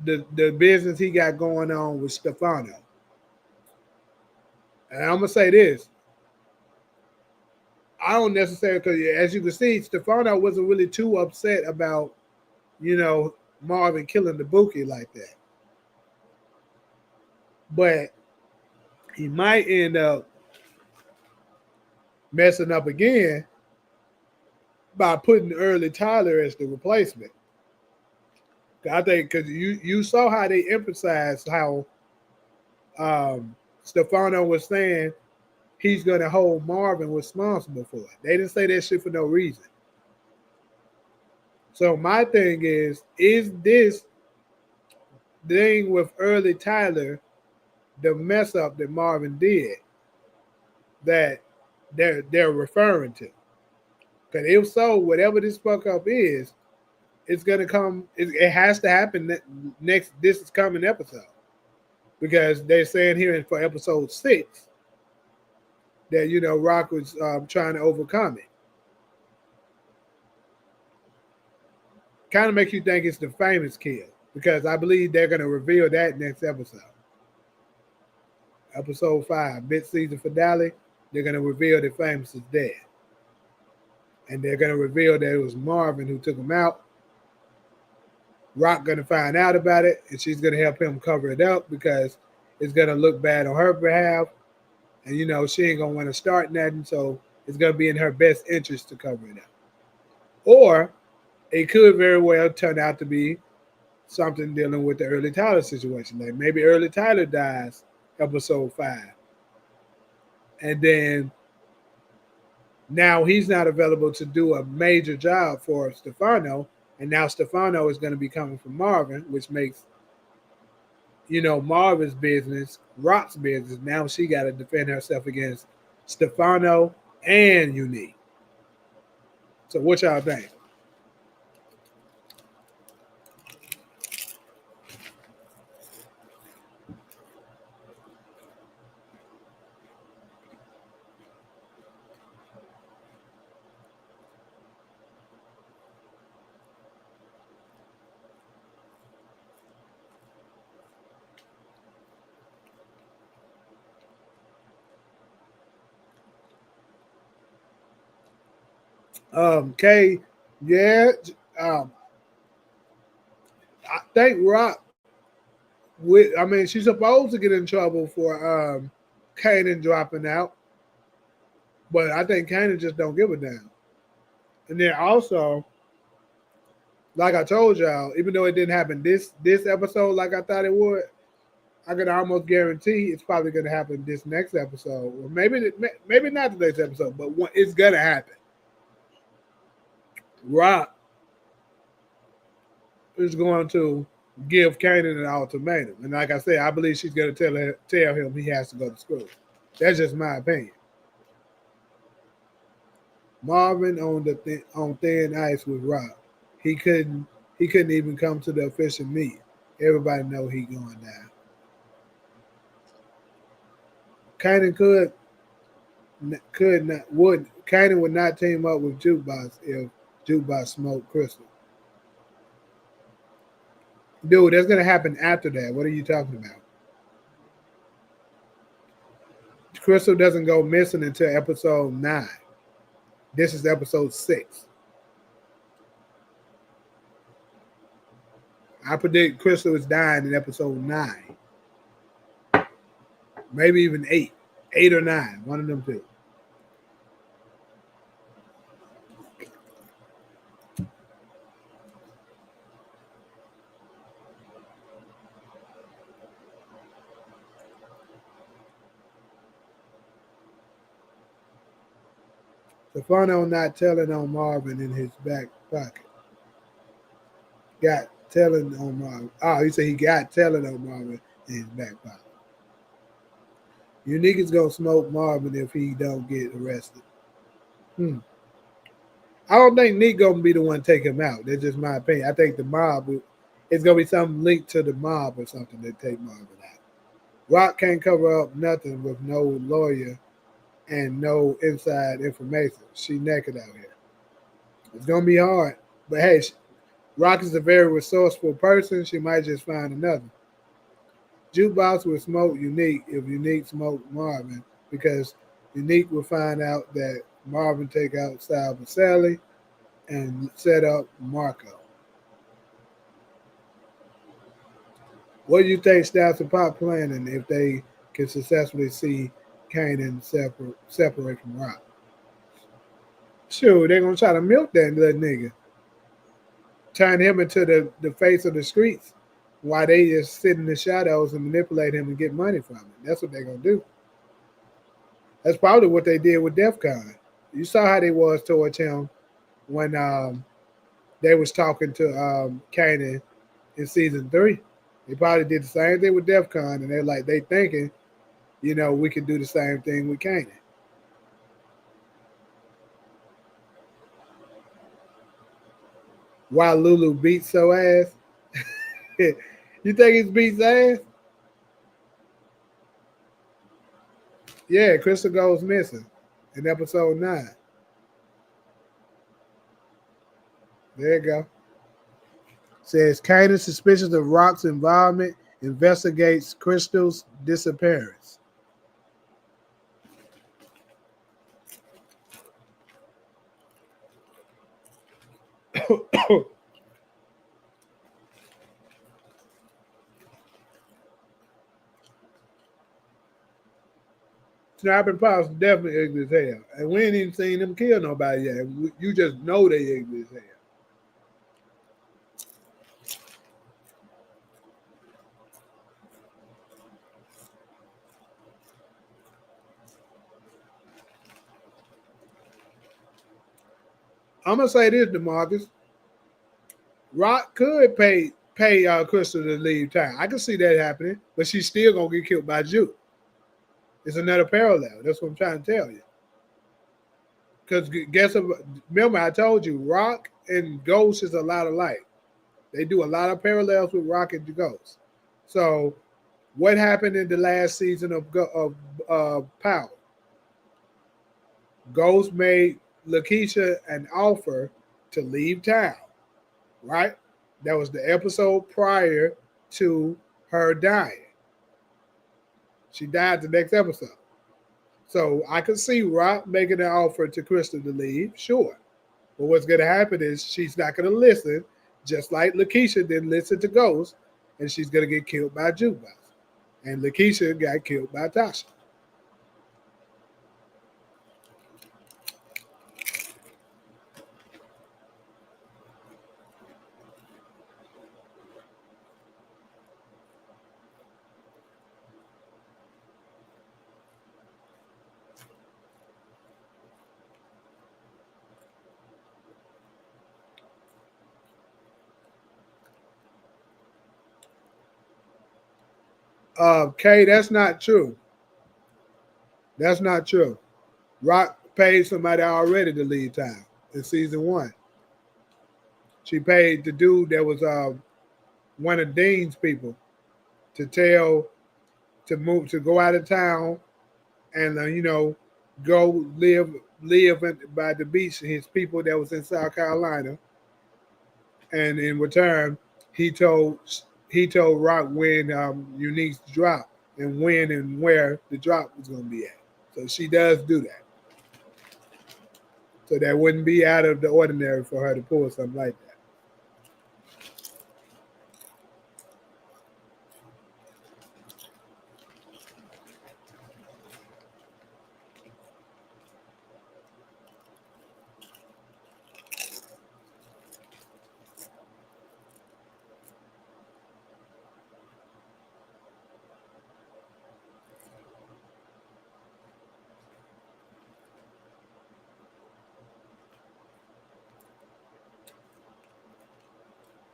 the business he got going on with Stefano. And I'm going to say this. I don't necessarily, because as you can see, Stefano wasn't really too upset about, Marvin killing Debunking like that. But he might end up messing up again by putting Early Tyler as the replacement. I think because you saw how they emphasized how Stefano was saying he's going to hold Marvin responsible for it. They didn't say that shit for no reason. So my thing is this thing with Early Tyler the mess up that Marvin did that they're referring to? Because if so, whatever this fuck up is, it's gonna come. It has to happen next. This is coming episode, because they're saying here for episode 6 that Rock was trying to overcome it. Kind of makes you think it's the Famous kill, because I believe they're gonna reveal that next episode. Episode 5, mid-season finale. They're gonna reveal that Famous is dead, and they're gonna reveal that it was Marvin who took him out. Rock gonna find out about it, and she's gonna help him cover it up because it's gonna look bad on her behalf, and she ain't gonna want to start nothing, so it's gonna be in her best interest to cover it up. Or it could very well turn out to be something dealing with the Early Tyler situation. Like maybe Early Tyler dies episode 5, and then now he's not available to do a major job for Stefano. And now Stefano is going to be coming from Marvin, which makes, Marvin's business, Rock's business. Now she got to defend herself against Stefano and Unique. So what y'all think? Kay, yeah. I think Rock she's supposed to get in trouble for Kanan dropping out. But I think Kanan just don't give a damn. And then also, like I told y'all, even though it didn't happen this episode like I thought it would, I can almost guarantee it's probably going to happen this next episode, or maybe not the next episode, but it's going to happen. Rock is going to give Kanan an ultimatum, and like I said, I believe she's going to tell him he has to go to school. That's just my opinion. Marvin on thin ice with Rock. He couldn't even come to the official meet. Everybody know he going down. Kanan Kanan would not team up with Jukebox if Jukebox smoked Crystal. Dude, that's gonna happen after that. What are you talking about? Crystal doesn't go missing until episode 9. This is episode 6. I predict Crystal is dying in episode 9. Maybe even 8. 8 or 9. One of them two. Stefano not telling on Marvin in his back pocket. Got telling on Marvin. Oh, he said he got telling on Marvin in his back pocket. Unique is gonna smoke Marvin if he don't get arrested. I don't think Nick gonna be the one to take him out. That's just my opinion. I think the mob it's gonna be something linked to the mob or something that take Marvin out. Rock can't cover up nothing with no lawyer and no inside information. She naked out here. It's gonna be hard, but hey, Rock is a very resourceful person. She might just find another. Jukebox would smoke Unique if Unique smoked Marvin, because Unique would find out that Marvin take out Sal Baselli and set up Marco. What do you think Styles and Pop planning if they can successfully see Kanan separate from Rock? Sure, they're going to try to milk that little nigga. Turn him into the face of the streets while they just sit in the shadows and manipulate him and get money from him. That's what they're going to do. That's probably what they did with DEFCON. You saw how they was towards him when they was talking to Kanan in season 3. They probably did the same thing with DEFCON, and they're like, they thinking, we can do the same thing with Kanan. Why Lulu beats so ass? You think he's beats ass? Yeah, Crystal goes missing in episode 9. There you go. Says Kanan suspicious of Rock's involvement, investigates Crystal's disappearance. Snapping Pops definitely ugly as hell. And we ain't even seen them kill nobody yet. You just know they ugly as hell. I'm gonna say this, DeMarcus. Rock could pay Crystal to leave town. I can see that happening, but she's still gonna get killed by Juke. It's another parallel. That's what I'm trying to tell you. Because remember, I told you, Rock and Ghost is a lot alike. They do a lot of parallels with Rock and Ghost. So, what happened in the last season of Power? Ghost made Lakeisha an offer to leave town, right? That was the episode prior to her dying. She died the next episode. So I could see Rock making an offer to Crystal to leave, sure. But what's going to happen is she's not going to listen, just like Lakeisha didn't listen to Ghost, and she's going to get killed by Jukebox. And Lakeisha got killed by Tasha. Kay, that's not true. That's not true. Rock paid somebody already to leave town in season 1. She paid the dude that was one of Dean's people to go out of town and go live by the beach. His people that was in South Carolina, and in return, he told Rock when Unique's drop and when and where the drop was going to be at. So she does do that. So that wouldn't be out of the ordinary for her to pull something like that.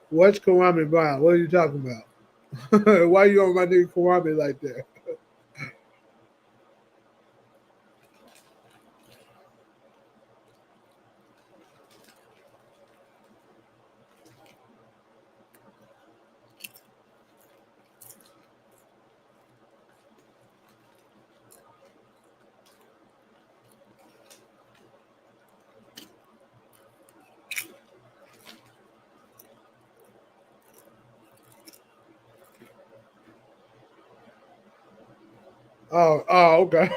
What's Kwame Brown? What are you talking about? Why you on my nigga Kwame like that? Oh, okay.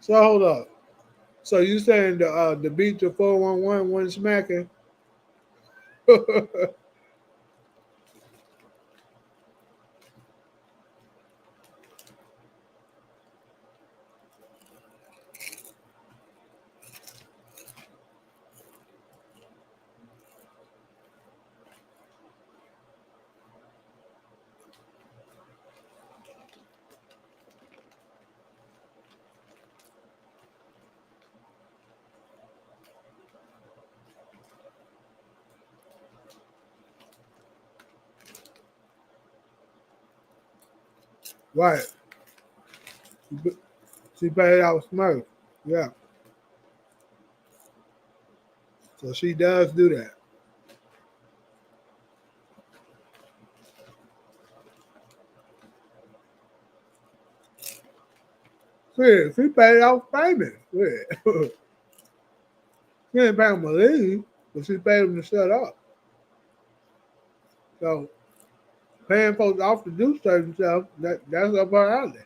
So hold up. So you saying the beat to 411 wasn't smacking? Right. She paid out Smurf. Yeah. So she does do that. Yeah, she paid out famous. Yeah. She didn't pay him to leave, but she paid him to shut up. So paying folks off to do certain stuff, that's up her alley.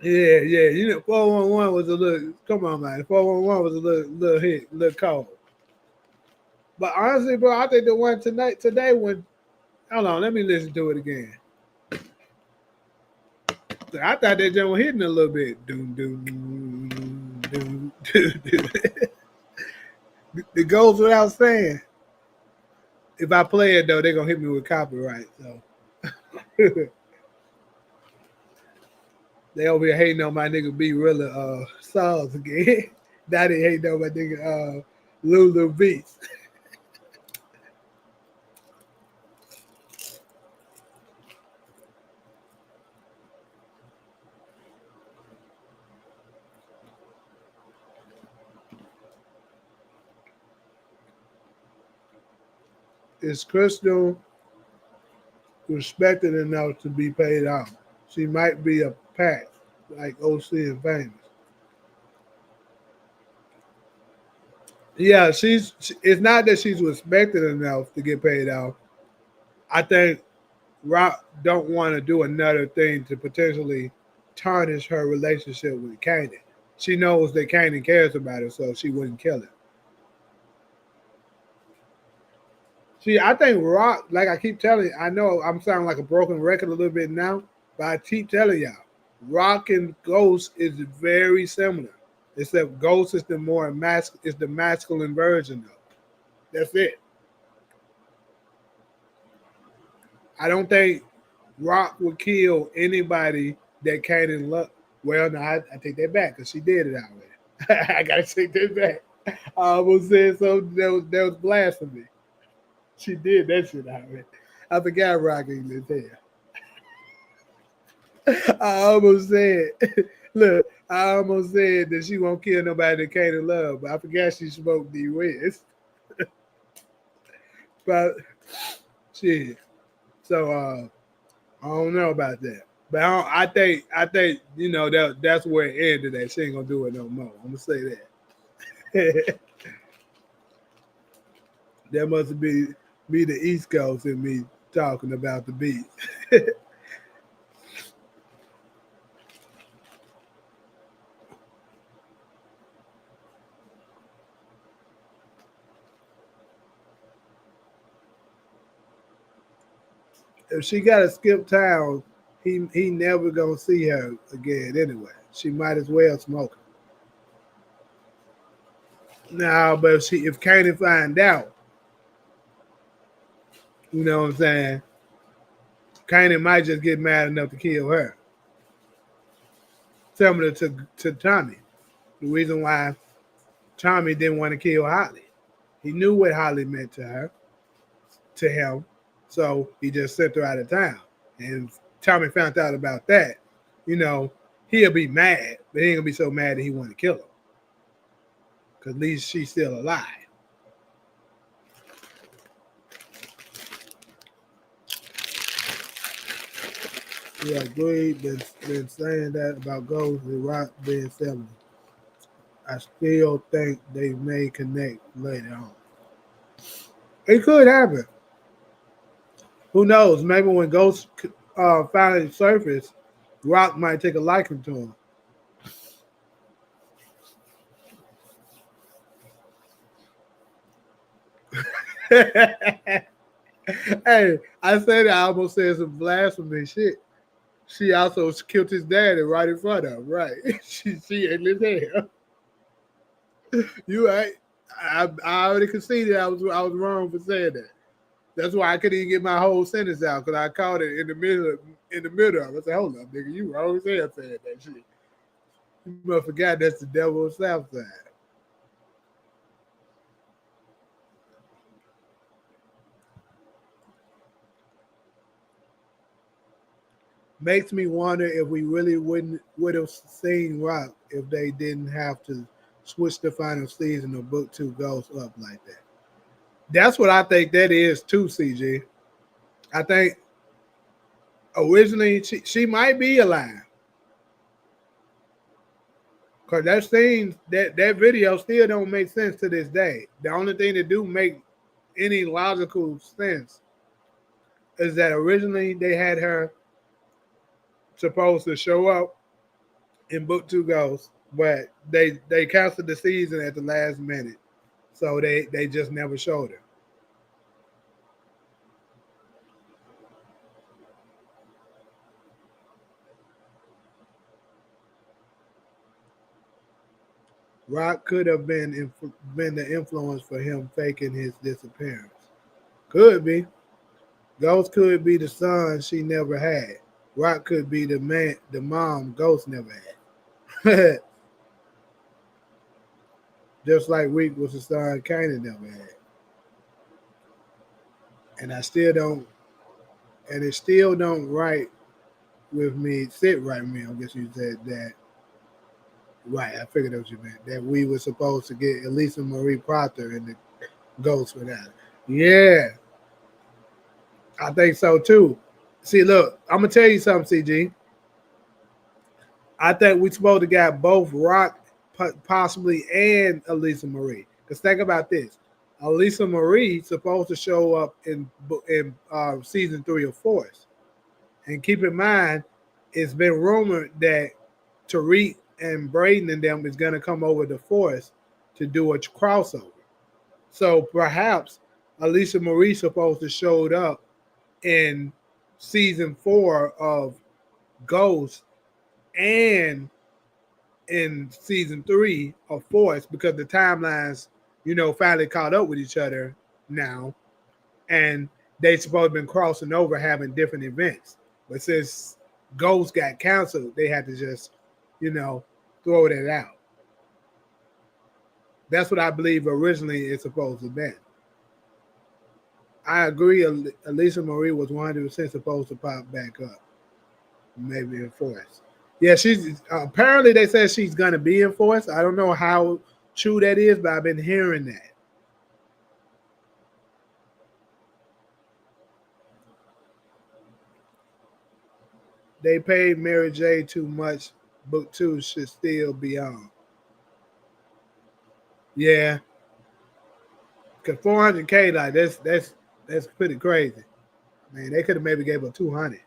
Yeah, yeah. 411 was a little, come on, man. 411 was a little hit, little cold. But honestly, bro, I think the one today when, hold on, let me listen to it again. I thought that jump was hitting a little bit. Doom, doom, doom, doom, doom. It goes without saying. If I play it though, they're gonna hit me with copyright. So they over here hating on my nigga B Rilla songs again. Now they hating on my nigga Lulu Beats. Is Crystal respected enough to be paid out? She might be a pack like OC and Famous. Yeah, it's not that she's respected enough to get paid out. I think Rock don't want to do another thing to potentially tarnish her relationship with Kanan. She knows that Kanan cares about her, so she wouldn't kill him. See, I think Rock, like I keep telling you, I know I'm sounding like a broken record a little bit now, but I keep telling y'all, Rock and Ghost is very similar, except Ghost is the masculine version of it. That's it. I don't think Rock would kill anybody that Kanan loved. Well, no, I take that back because she did it already. I gotta take that back. I almost said something that was blasphemy. She did that shit already. I forgot Rock English hair. I almost said, look, I almost said that she won't kill nobody that Kanan love, but I forgot she smoked the West. But shit. So I don't know about that. But I think that's where it ended. That she ain't gonna do it no more. I'm gonna say that. That must be the East Coast and me talking about the beat. If she got to skip town, he never gonna see her again anyway. She might as well smoke her. No, but if Kanan find out, you know what I'm saying? Kanan might just get mad enough to kill her. Similar to Tommy. The reason why Tommy didn't want to kill Holly. He knew what Holly meant to him. So he just sent her out of town. And Tommy found out about that, he'll be mad, but he ain't gonna be so mad that he want to kill her. Because at least she's still alive. Yeah, Greed been saying that about Ghost and Rock being 70. I still think they may connect later on. It could happen. Who knows? Maybe when Ghost finally surface, Rock might take a liking to him. Hey, I said I almost said some blasphemy shit. She also killed his daddy right in front of him, right? she ain't lived there. You right. I already conceded I was wrong for saying that. That's why I couldn't even get my whole sentence out because I caught it in the middle of it. I said, hold up, nigga, you wrong saying that shit. You must forgot that's the devil's south side. Makes me wonder if we really would have seen Rock if they didn't have to switch the final season of Book 2 Ghost up like that. That's what I think that is too, CG. I think originally she might be alive. Because that scene, that video still don't make sense to this day. The only thing that do make any logical sense is that originally they had her supposed to show up in Book 2 Ghost, but they canceled the season at the last minute. So they just never showed her. Rock could have been the influence for him faking his disappearance. Could be. Ghost could be the son she never had. Rock could be the mom Ghost never had. Just like Week was the son Kanan never had. And it still don't sit right with me, I guess you said that. Right, I figured that's what you meant. That we were supposed to get Elisa Marie Proctor in the Ghost for that. Yeah. I think so too. See, look, I'm gonna tell you something, CG. I think we're supposed to get both Rock possibly and Elisa Marie. Because think about this. Elisa Marie supposed to show up in season 3 of Force. And keep in mind, it's been rumored that Tariq and Braden and them is going to come over to Force to do a crossover. So perhaps Elisa Marie supposed to showed up in season 4 of Ghost and in season 3 of Force because the timelines, finally caught up with each other now, and they supposed to been crossing over having different events. But since Ghost got canceled, they had to just, throw that out. That's what I believe originally it's supposed to be. I agree. Elisa Marie was 100% supposed to pop back up, maybe in Force. Yeah, she's apparently they said she's gonna be in Force. I don't know how true that is, but I've been hearing that. They paid Mary J too much. Book 2 should still be on. Yeah, because 400K, like that's pretty crazy. I mean, they could have maybe gave her 200.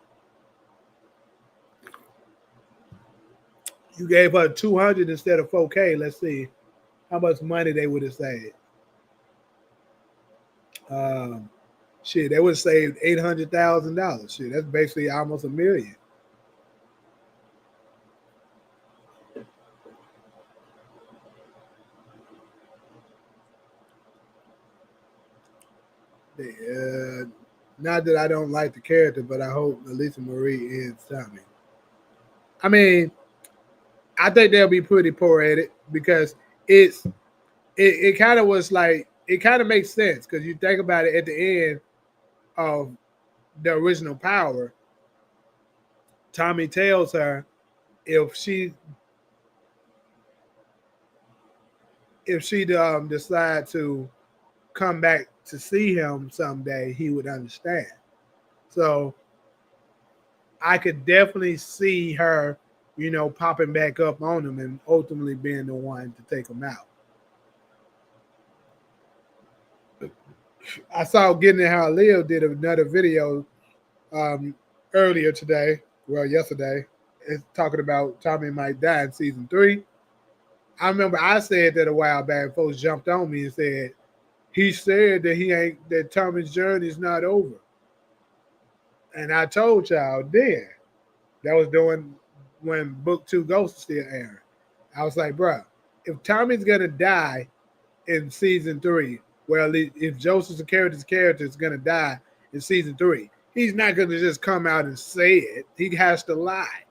You gave her 200 instead of 4K. Let's see how much money they would have saved. Shit, they would have saved $800,000. Shit, that's basically almost $1 million. Not that I don't like the character, but I hope Elisa Marie ends Tommy. I mean, I think they'll be pretty poor at it because it kind of was like, it kind of makes sense because you think about it at the end of the original Power, Tommy tells her if she decide to come back to see him someday, he would understand. So I could definitely see her, popping back up on him and ultimately being the one to take him out. I saw Getting It How I Live did another video earlier today, well, yesterday. It's talking about Tommy might die in season 3. I remember I said that a while back. Folks jumped on me and said, he said that Tommy's journey is not over. And I told y'all then, that was doing when Book 2 Ghost was still airing. I was like, bro, if Tommy's gonna die in season 3, well, if Joseph's character is gonna die in season 3, he's not gonna just come out and say it. He has to lie,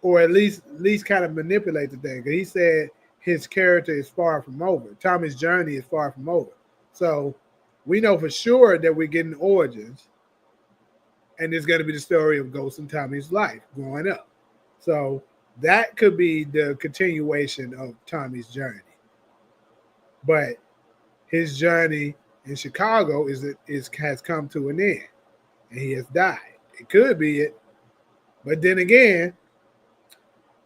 or at least kind of manipulate the thing. He said his character is far from over. Tommy's journey is far from over. So we know for sure that we're getting origins, and it's going to be the story of Ghost and Tommy's life growing up. So that could be the continuation of Tommy's journey. But his journey in Chicago has come to an end, and he has died. It could be it. But then again,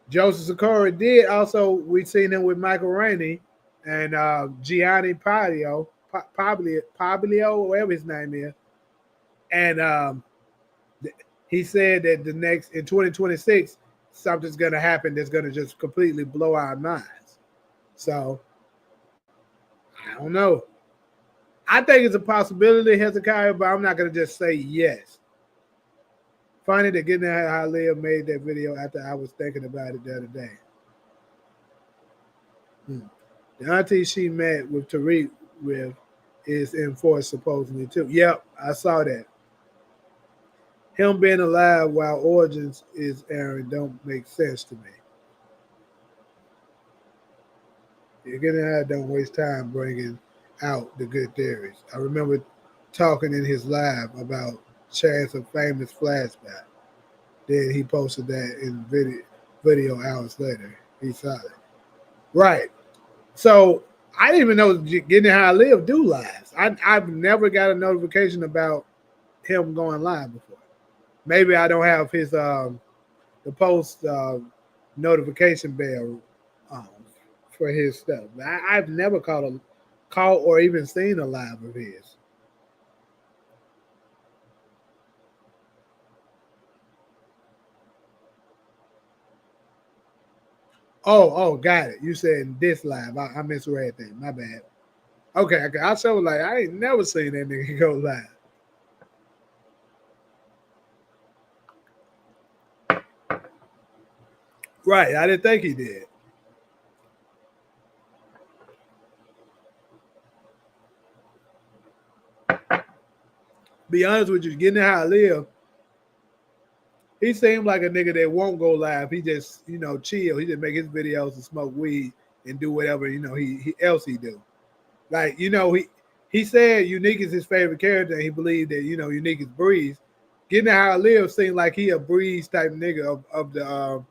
Joseph Sikora did also, we've seen him with Michael Rainey and Gianni Pablio, whatever his name is. And he said that in 2026, something's going to happen that's going to just completely blow our minds. So, I don't know. I think it's a possibility, Hezekiah, but I'm not going to just say yes. Funny that Getting It How I Live made that video after I was thinking about it the other day. The auntie she met with Tariq with is in Force supposedly too. Yep, I saw that. Him being alive while Origins is airing don't make sense to me. Getting How don't waste time bringing out the good theories. I remember talking in his live about Chance of Famous flashback. Then he posted that in video hours later. He saw it. Right. So I didn't even know Getting How I Live do lives. I've never got a notification about him going live before. Maybe I don't have his the post notification bell for his stuff. I've never caught or even seen a live of his. Oh, got it. You said this live. I misread that. My bad. Okay. I show like I ain't never seen that nigga go live. Right. I didn't think he did. Be honest with you, getting how I live, he seemed like a nigga that won't go live. He just, chill. He just make his videos and smoke weed and do whatever, he else he do. Like, he said Unique is his favorite character, and he believed that, Unique is Breeze. Getting how I live seemed like he a Breeze type nigga of the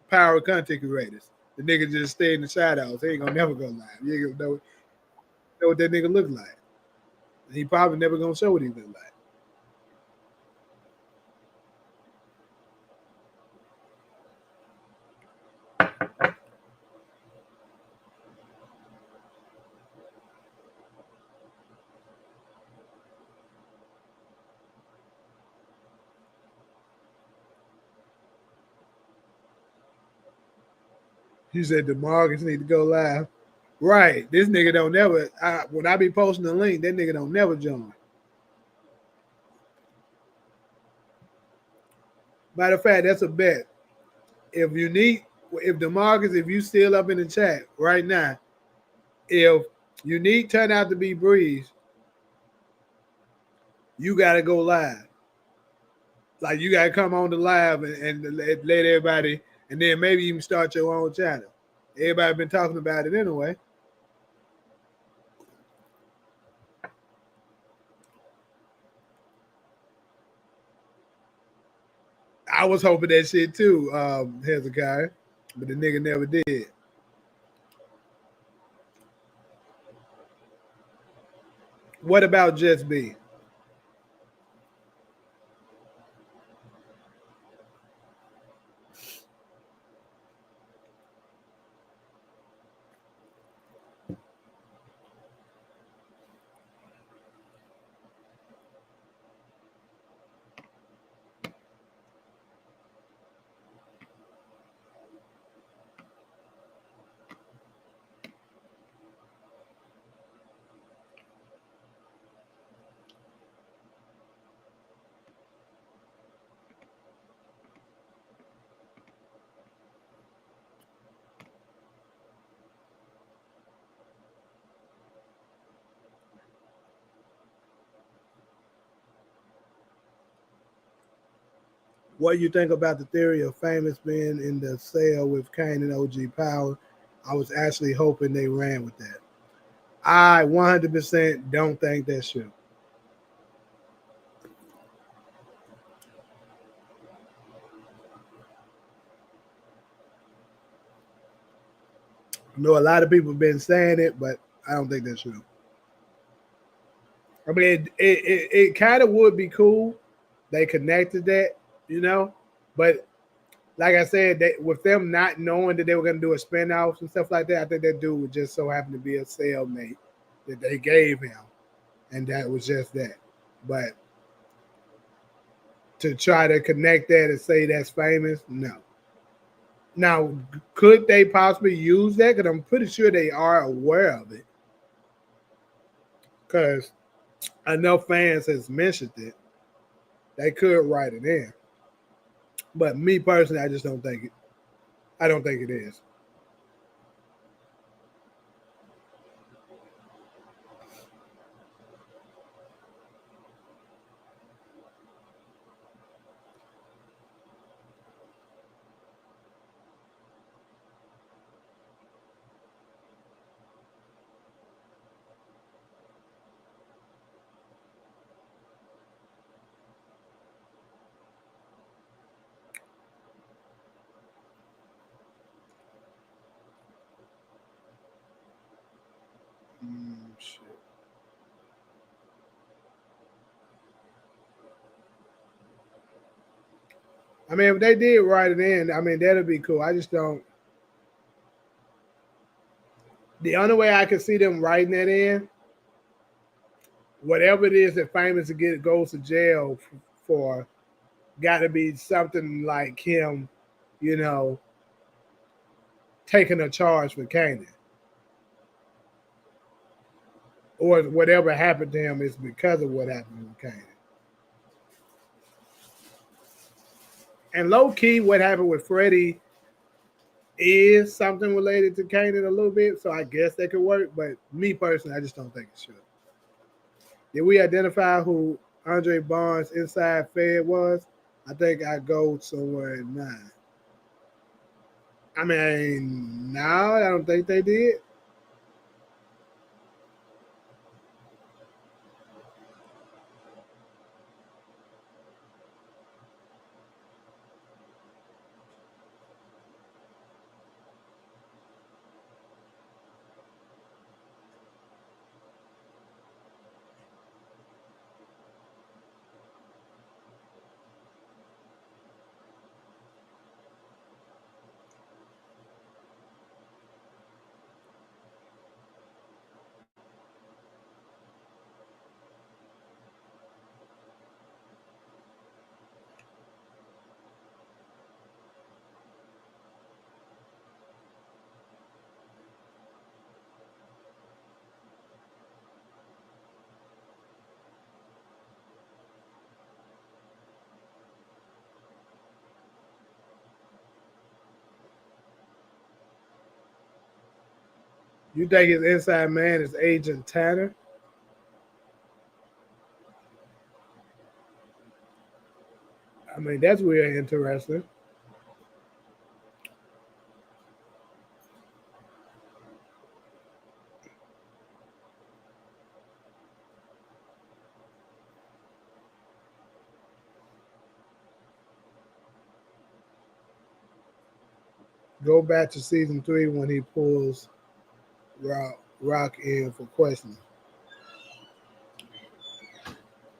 power content creators. The nigga just stay in the shadows. He ain't gonna never go live. You ain't gonna know what that nigga look like. And he probably never gonna show what he look like. He said the Marcus need to go live. Right. This nigga don't never. When I be posting the link, that nigga don't never join. Matter of fact, that's a bet. If DeMarcus, if you still up in the chat right now, if Unique turn out to be Breeze, you gotta go live. Like you gotta come on the live and let everybody, and then maybe even start your own channel. Everybody been talking about it anyway. I was hoping that shit too, Hezekiah, but the nigga never did. What about Just B? What do you think about the theory of Famous being in the cell with Kane and OG Power? I was actually hoping they ran with that. I 100% don't think that's true. I know a lot of people have been saying it, but I don't think that's true. I mean, it kind of would be cool. They connected that, but like I said, with them not knowing that they were going to do a spinoff and stuff like that, I think that dude would just so happen to be a cellmate that they gave him, and that was just that. But to try to connect that and say that's Famous, no. Now, could they possibly use that? Because I'm pretty sure they are aware of it. Because I know fans has mentioned it. They could write it in. But me personally, I just don't think it. I don't think it is. Shit. I mean, if they did write it in, I mean, that'd be cool. I just don't. The only way I could see them writing that in, whatever it is that Famous goes to jail for, got to be something like him, taking a charge for Kanan. Or whatever happened to him is because of what happened with Kanan. And low key, what happened with Freddie is something related to Kanan a little bit, so I guess that could work. But me personally, I just don't think it should. Did we identify who Andre Barnes' inside Fed was, I think I go somewhere at 9. I mean, no, I don't think they did. You think his inside man is Agent Tanner? I mean, that's real interesting. Go back to season 3 when he pulls Rock in for questioning.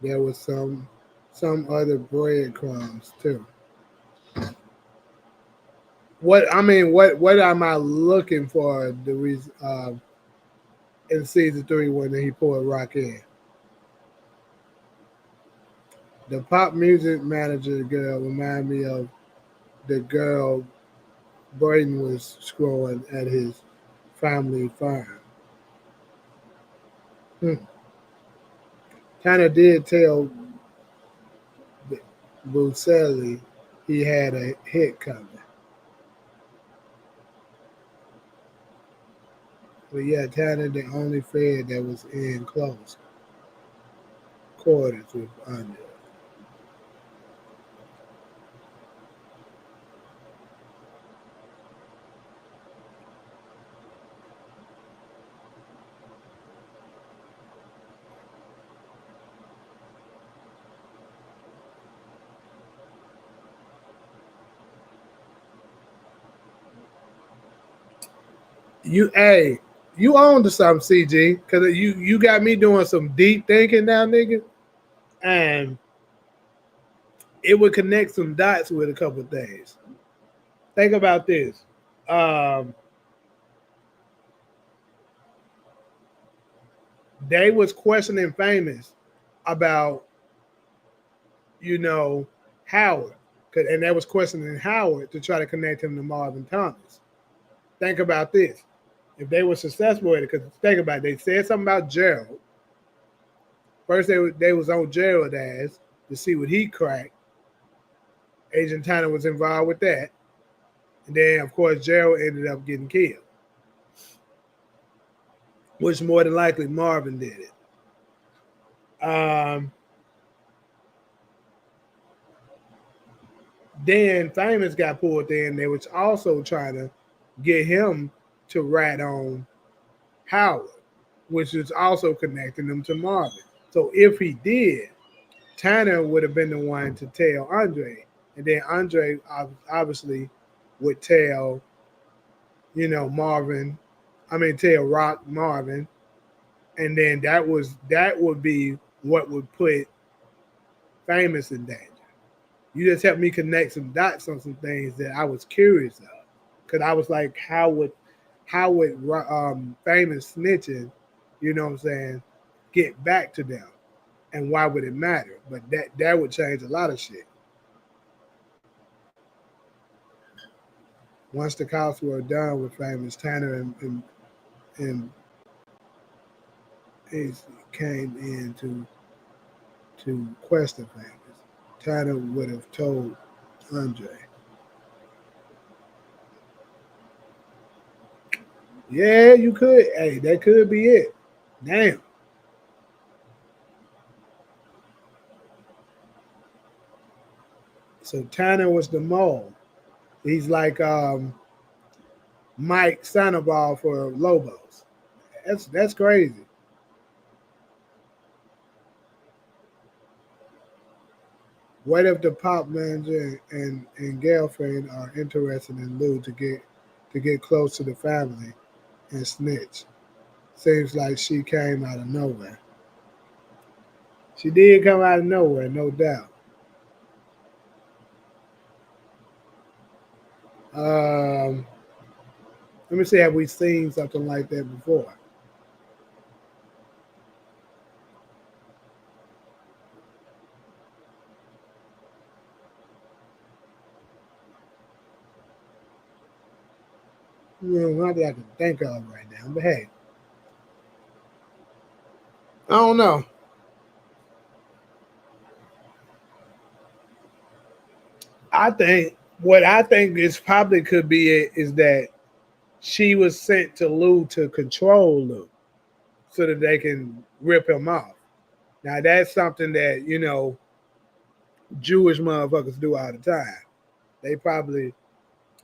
There was some other breadcrumbs too. What am I looking for the reason in season 3 when he pulled Rock in? The pop music manager girl remind me of the girl Braden was scrolling at his family farm. Kind of did tell Buscemi he had a hit coming. But yeah, Tanner the only Fed that was in close quarters with Andre. You own to something, CG, because you got me doing some deep thinking now, nigga, and it would connect some dots with a couple of things. Think about this. They was questioning Famous about, Howard, and they was questioning Howard to try to connect him to Marvin Thomas. Think about this. If they were successful at it, because think about it, they said something about Gerald. First, they was on Gerald ass to see what he cracked. Agent Tanner was involved with that. And then, of course, Gerald ended up getting killed, which more than likely Marvin did it. Then Famous got pulled in. They was also trying to get him to rat on Howard, which is also connecting them to Marvin. So if he did, Tanner would have been the one to tell Andre. And then Andre obviously would tell, tell Rock Marvin. And then that would be what would put Famous in danger. You just helped me connect some dots on some things that I was curious of. Because I was like, how would Famous snitching, get back to them? And why would it matter? But that would change a lot of shit. Once the cops were done with Famous, Tanner and he came in to question Famous. Tanner would have told Andre. Yeah, you could. Hey, that could be it. Damn. So Tanner was the mole. He's like Mike Sandoval for Lobos. That's crazy. What if the pop manager and girlfriend are interested in Lou to get close to the family and snitch? Seems like she came out of nowhere. She did come out of nowhere, no doubt. Um, Let me see, have we seen something like that before? Not that I can think of right now, but hey, I don't know. I think what I think is probably could be it is that she was sent to Lou to control Lou so that they can rip him off. Now that's something that, Jewish motherfuckers do all the time. They probably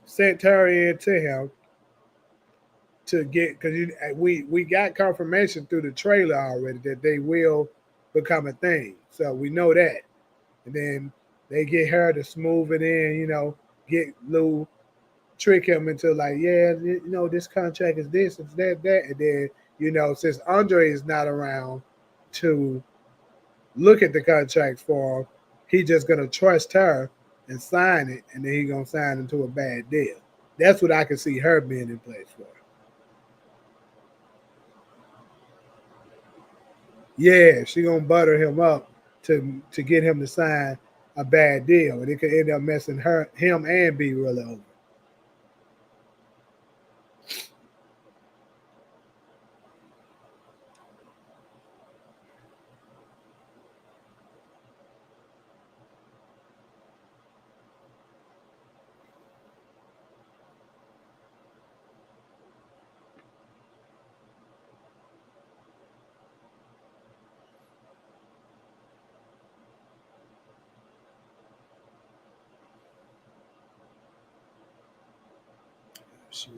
sent her in to him to get, because we got confirmation through the trailer already that they will become a thing. So we know that. And then they get her to smooth it in, get Lou, trick him into like, yeah, this contract is this, it's that. And then, since Andre is not around to look at the contracts for him, he just gonna trust her and sign it, and then he gonna sign into a bad deal. That's what I can see her being in place for. Yeah, she gonna butter him up to get him to sign a bad deal, and it could end up messing him and B really over. Shit.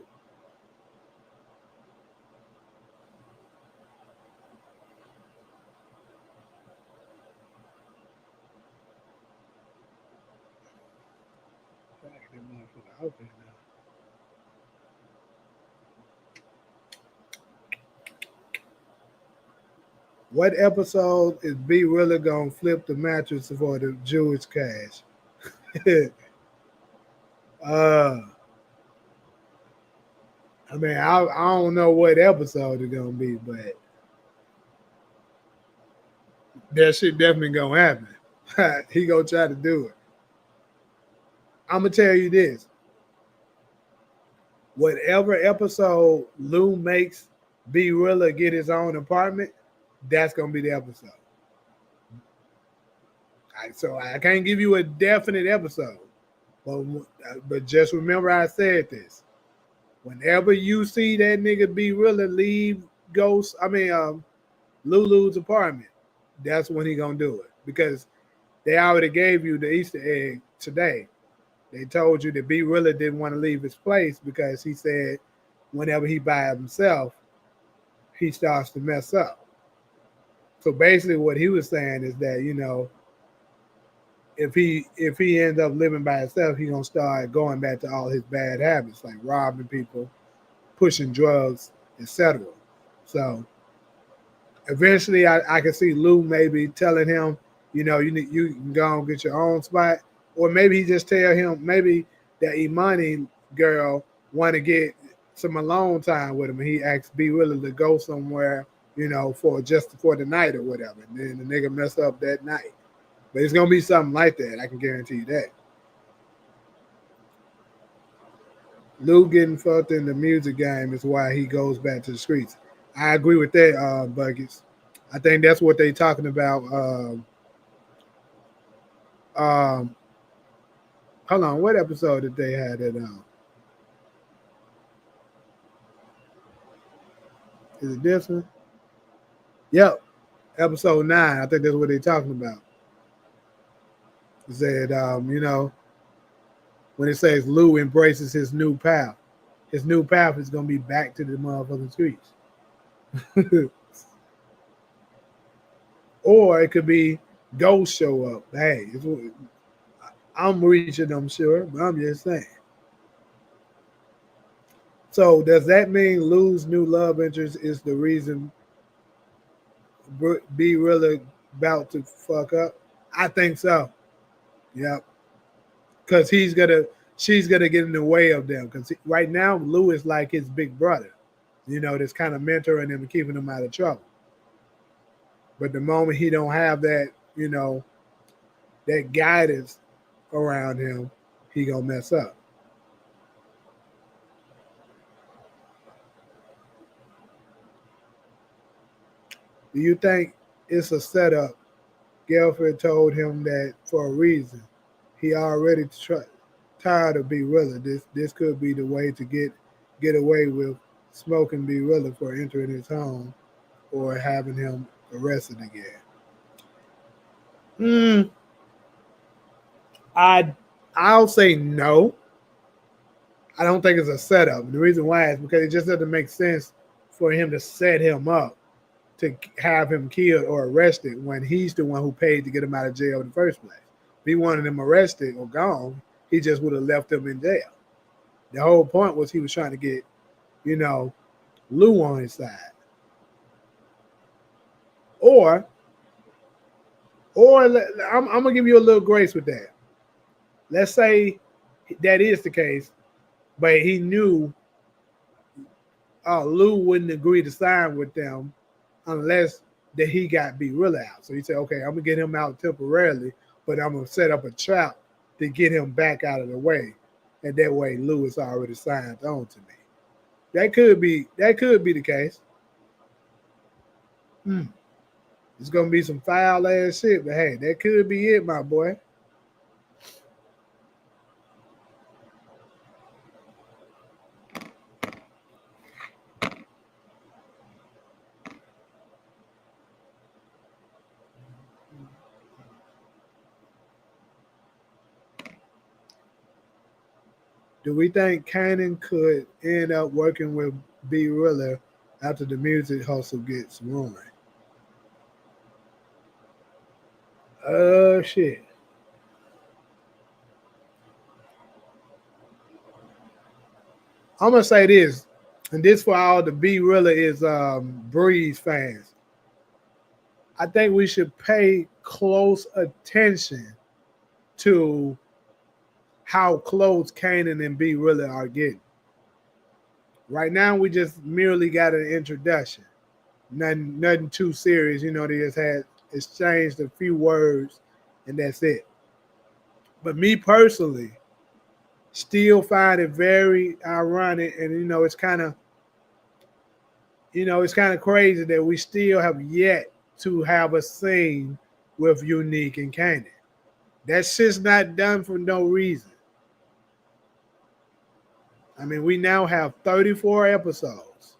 That motherfucker open now. What episode is B really gonna flip the mattress for the Jewish cash? uh, I mean, I don't know what episode it's gonna be, but that shit definitely gonna happen. He gonna try to do it. I'm gonna tell you this: whatever episode Lou makes B Rilla get his own apartment, that's gonna be the episode. So I can't give you a definite episode, but just remember I said this. Whenever you see that nigga B Rilla leave Lulu's apartment, that's when he gonna do it. Because they already gave you the Easter egg today. They told you that B Rilla didn't want to leave his place because he said whenever he by himself, he starts to mess up. So basically what he was saying is that, if he ends up living by himself, he's gonna start going back to all his bad habits, like robbing people, pushing drugs, etc. So eventually, I can see Lou maybe telling him, you can go and get your own spot, or maybe he just tell him maybe that Imani girl want to get some alone time with him, and he asks B willing to go somewhere, for the night or whatever, and then the nigga mess up that night. But it's gonna be something like that. I can guarantee you that. Lou getting fucked in the music game is why he goes back to the streets. I agree with that, Buckets. I think that's what they talking about. Um, Hold on, what episode did they have that on? Is it this one? Yep, episode 9. I think that's what they're talking about. He said, when it says Lou embraces his new path is gonna be back to the motherfucking streets. Or it could be Ghost show up. Hey, I'm reaching, I'm sure, but I'm just saying. So does that mean Lou's new love interest is the reason B really about to fuck up? I think so. Yep. Because she's gonna get in the way of them. Because right now Lou is like his big brother, that's kind of mentoring him and keeping him out of trouble. But the moment he don't have that, that guidance around him, he gonna mess up. Do you think it's a setup? Gelford told him that for a reason. He already tired of B Rilla. This could be the way to get away with smoking B Rilla for entering his home or having him arrested again. I'll say no. I don't think it's a setup. The reason why is because it just doesn't make sense for him to set him up to have him killed or arrested when he's the one who paid to get him out of jail in the first place. If he wanted him arrested or gone, he just would have left him in jail. The whole point was he was trying to get, Lou on his side. Or I'm gonna give you a little grace with that. Let's say that is the case, but he knew Lou wouldn't agree to sign with them unless that he got B Rilla out. So he said, okay, I'm gonna get him out temporarily, but I'm gonna set up a trap to get him back out of the way. And that way Lou is already signed on to me. That could be the case. It's gonna be some foul ass shit, but hey, that could be it, my boy. Do we think Kanan could end up working with B Rilla after the music hustle gets ruined? Shit. I'm gonna say this, and this for all the B Rilla is Breeze fans. I think we should pay close attention to how close Kanan and B Rilla are getting. Right now, we just merely got an introduction. Nothing too serious. They just had exchanged a few words, and that's it. But me personally, still find it very ironic, and it's kind of, crazy that we still have yet to have a scene with Unique and Kanan. That shit's not done for no reason. I mean, we now have 34 episodes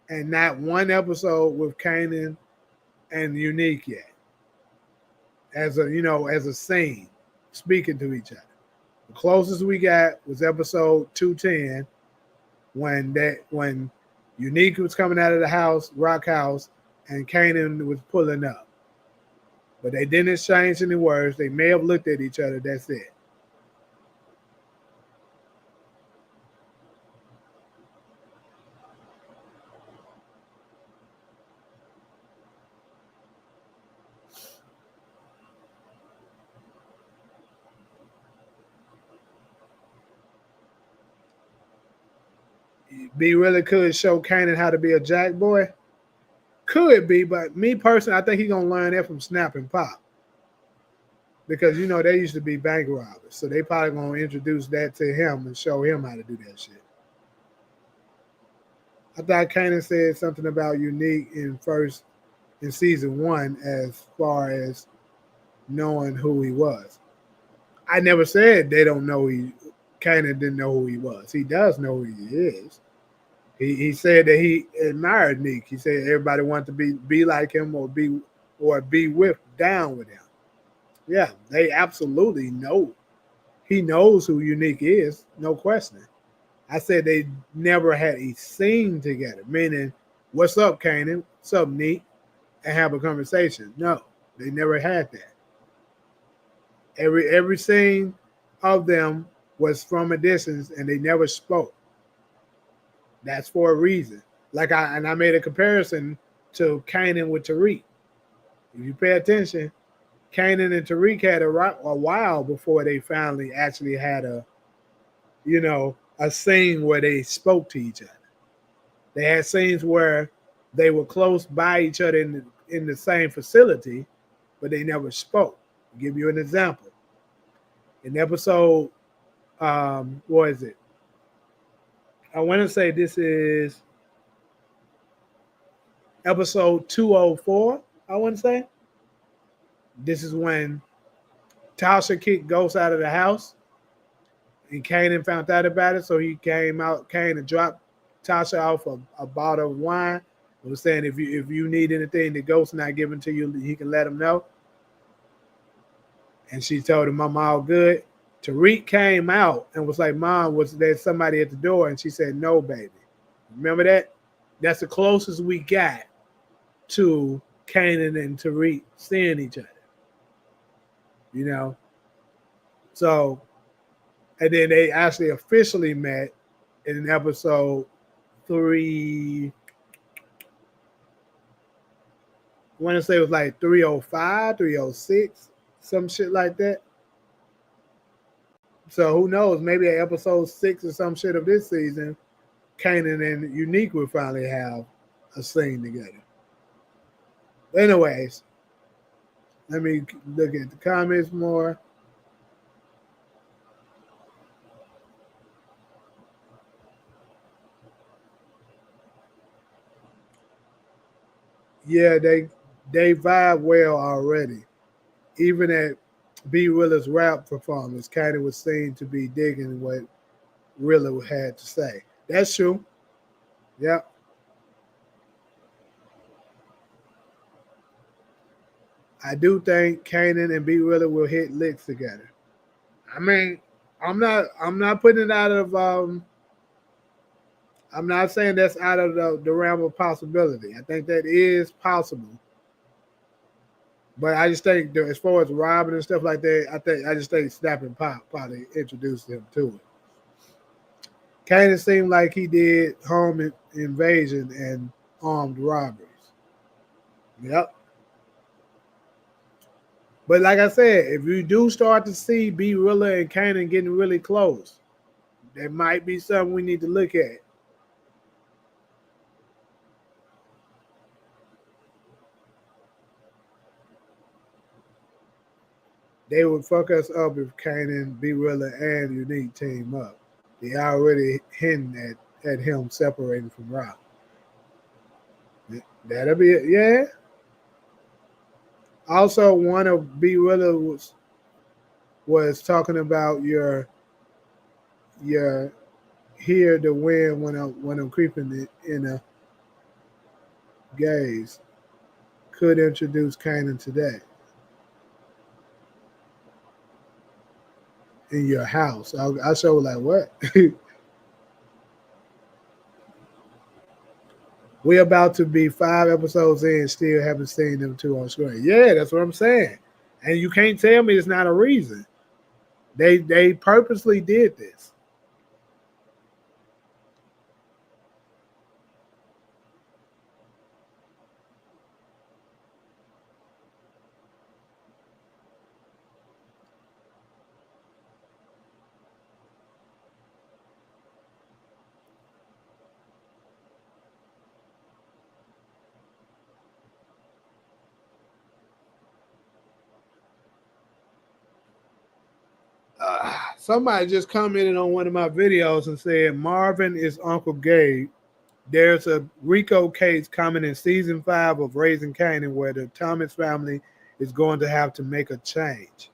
and not one episode with Kanan and Unique yet. As a scene, speaking to each other. The closest we got was episode 210 when Unique was coming out of the house, Rock House, and Kanan was pulling up. But they didn't exchange any words. They may have looked at each other. That's it. B really could show Kanan how to be a jack boy. Could be, but me personally, I think he's gonna learn that from Snap and Pop. Because they used to be bank robbers. So they probably gonna introduce that to him and show him how to do that shit. I thought Kanan said something about Unique in season 1 as far as knowing who he was. I never said they don't know Kanan didn't know who he was. He does know who he is. He said that he admired Neek. He said everybody wanted to be like him or be down with him. Yeah, they absolutely know. He knows who Unique is, no question. I said they never had a scene together, meaning, what's up, Kanan? What's up, Neat? And have a conversation. No, they never had that. Every scene of them was from a distance, and they never spoke. That's for a reason. I made a comparison to Kanan with Tariq. If you pay attention, Kanan and Tariq had a while before they finally actually had a scene where they spoke to each other. They had scenes where they were close by each other in the same facility, but they never spoke. I'll give you an example. In episode, what is it? I want to say this is episode 204. I want to say this is when Tasha kicked Ghost out of the house, and Kanan found out about it, so he came and dropped Tasha off a bottle of wine. He was saying if you need anything the Ghost not giving to you, he can let him know. And she told him, I'm all good. Tariq came out and was like, Mom, was there somebody at the door? And she said, no, baby. Remember that? That's the closest we got to Kanan and Tariq seeing each other. You know? So, and then they actually officially met in episode 3. I want to say it was like 305, 306, some shit like that. So who knows? Maybe at episode 6 or some shit of this season, Kanan and Unique will finally have a scene together. Anyways, let me look at the comments more. Yeah, they vibe well already. Even at B Rilla's rap performance, Kanan was seen to be digging what Rilla had to say. That's true. Yep. I do think Kanan and B Rilla will hit licks together. I mean, I'm not putting it out of I'm not saying that's out of the realm of possibility. I think that is possible. But I just think as far as Robin and stuff like that, I just think Snap and Pop probably introduced him to it. Kanan seemed like he did home invasion and armed robberies. Yep. But like I said, if you do start to see B Rilla and Kanan getting really close, there might be something we need to look at. They would fuck us up if Kanan, B Rilla, and Unique team up. They already hinting at him separating from Rob. That'll be it. Yeah. Also, one of B Rilla was talking about your hear the wind when I'm creeping in a gaze. Could introduce Kanan today in your house. I show like what? We're about to be 5 episodes in, still haven't seen them 2 on screen. Yeah, that's what I'm saying. And you can't tell me it's not a reason. They purposely did this. Somebody just commented on one of my videos and said Marvin is Uncle Gabe. There's a Rico case coming in season 5 of Raising Kanan where the Thomas family is going to have to make a change.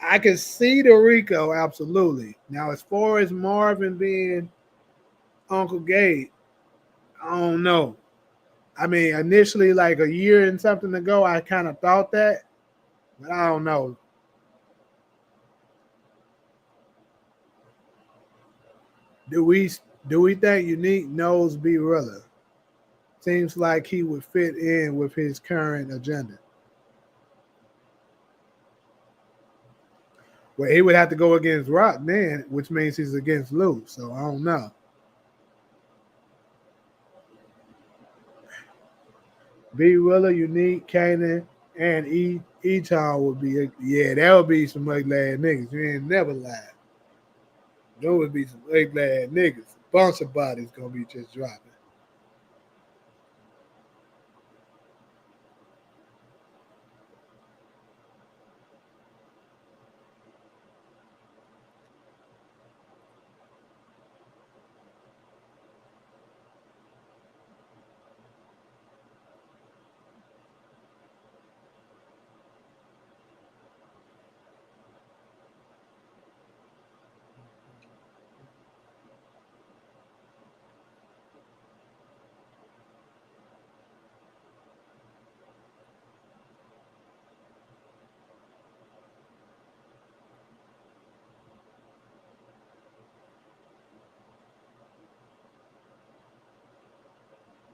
I can see the Rico, absolutely. Now, as far as Marvin being Uncle Gabe, I don't know. I mean, initially, like a year and something ago, I kind of thought that. But I don't know. Do we think Unique knows B Rilla? Seems like he would fit in with his current agenda. Well, he would have to go against Rock then, which means he's against Lou. So I don't know. B Rilla, Unique, Kanan, and E-Town would be, that would be some ugly ass niggas. You ain't never lied. Those would be some ugly ass niggas. A bunch of bodies gonna be just dropping.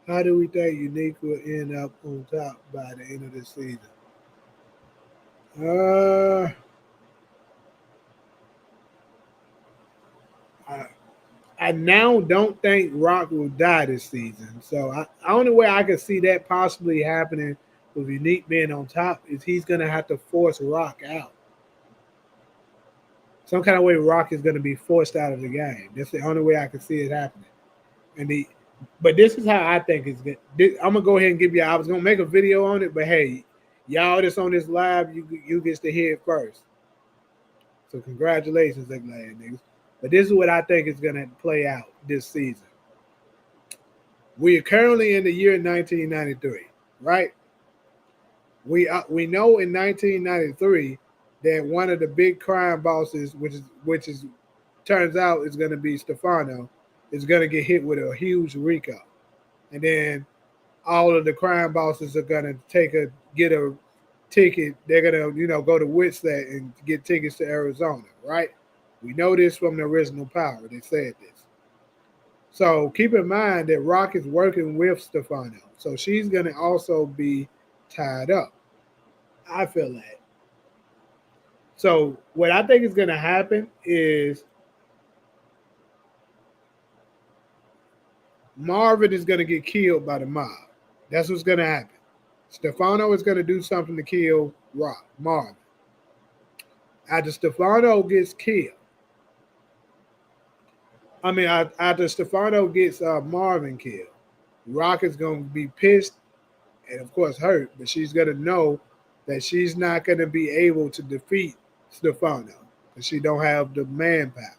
How do we think Unique will end up on top by the end of the season? I, I now don't think Rock will die this season. So only way I could see that possibly happening with Unique being on top is he's gonna have to force Rock out. Some kind of way Rock is gonna be forced out of the game. That's the only way I can see it happening. But this is how I think it's good. I'm gonna go ahead and give you. I was gonna make a video on it, but hey, y'all that's on this live, you get to hear it first. So congratulations, niggas. But this is what I think is gonna play out this season. We are currently in the year 1993, right? We know in 1993 that one of the big crime bosses, which is turns out is going to be Stefano, is going to get hit with a huge RICO, and then all of the crime bosses are going to get a ticket. They're going to go to Whitset and get tickets to Arizona, right? We know this from the original Power. They said this. So keep in mind that Rock is working with Stefano. So she's going to also be tied up. I feel that. So what I think is going to happen is Marvin is going to get killed by the mob. That's what's going to happen. Stefano is going to do something to kill Marvin. After Stefano gets killed, after Stefano gets Marvin killed, Rock is going to be pissed and, of course, hurt, but she's going to know that she's not going to be able to defeat Stefano because she don't have the manpower.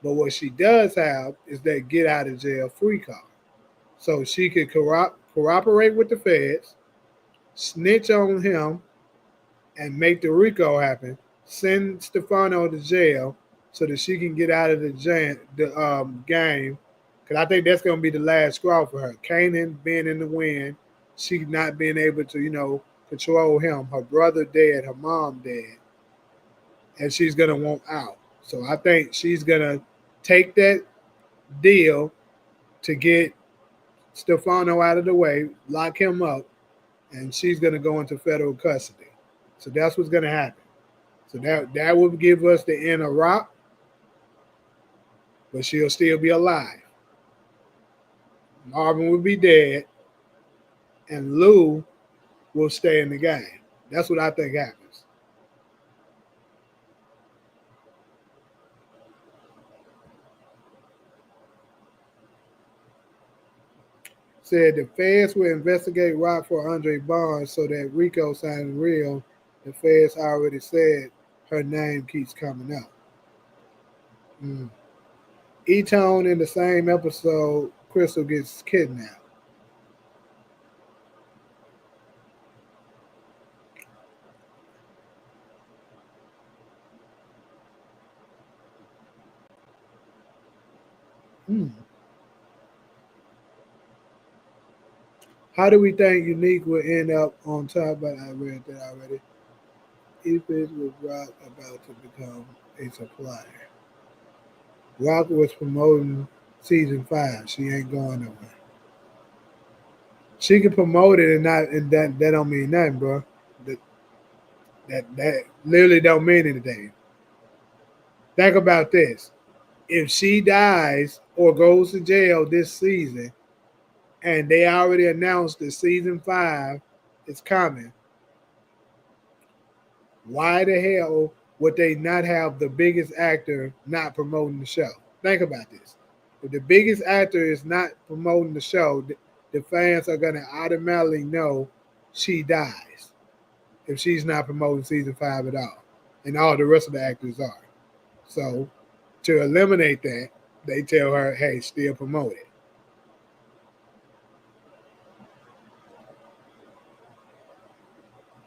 But what she does have is that get out of jail free card. So she could cooperate with the feds, snitch on him, and make the RICO happen, send Stefano to jail so that she can get out of the game. Because I think that's going to be the last straw for her. Kanan being in the wind, she not being able to, control him. Her brother dead, her mom dead, and she's going to want out. So I think she's going to take that deal to get Stefano out of the way, lock him up, and she's going to go into federal custody. So that's what's going to happen. So that will give us the end of Rock, but she'll still be alive. Marvin will be dead, and Lou will stay in the game. That's what I think happens. Said the feds will investigate Rock for Andre Barnes so that RICO sounds real. The feds already said her name keeps coming up. E-Tone in the same episode, Crystal gets kidnapped. How do we think Unique will end up on top? But I read that already. Ethan was Rock about to become a supplier. Rock was promoting season 5. She ain't going nowhere. She can promote it and not, and that don't mean nothing, bro. That that literally don't mean anything. Think about this. If she dies or goes to jail this season, and they already announced that season 5 is coming, why the hell would they not have the biggest actor not promoting the show? Think about this. If the biggest actor is not promoting the show, the fans are going to automatically know she dies if she's not promoting season 5 at all. And all the rest of the actors are. So to eliminate that, they tell her, hey, still promote it.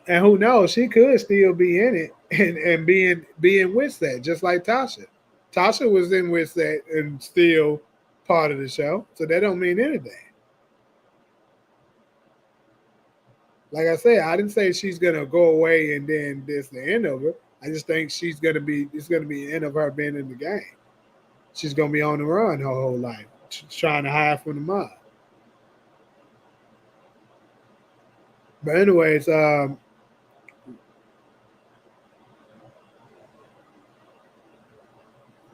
And who knows, she could still be in it and being with that, just like Tasha. Tasha was in with that and still part of the show. So that don't mean anything. Like I said, I didn't say she's gonna go away and then this the end of her. I just think it's gonna be the end of her being in the game. She's gonna be on the run her whole life, trying to hide from the mob. But anyways,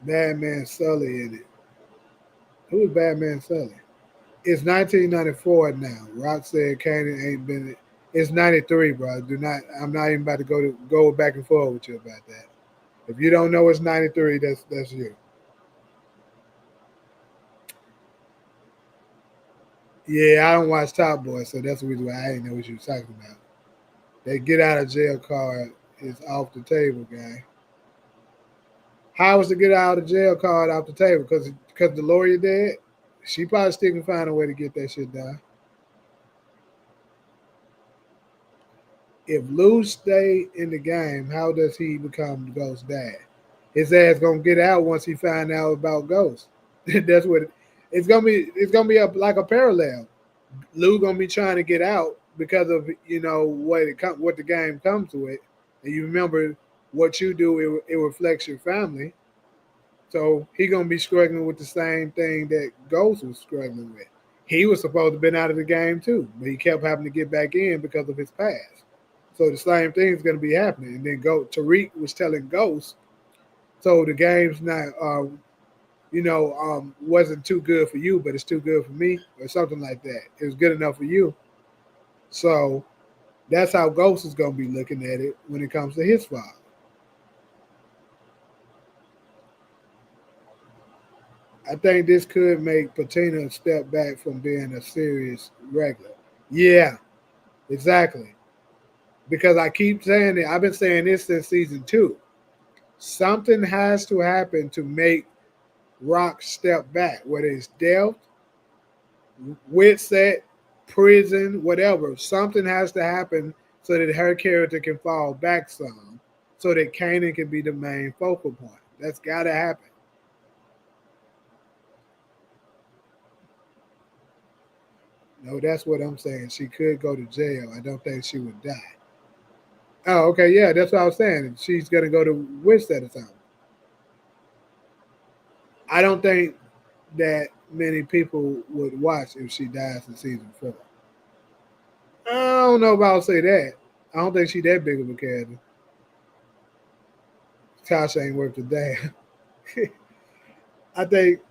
Badman Sully in it. Who is Badman Sully? It's 1994 now. Rock said Kanan ain't been. It's 93, bro. Do not. I'm not even about to go back and forth with you about that. If you don't know it's 93, that's you. Yeah, I don't watch Top Boy, so that's the reason why I didn't know what you was talking about. That get out of jail card is off the table, guy. How was the get out of jail card off the table? Because the lawyer dead? She probably still can find a way to get that shit done. If Lou stay in the game, how does he become Ghost's dad? His ass gonna get out once he find out about Ghost. That's what it's gonna be. It's gonna be like a parallel. Lou gonna be trying to get out because of what the game comes with, and you remember what you do. It reflects your family. So he gonna be struggling with the same thing that Ghost was struggling with. He was supposed to have been out of the game too, but he kept having to get back in because of his past. So the same thing is gonna be happening. And then Tariq was telling Ghost, so the game's not wasn't too good for you, but it's too good for me, or something like that. It was good enough for you. So that's how Ghost is gonna be looking at it when it comes to his father. I think this could make Patina step back from being a serious regular. Yeah, exactly. Because I keep saying it, I've been saying this since season 2. Something has to happen to make Rock step back, whether it's death, Witset, prison, whatever. Something has to happen so that her character can fall back some, so that Kanan can be the main focal point. That's got to happen. No, that's what I'm saying. She could go to jail. I don't think she would die. Oh, okay, yeah, that's what I was saying. She's gonna go to Witset or something. I don't think that many people would watch if she dies in season 4. I don't know if I'll say that. I don't think she's that big of a character. Tasha ain't worth a damn. I think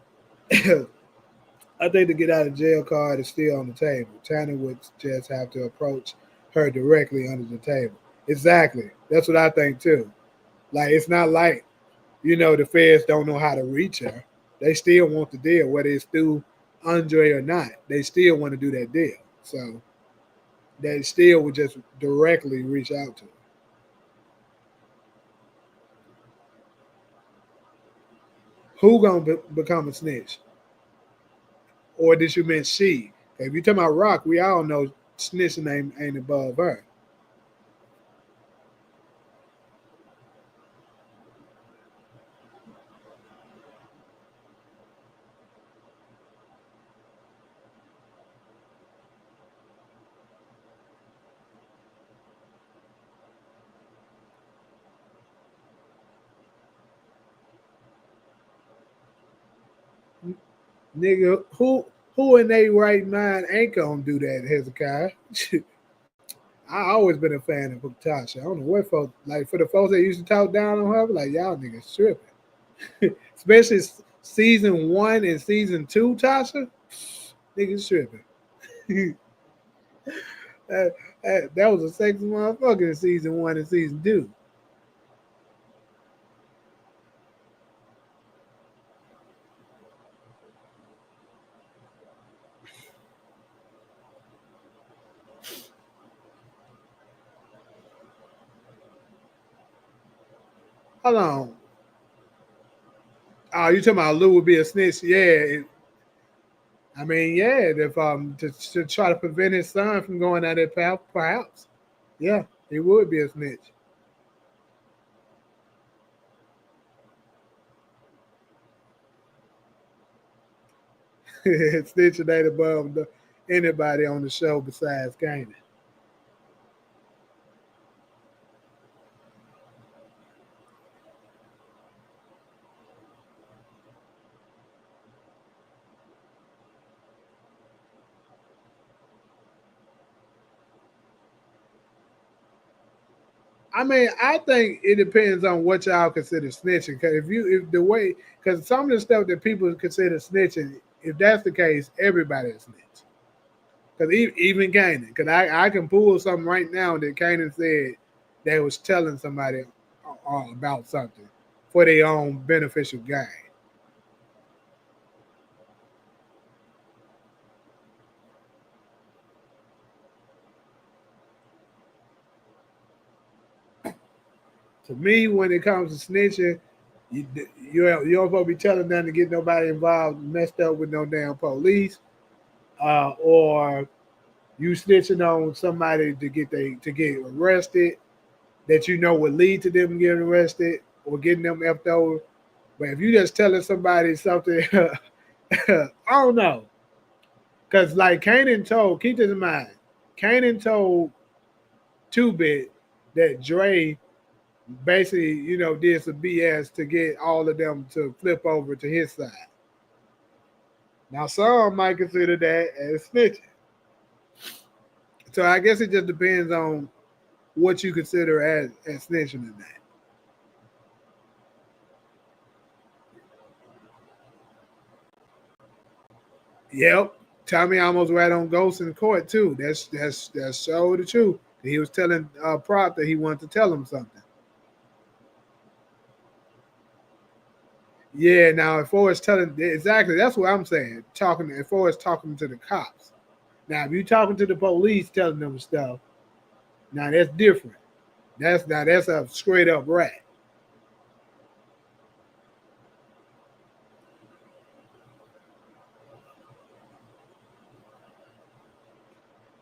I think the get out of jail card is still on the table. Tanner would just have to approach her directly under the table. Exactly. That's what I think too. Like it's not like, the feds don't know how to reach her. They still want the deal, whether it's through Andre or not. They still want to do that deal. So they still would just directly reach out to her. Who gonna become a snitch? Or did you mean she? If you talking about Rock, we all know snitching ain't above her. Nigga, who in their right mind ain't gonna do that, Hezekiah? I always been a fan of Tasha. I don't know what folks like for the folks that used to talk down on her, like y'all niggas tripping. Especially season 1 and season 2, Tasha. Niggas tripping. that was a sexy motherfucker in season 1 and season 2. Hold on. Oh, you talking about Lou would be a snitch? Yeah. I mean, yeah. If to try to prevent his son from going out that path, perhaps. Yeah, he would be a snitch. Snitching ain't above anybody on the show besides Kanan. I mean, I think it depends on what y'all consider snitching. Because because some of the stuff that people consider snitching, if that's the case, everybody is snitch. Because even Kanan, because I can pull something right now that Kanan said they was telling somebody about something for their own beneficial gain. To me, when it comes to snitching, you don't supposed to be telling them to get nobody involved, messed up with no damn police, or you snitching on somebody to get arrested that you know would lead to them getting arrested or getting them effed over. But if you just telling somebody something, I don't know, because like Kanan told, keep this in mind, Kanan told Two Bit that Dre basically, did some BS to get all of them to flip over to his side. Now, some might consider that as snitching. So I guess it just depends on what you consider as snitching in that. Yep. Tommy almost ran on Ghost in court too. That's so the truth. He was telling Prop that he wanted to tell him something. Yeah, now as far as telling exactly, that's what I'm saying. Talking as far as talking to the cops. Now, if you talking to the police, telling them stuff, now that's different. That's a straight up rat.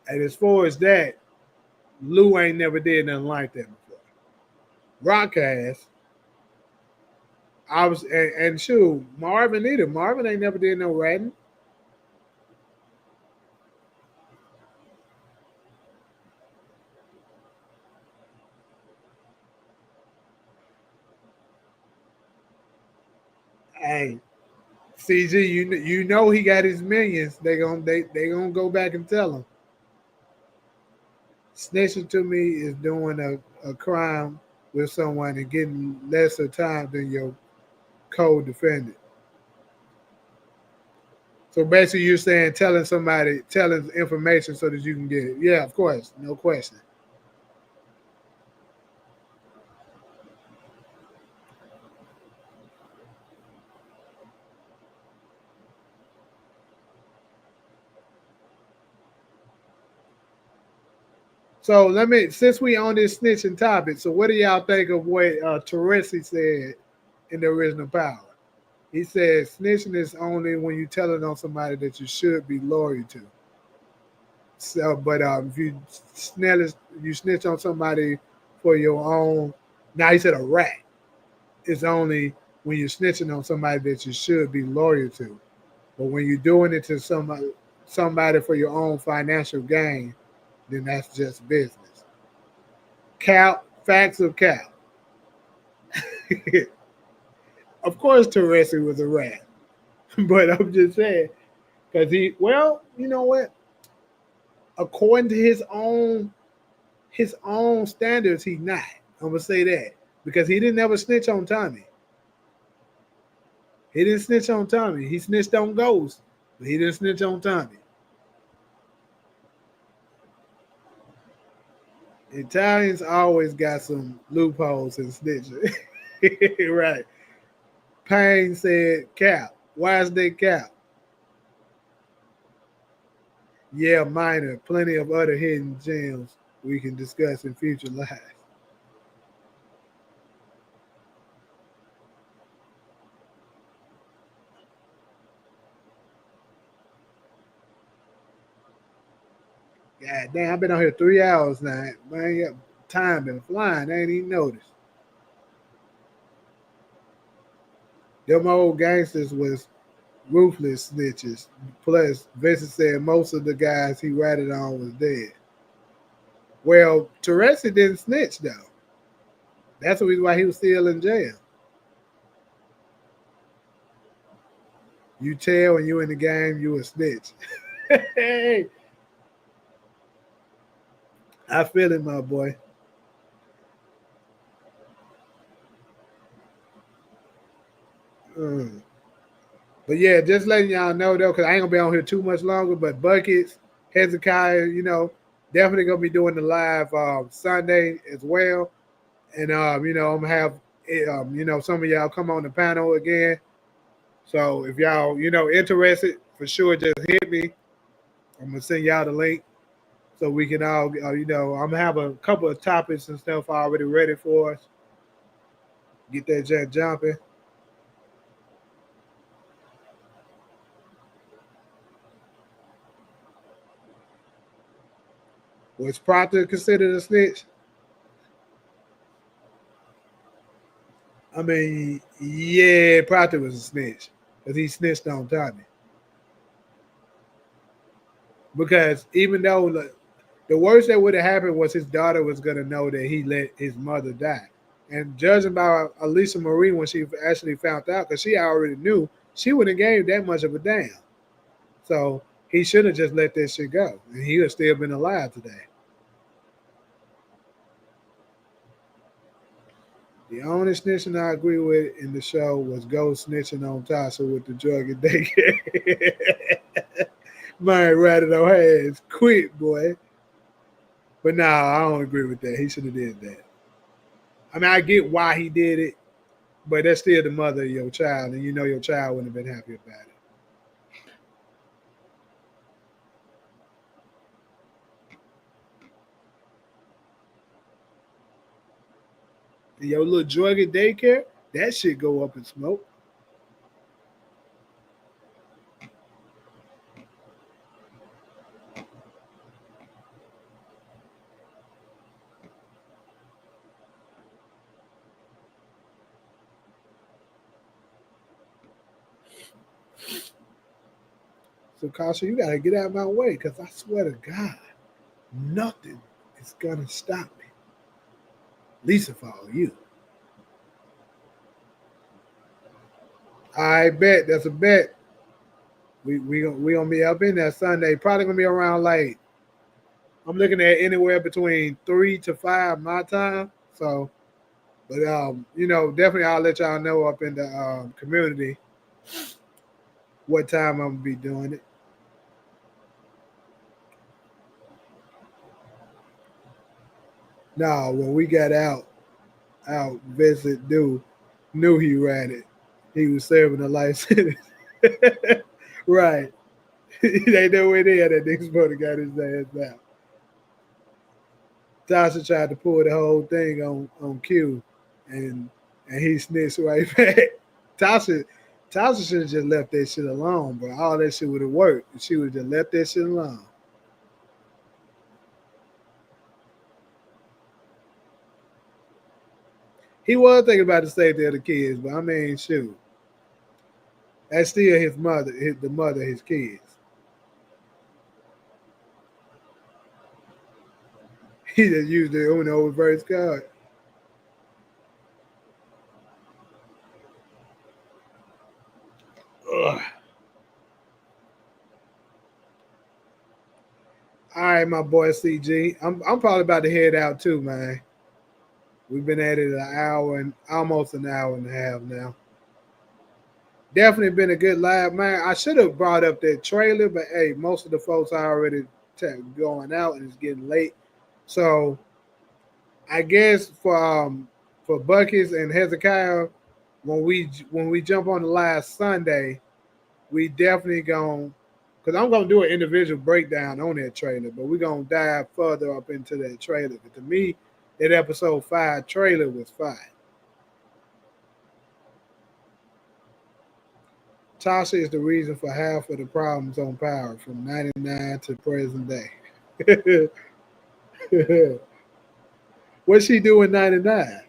And as far as that, Lou ain't never did nothing like that before. Rock has. I was and shoot, Marvin either. Marvin ain't never did no ratting. Hey, CG, you know he got his millions. They gonna go back and tell him. Snitching to me is doing a crime with someone and getting lesser time than your co-defendant. So basically, you're saying telling information so that you can get it. Yeah, of course, no question. So since we on this snitching topic, so what do y'all think of what Teresi said in the original Power? He said snitching is only when you telling on somebody that you should be loyal to. So, but if you snitch on somebody for your own, now he said a rat. It's only when you're snitching on somebody that you should be loyal to. But when you're doing it to somebody for your own financial gain, then that's just business. Cap, facts of cap. Of course, Teresi was a rat. But I'm just saying, because you know what? According to his own standards, he's not. I'm gonna say that because he didn't ever snitch on Tommy. He didn't snitch on Tommy. He snitched on Ghost, but he didn't snitch on Tommy. Italians always got some loopholes in snitching. Right. Payne said cap. Why is they cap? Yeah, minor. Plenty of other hidden gems we can discuss in future lives. God damn, I've been on here 3 hours now. Man, time been flying. I ain't even noticed. Them old gangsters was ruthless snitches. Plus, Vincent said most of the guys he ratted on was dead. Well, Teresi didn't snitch though. That's the reason why he was still in jail. You tell when you in the game, you a snitch. Hey, I feel it, my boy. Mm. But yeah, just letting y'all know though, because I ain't gonna be on here too much longer. But Buckets, Hezekiah, definitely gonna be doing the live Sunday as well. And I'm gonna have some of y'all come on the panel again. So if y'all interested, for sure, just hit me. I'm gonna send y'all the link so we can all I'm gonna have a couple of topics and stuff already ready for us. Get that jet jumping. Was Proctor considered a snitch? I mean, yeah, Proctor was a snitch because he snitched on Tommy. Because even though the worst that would have happened was his daughter was gonna know that he let his mother die, and judging by Alicia Marie when she actually found out, because she already knew, she wouldn't have gave that much of a damn. So he should have just let that shit go, and he would have still been alive today. The only snitching I agree with in the show was Ghost snitching on Tasha with the drug and daycare. Man, ratted on hands. Quit, boy. But no, I don't agree with that. He should have did that. I mean, I get why he did it, but that's still the mother of your child, and your child wouldn't have been happy about it. And your little drug and daycare, that shit go up in smoke. So, Kasha, you got to get out of my way because I swear to God, nothing is going to stop me. At least if I were you. I bet. That's a bet. We gonna be up in there Sunday. Probably gonna be around like I'm looking at anywhere between 3 to 5 my time. So, but definitely I'll let y'all know up in the community what time I'm gonna be doing it. No, when we got out, Vincent knew he ran it. He was serving a life sentence. Right. They know where they had that nigga's brother got his ass out. Tasha tried to pull the whole thing on Q, and he snitched right back. Tasha should have just left that shit alone, bro. All that shit would have worked. She would have just left that shit alone. He was thinking about the safety of the kids, but I mean, shoot, that's still his mother, the mother of his kids. He just used the Uno reverse card. Ugh. right, my boy CG. I'm probably about to head out too, man. We've been at it an hour and almost an hour and a half now. Definitely been a good live, man. I should have brought up that trailer, but hey, most of the folks are already going out and it's getting late. So I guess for Buckets and Hezekiah, when we jump on the last Sunday, we definitely going because I'm gonna do an individual breakdown on that trailer, but we're gonna dive further up into that trailer. But to me, that episode 5 trailer was fine. Tasha is the reason for half of the problems on Power from '99 to present day. What'd she do in '99?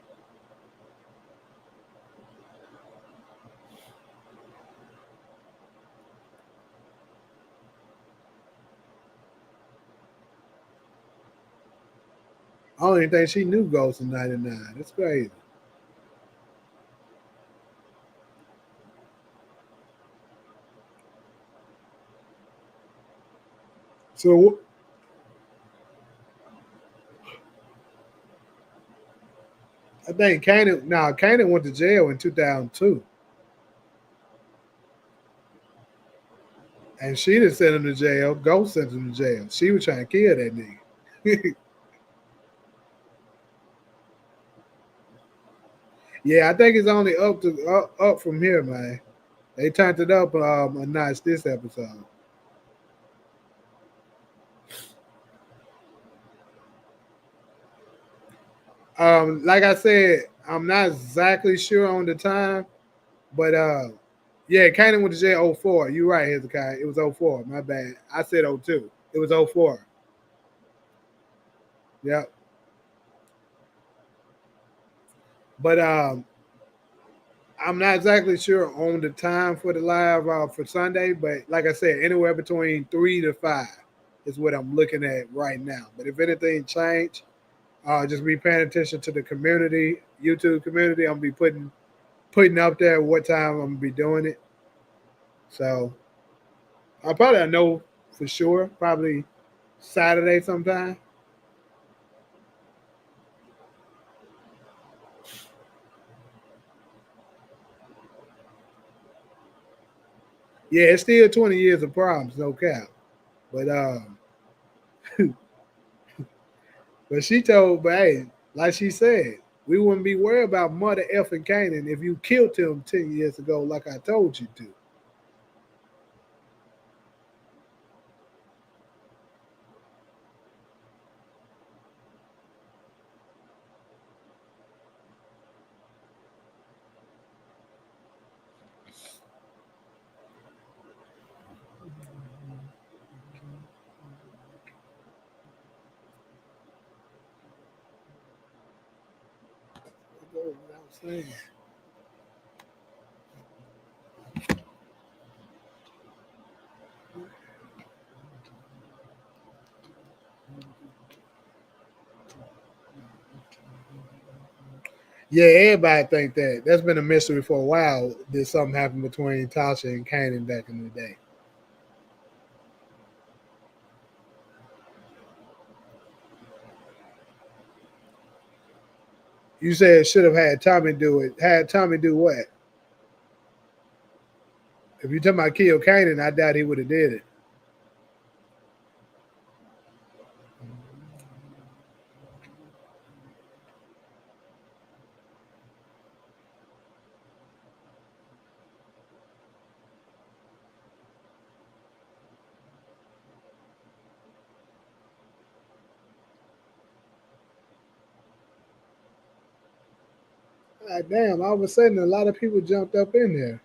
I don't even think she knew Ghost in '99. That's crazy. So I think Kanan went to jail in 2002. And she didn't send him to jail. Ghost sent him to jail. She was trying to kill that nigga. Yeah, I think it's only up from here, man. They turned it up a notch this episode. Like I said, I'm not exactly sure on the time, but yeah, Kanan went to jail 04. You're right, Hezekiah. It was 04. My bad. I said 02. It was 04. Yep. But I'm not exactly sure on the time for the live for Sunday, but like I said, anywhere between 3 to 5 is what I'm looking at right now. But if anything changed, just be paying attention to the community, YouTube community. I'm gonna be putting up there what time I'm gonna be doing it. So I probably know for sure, probably Saturday sometime. Yeah, it's still 20 years of problems, no cap. But but she told, but hey, like she said, we wouldn't be worried about mother effing Kanan if you killed him 10 years ago, like I told you to. Yeah, everybody think that. That's been a mystery for a while. Did something happen between Tasha and Kanan back in the day? You said should have had Tommy do it. Had Tommy do what? If you talking about kill Kanan, I doubt he would have did it. God damn, all of a sudden a lot of people jumped up in there.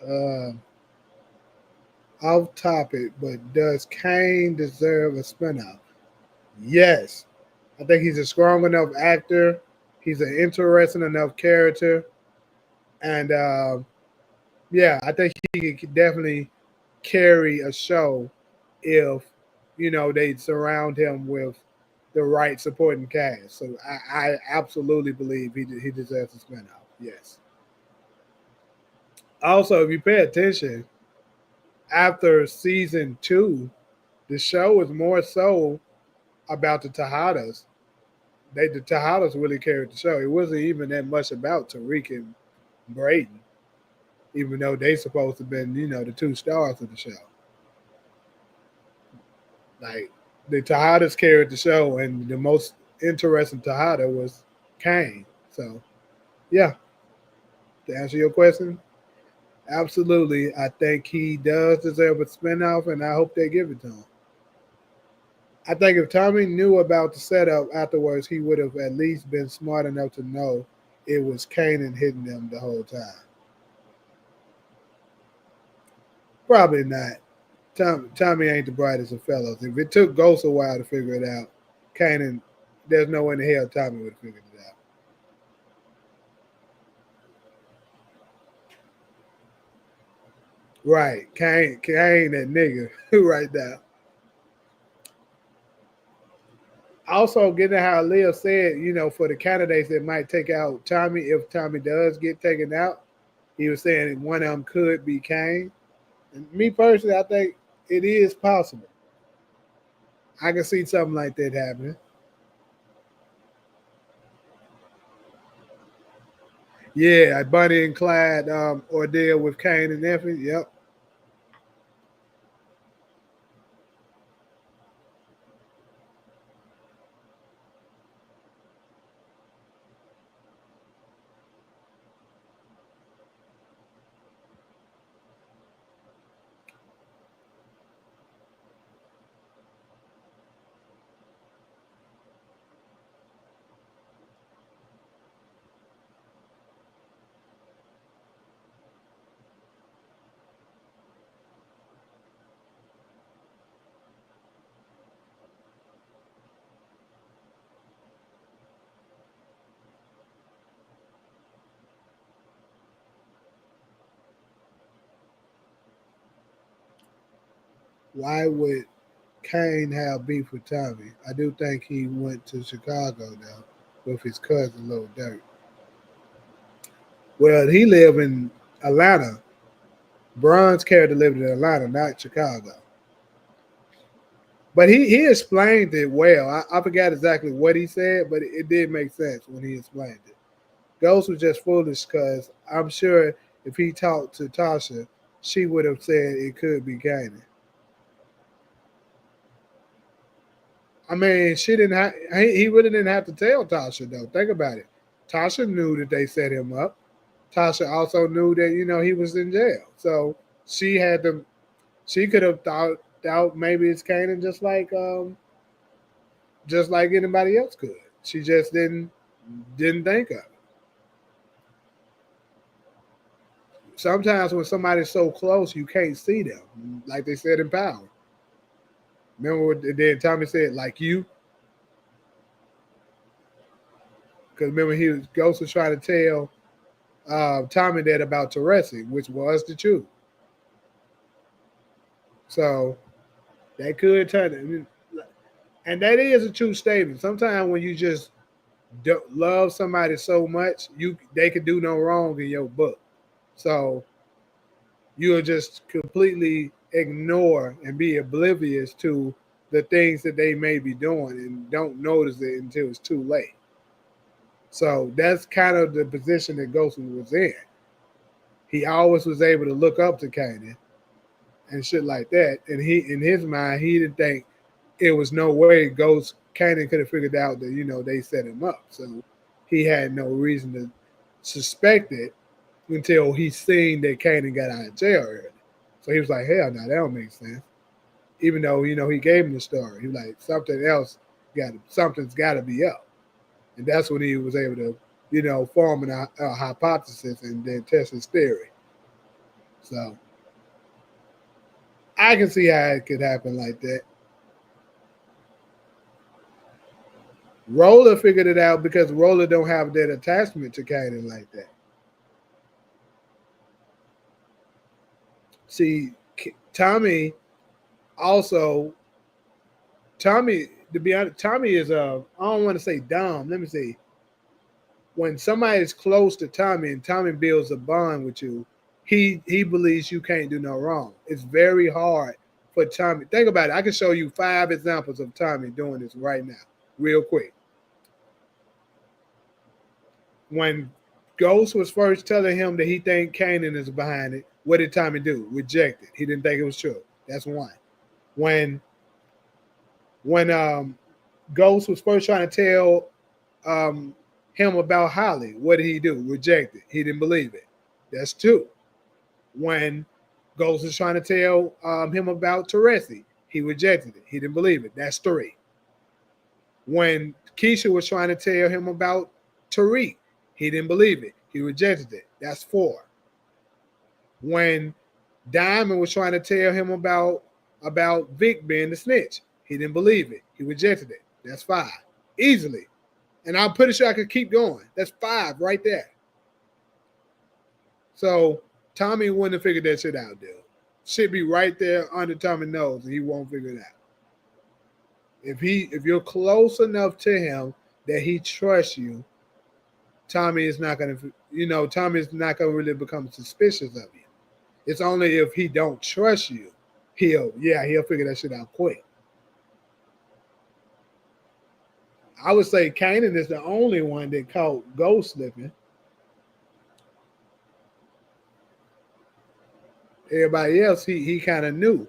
Uh, Off topic, but does Kane deserve a spinoff? Yes. I think he's a strong enough actor. He's an interesting enough character. And yeah, I think he could definitely carry a show if, they surround him with the right supporting cast. So I absolutely believe he deserves a spinoff. Yes. Also, if you pay attention, after season 2, the show was more so about the Tejadas. The Tejadas really carried the show. It wasn't even that much about Tariq and Braden, even though they supposed to have been, the two stars of the show. Like the Tejadas carried the show, and the most interesting Tejada was Kane. So yeah, to answer your question, absolutely, I think he does deserve a spinoff, and I hope they give it to him. I think if Tommy knew about the setup afterwards, he would have at least been smart enough to know it was Kanan hitting them the whole time. Probably not. Tommy ain't the brightest of fellows. If it took Ghost a while to figure it out, Kanan, there's no way in the hell Tommy would have figured it out. Right. Kane that nigga right now. Also, getting how Leo said, for the candidates that might take out Tommy, if Tommy does get taken out, he was saying one of them could be Kane. And me personally, I think it is possible. I can see something like that happening. Yeah, Bunny and Clyde ordeal with Kane and Effie. Yep. Why would Kane have beef with Tommy? I do think he went to Chicago now with his cousin Lil Dirt. Well, he lived in Atlanta. Bron's character lived in Atlanta, not Chicago. But he explained it well. I forgot exactly what he said, but it did make sense when he explained it. Ghost was just foolish because I'm sure if he talked to Tasha, she would have said it could be Kanan. I mean, she didn't have. He really didn't have to tell Tasha though. Think about it. Tasha knew that they set him up. Tasha also knew that he was in jail, so she had to. She could have thought maybe it's Kanan, just like anybody else could. She just didn't think of it. Sometimes when somebody's so close, you can't see them, like they said in Power. Remember what then Tommy said, like you? Because remember Ghost was trying to tell Tommy that about Teresi, which was the truth. So that could turn it. And that is a true statement. Sometimes when you just love somebody so much, they could do no wrong in your book. So you'll just completely ignore and be oblivious to the things that they may be doing and don't notice it until it's too late. So that's kind of the position that Ghost was in. He always was able to look up to Kanan and shit like that. And he, in his mind, he didn't think it was no way Kanan could have figured out that, they set him up. So he had no reason to suspect it until he seen that Kanan got out of jail early. So he was like, hell no, that don't make sense. Even though, he gave him the story. He was like, something's got to be up. And that's when he was able to, form a hypothesis and then test his theory. So I can see how it could happen like that. Roller figured it out because Roller don't have that attachment to Kanan like that. See, Tommy to be honest, Tommy is I don't want to say dumb. Let me see. When somebody is close to Tommy and Tommy builds a bond with you, he believes you can't do no wrong. It's very hard for Tommy. Think about it. I can show you 5 examples of Tommy doing this right now, real quick. When Ghost was first telling him that he think Kanan is behind it, what did Tommy do? Reject it. He didn't think it was true. That's one. When Ghost was first trying to tell him about Holly, what did he do? Reject it. He didn't believe it. That's 2. When Ghost was trying to tell him about Teresi, he rejected it. He didn't believe it. That's 3. When Keisha was trying to tell him about Tariq, he didn't believe it. He rejected it. That's 4. When Diamond was trying to tell him about Vic being the snitch, he didn't believe it. He rejected it. That's 5. Easily. And I'm pretty sure I could keep going. That's 5 right there. So Tommy wouldn't have figured that shit out, dude. Should be right there under Tommy's nose, and he won't figure it out. If you're close enough to him that he trusts you, Tommy is not gonna, Tommy's not gonna really become suspicious of you. It's only if he don't trust you, he'll figure that shit out quick. I would say Kanan is the only one that caught Ghost slipping. Everybody else, he kind of knew.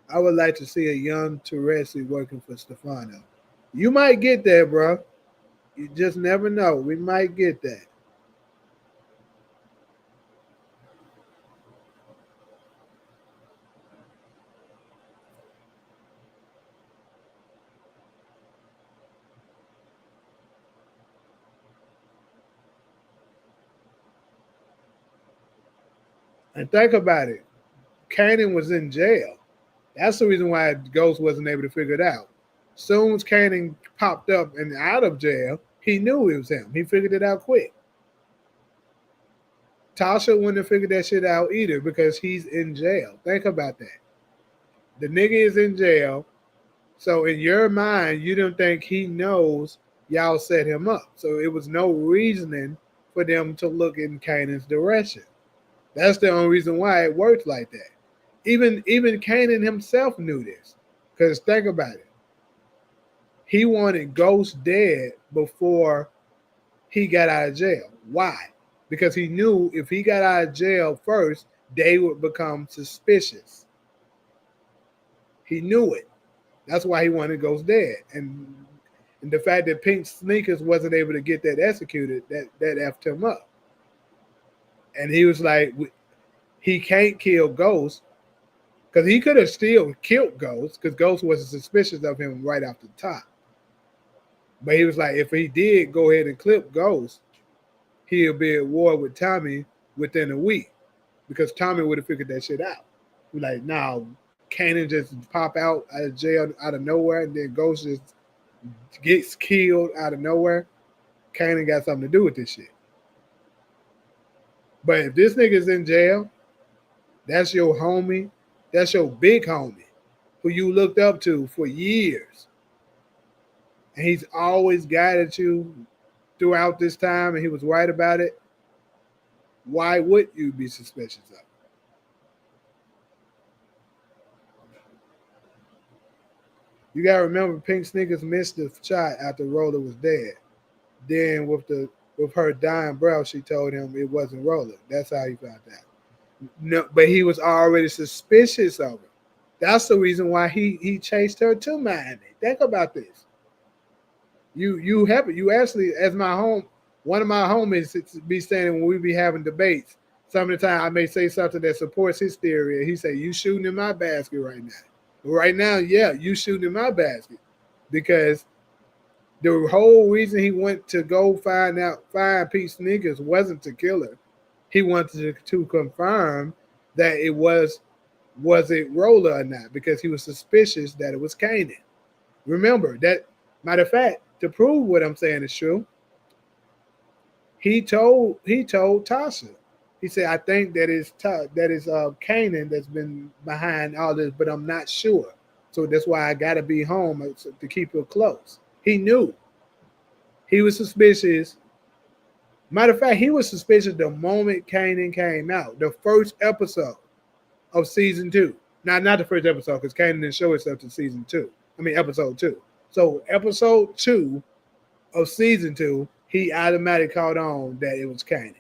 I would like to see a young Teresi working for Stefano. You might get there, bro. You just never know. We might get that. And think about it. Kanan was in jail. That's the reason why Ghost wasn't able to figure it out. Soon as Kanan popped up and out of jail, he knew it was him. He figured it out quick. Tasha wouldn't have figured that shit out either because he's in jail. Think about that. The nigga is in jail. So in your mind, you don't think he knows y'all set him up. So it was no reasoning for them to look in Kanan's direction. That's the only reason why it worked like that. Even Kanan himself knew this. Because think about it. He wanted Ghost dead before he got out of jail. Why? Because he knew if he got out of jail first, they would become suspicious. He knew it. That's why he wanted Ghost dead. And the fact that Pink Sneakers wasn't able to get that executed, that effed him up. And he was like, he can't kill Ghost because he could have still killed Ghost because Ghost wasn't suspicious of him right off the top. But he was like, if he did go ahead and clip Ghost, he'll be at war with Tommy within a week because Tommy would have figured that shit out. He's like, no, Kanan just pop out of jail out of nowhere and then Ghost just gets killed out of nowhere. Kanan got something to do with this shit. But if this nigga's in jail, that's your homie, that's your big homie who you looked up to for years. And he's always guided you throughout this time and he was right about it. Why would you be suspicious of him? You gotta remember Pink Sneakers missed the shot after Roller was dead. Then with her dying breath, she told him it wasn't Roller. That's how he found out. No, but he was already suspicious of her. That's the reason why he chased her to Miami. Think about this. You actually, as one of my homies be saying when we be having debates, some of the time I may say something that supports his theory, and he say, you shooting in my basket right now. Right now, yeah, you shooting in my basket. Because the whole reason he went to go find Pete Sneakers wasn't to kill her. He wanted to confirm that it was it Roller or not, because he was suspicious that it was Kanan. Remember that, matter of fact, to prove what I'm saying is true, He told Tasha. He said, "I think that is Kanan that's been behind all this, but I'm not sure. So that's why I got to be home to keep her close." He knew. He was suspicious. Matter of fact, he was suspicious the moment Kanan came out. The first episode of season 2. Not the first episode, because Kanan didn't show itself to season 2. I mean, episode 2. So episode 2 of season 2, he automatically caught on that it was Kanan.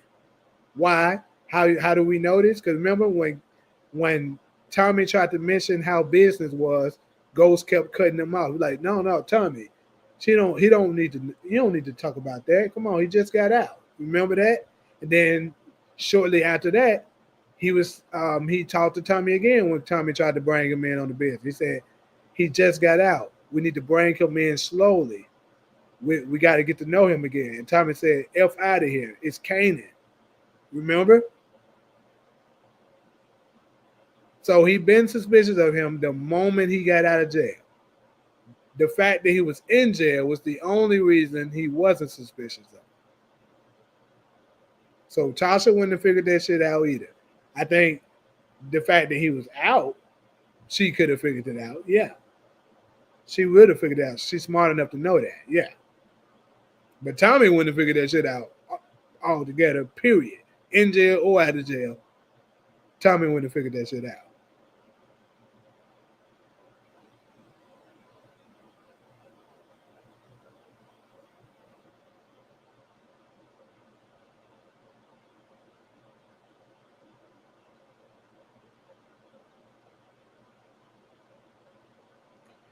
Why? How do we know this? Because remember when Tommy tried to mention how business was, Ghost kept cutting him off. Like, no, Tommy, you don't need to talk about that. Come on, he just got out. Remember that? And then shortly after that, he talked to Tommy again when Tommy tried to bring him in on the business. He said, he just got out. We need to bring him in slowly. We got to get to know him again. And Tommy said, F out of here. It's Kanan. Remember? So he been suspicious of him the moment he got out of jail. The fact that he was in jail was the only reason he wasn't suspicious of him. So Tasha wouldn't have figured that shit out either. I think the fact that he was out, she could have figured it out. Yeah. She would have figured it out. She's smart enough to know that. Yeah. But Tommy wouldn't have figured that shit out altogether, period. In jail or out of jail. Tommy wouldn't have figured that shit out.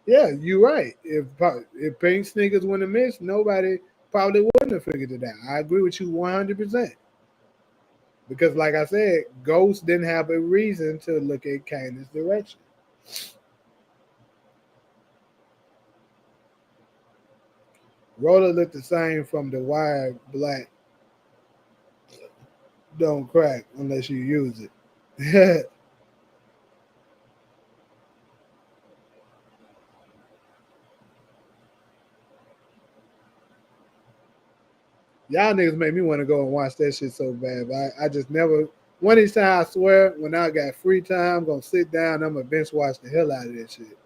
Yeah, you're right. If Pink Sneakers wouldn't have missed, nobody probably wouldn't have figured it out. I agree with you 100%. Because, like I said, Ghost didn't have a reason to look at Kanan's direction. Roller looked the same from the wire. Black don't crack unless you use it. Y'all niggas make me want to go and watch that shit so bad. But I just never. One of these times, I swear, when I got free time, I'm going to sit down. I'm going to bench watch the hell out of that shit.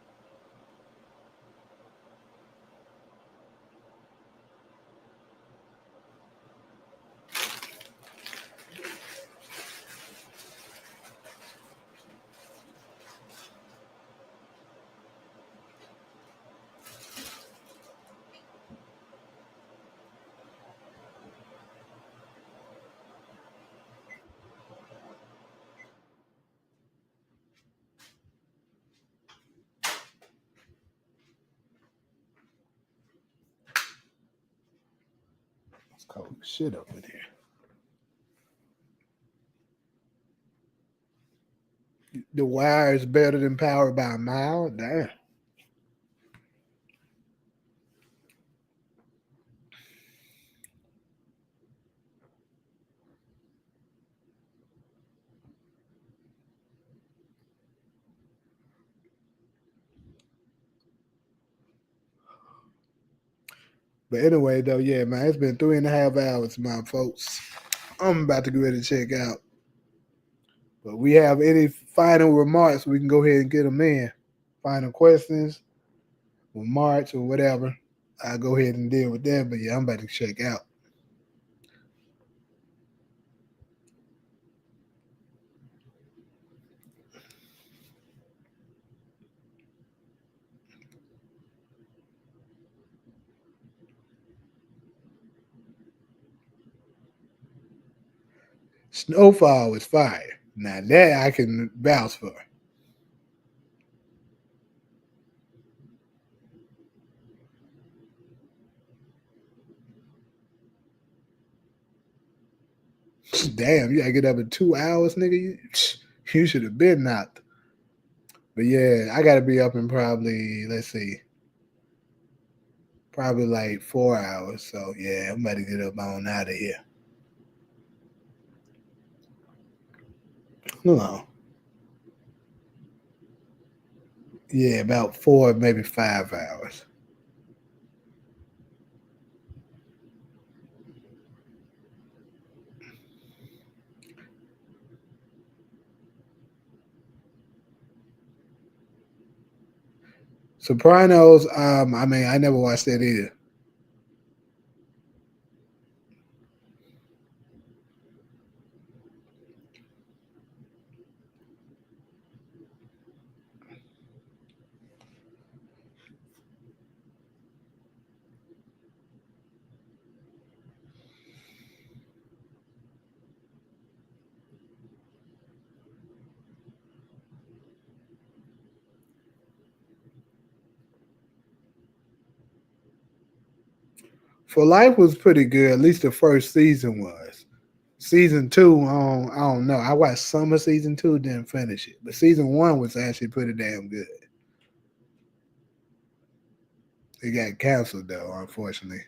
It's cold shit up in here. The wire is better than power by a mile? Damn. But anyway, though, yeah, man, it's been 3.5 hours, my folks. I'm about to get ready to check out. But we have any final remarks, we can go ahead and get them in. Final questions, remarks, or whatever. I'll go ahead and deal with that. But yeah, I'm about to check out. Snowfall was fire. Now that I can vouch for. Damn, you gotta get up in 2 hours, nigga. You should have been knocked. But yeah, I gotta be up in probably, let's see, probably like 4 hours. So yeah, I'm about to get up on out of here. No. Yeah, about 4, maybe 5 hours. Sopranos. I mean, I never watched that either. For Life was pretty good. At least the first season was. Season 2, I don't know. I watched some of season 2, didn't finish it, but season 1 was actually pretty damn good. It got canceled though, unfortunately.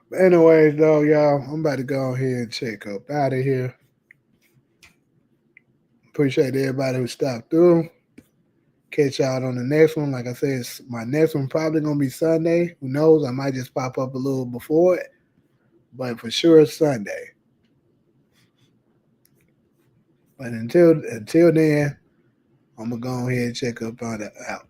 But anyways, though, y'all, I'm about to go ahead and check up out of here. Appreciate everybody who stopped through. Catch y'all on the next one. Like I said, my next one probably gonna be Sunday. Who knows? I might just pop up a little before it, but for sure Sunday. But until then, I'm gonna go ahead and check up on it out.